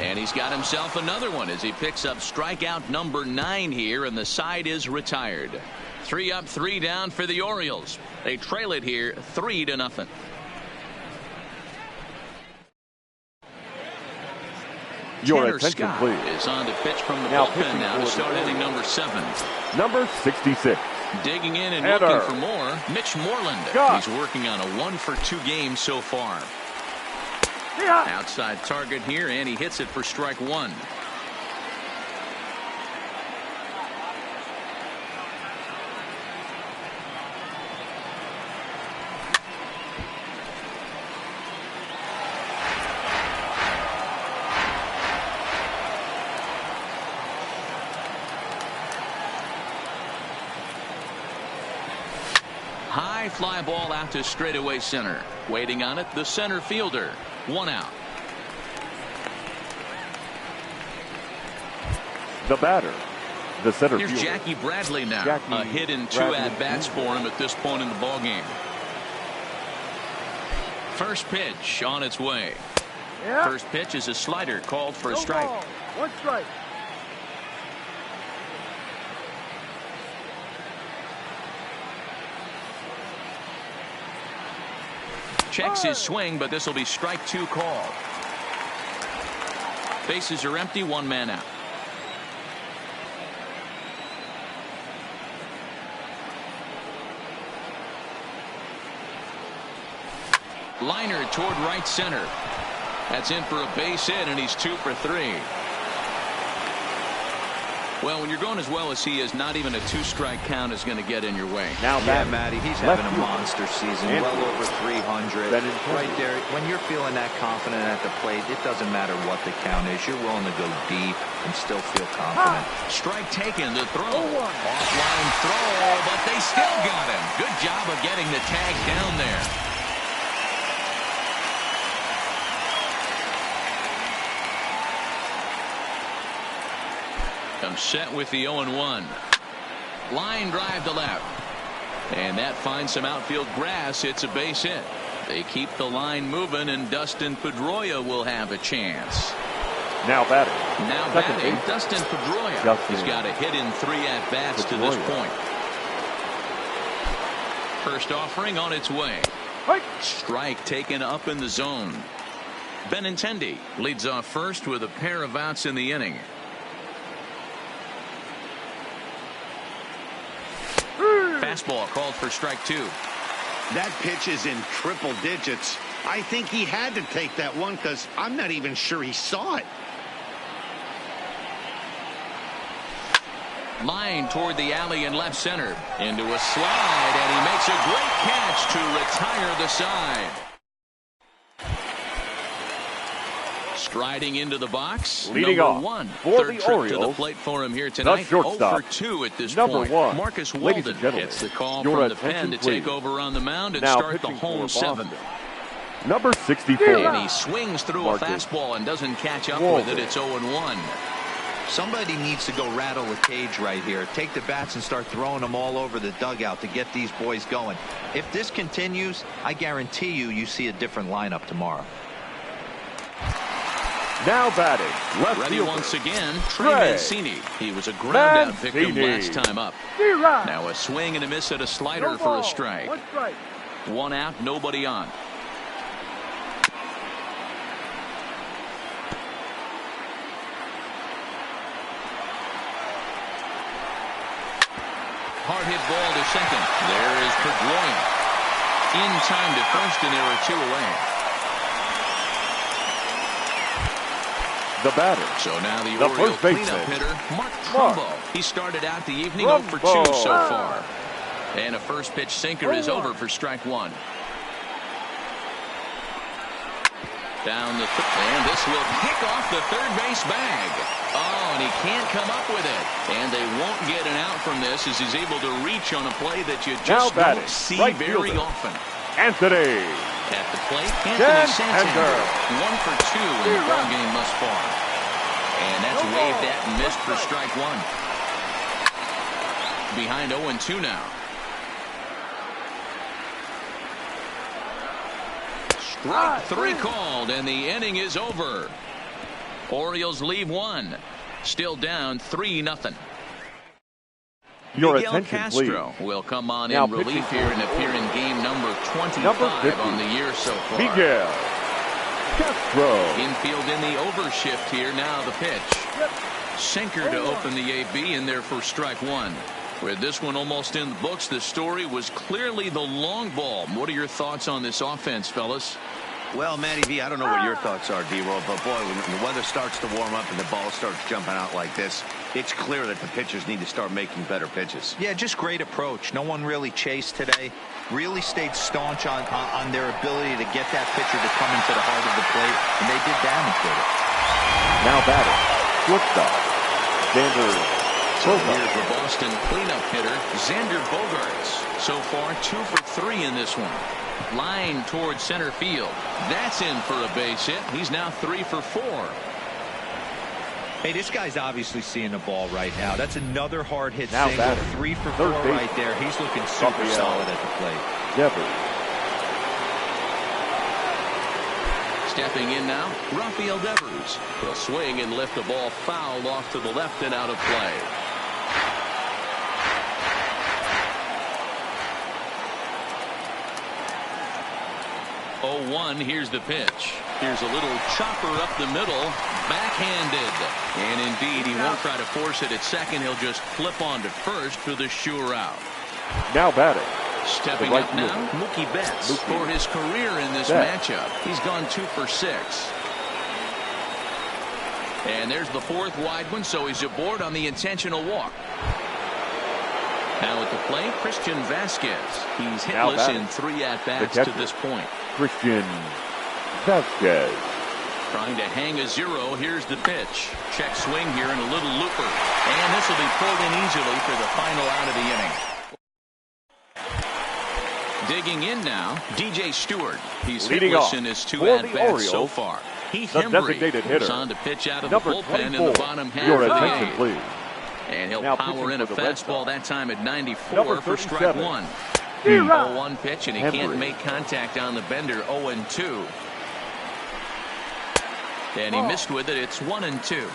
And he's got himself another one as he picks up strikeout number 9 here, and the side is retired. 3 up, 3 down for the Orioles. They trail it here 3-0. Your Tanner attention, Scott please. is on to pitch from the Now bullpen now to start inning number 7. Number 66. Digging in and Header. looking for more, Mitch Moreland. Scott. He's working on a 1-for-2 game so far. Outside target here, and he hits it for strike 1. High fly ball out to straightaway center. Waiting on it, the center fielder. 1 out. The batter, the center Here's fielder. Jackie Bradley now. Jackie a hit in 2 Bradley. at-bats for him at this point in the ballgame. First pitch on its way. Yeah. First pitch is a slider called for a strike. 1 strike. Checks his swing, but this will be strike 2 called. Bases are empty, 1 man out. Liner toward right center. That's in for a base hit, and he's 2 for 3. Well, when you're going as well as he is, not even a 2-strike count is going to get in your way. Now Yeah, Matty, he's having a monster season, And well over 300. Right there, when you're feeling that confident at the plate, it doesn't matter what the count is. You're willing to go deep and still feel confident. Strike taken, the throw. Offline throw, but they still got him. Good job of getting the tag down there. I'm set with the 0-1. Line drive to left. And that finds some outfield grass. It's a base hit. They keep the line moving, and Dustin Pedroia will have a chance. Now batting. Now Second batting, base. Dustin Pedroia. Justin He's got a hit in 3 at-bats to this point. First offering on its way. Strike taken up in the zone. Benintendi leads off first with a pair of outs in the inning. Fastball called for strike 2. That pitch is in triple digits. I think he had to take that one because I'm not even sure he saw it. Line toward the alley in left center. Into a slide, and he makes a great catch to retire the side. Striding into the box, leading number off one. for Third the trip Orioles, to the plate for him here tonight. 0 for 2 at this number point. 1. Marcus Ladies Walden and gentlemen, gets the call your from the pen to attention, take over on the mound and now start the pitching home for 7th. Number 64. And he swings through Marcus a fastball and doesn't catch up Walden. with it. It's 0-1. Somebody needs to go rattle the cage right here. Take the bats and start throwing them all over the dugout to get these boys going. If this continues, I guarantee you see a different lineup tomorrow. Now batting, left Ready fielder, once again, Trey Trey Mancini. He was a ground-out victim Mancini. last time up. D-Rod. Now a swing and a miss at a slider No for ball. a strike. 1 strike. 1 out, nobody on. Hard hit ball to second. There is Pedroia. In time to first, and there are 2 away. the batter. So now the The Oriole first cleanup baseman, hitter, Mark Trumbo. He started out the evening 0 for 2 so far. And a first pitch sinker is over for strike 1. Down the and this will kick off the third base bag. Oh, and he can't come up with it. And they won't get an out from this as he's able to reach on a play that you just don't see right very fielder, often. Anthony. At the plate, Anthony Santander. 1 for 2 in the ball game thus far. And that's waved at and missed for strike 1. Behind 0-2 now. Strike 3 called, and the inning is over. Orioles leave 1. Still down 3-0. Your Miguel attention, Castro please. will come on Now in relief pitching here for and the appear in game number 25 Number 50, on the year so far. Miguel Castro. Infield in the overshift here. Now the pitch. Sinker to open the AB in there for strike 1. With this one almost in the books, the story was clearly the long ball. What are your thoughts on this offense, fellas? Well, Matty V, I don't know what your thoughts are, D-Roll, but boy, when the weather starts to warm up and the ball starts jumping out like this, it's clear that the pitchers need to start making better pitches. Yeah, just great approach. No one really chased today. Really stayed staunch on their ability to get that pitcher to come into the heart of the plate, and they did damage with it. Now batting, shortstop, Xander. So here's the Boston cleanup hitter, Xander Bogaerts. So far, 2 for 3 in this one. Line towards center field. That's in for a base hit. He's now 3 for 4. Hey, this guy's obviously seeing the ball right now. That's another hard hit Now single. batting, 3 for 4 third base, right there. He's looking super Rafael solid at the plate. Devers. Stepping in now, Rafael Devers. He'll swing and lift the ball foul off to the left and out of play. Here's the pitch. Here's a little chopper up the middle, backhanded. And indeed, he won't try to force it at second. He'll just flip on to first for the sure out. Now batting. Stepping right up now, fielder, Mookie Betts. Mookie For his career in this Betts. matchup, he's gone 2 for 6. And there's the 4th wide one, so he's aboard on the intentional walk. Now at the plate, Christian Vasquez. He's hitless in 3 at-bats to this point. Christian Vasquez. Trying to hang a 0. Here's the pitch. Check swing here and a little looper. And this will be pulled in easily for the final out of the inning. Digging in now, DJ Stewart. He's Leading hitless off in his 2 for the at-bats so Orioles, far. Heath the Hembry designated hitter, is on to pitch out of number the bullpen 24. in the bottom half Your of the attention, 8th. please. And he'll Now power in a pitching for the Red fastball Sox, that time at 94 number for strike 37. 1. D-Rod. 0-1 pitch, and he Hembry. can't make contact on the bender. 0-2. And he missed with it. It's 1-2.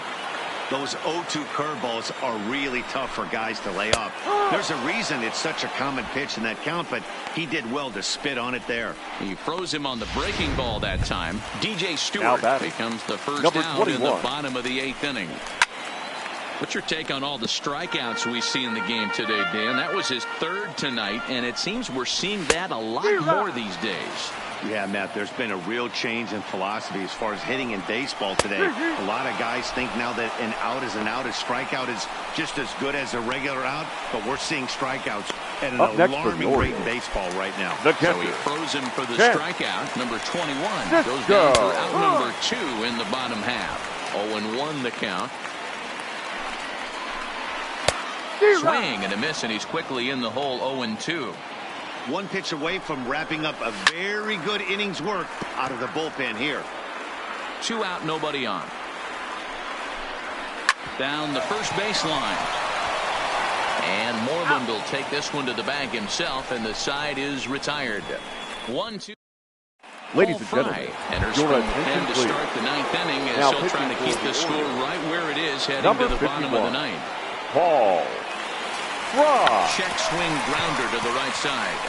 Those 0-2 curveballs are really tough for guys to lay off. There's a reason it's such a common pitch in that count, but he did well to spit on it there. He froze him on the breaking ball that time. DJ Now Stewart batting, becomes the first number out in the 21. bottom of the 8th inning. What's your take on all the strikeouts we see in the game today, Dan? That was his third tonight, and it seems we're seeing that a lot more these days. Yeah, Matt, there's been a real change in philosophy as far as hitting in baseball today. A lot of guys think now that an out is an out. A strikeout is just as good as a regular out, but we're seeing strikeouts at an alarming rate in baseball right now. So he froze him for the strikeout. Number 21 goes down for out number 2 in the bottom half. 0-1 the count. Swing and a miss, and he's quickly in the hole. 0-2. One pitch away from wrapping up a very good innings work out of the bullpen here. 2 out, nobody on. Down the first baseline. And Moreland will take this one to the bag himself, and the side is retired. 1-2. Ladies and gentlemen, enters from the pen to start the 9th inning as he'll try to keep the score right where it is heading to the bottom of the 9th. Paul. Check swing grounder to the right side.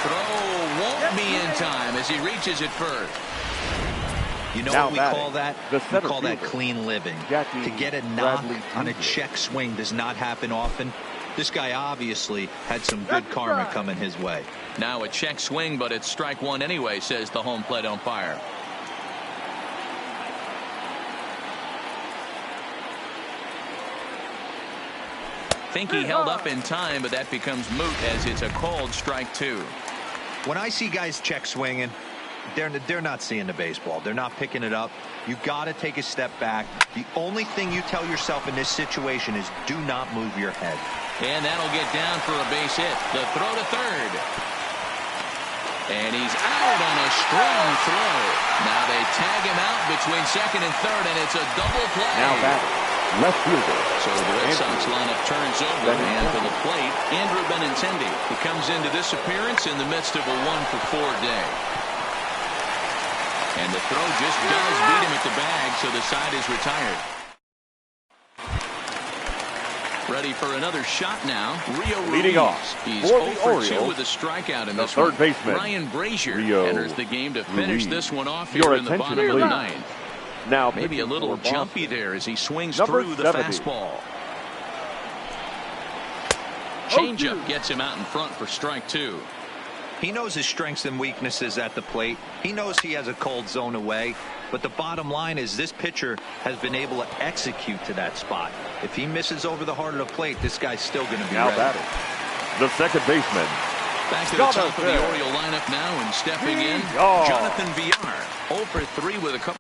Throw won't be in time as he reaches it first. You know what we call that? We call that clean living. To get a knock on a check swing does not happen often. This guy obviously had some good karma coming his way. Now a check swing, but it's strike 1 anyway, says the home plate umpire. Think he held up in time, but that becomes moot as it's a called strike 2. When I see guys check swinging, they're not seeing the baseball. They're not picking it up. You got to take a step back. The only thing you tell yourself in this situation is do not move your head. And that'll get down for a base hit. The throw to third. And he's out on a strong throw. Now they tag him out between second and third, and it's a double play. Now batting, left fielder. So the Red Sox lineup turns over, and to the plate, Andrew Benintendi. He comes into this appearance in the midst of a 1-for-4 day. And the throw just does beat him at the bag, so the side is retired. Ready for another shot now. Rio leading off. He's 0-for-2 with a strikeout in this one. Third baseman Ryan Brazier enters the game to finish this one off here in the bottom of the 9th. Now maybe a little jumpy there as he swings through the fastball. Changeup gets him out in front for strike 2. He knows his strengths and weaknesses at the plate. He knows he has a cold zone away. But the bottom line is this pitcher has been able to execute to that spot. If he misses over the heart of the plate, this guy's still going to be ready. Batting, the second baseman. Back to the top of the Oriole lineup now, and stepping in, Jonathan Villar. 0-for-3 with a couple.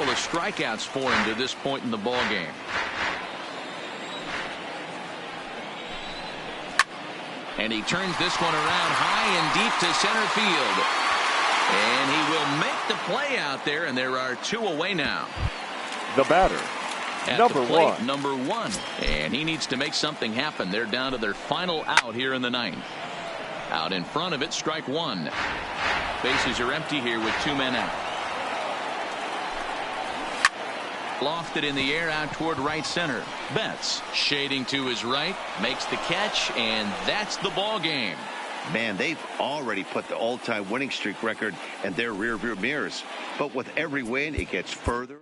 of strikeouts for him to this point in the ball game. And he turns this one around high and deep to center field. And he will make the play out there, and there are 2 away now. The batter, number 1. Number 1. And he needs to make something happen. They're down to their final out here in the 9th. Out in front of it, strike 1. Bases are empty here with 2 men out. Lofted in the air out toward right center. Betts shading to his right, makes the catch, and that's the ball game. Man, they've already put the all-time winning streak record in their rearview mirrors. But with every win, it gets further.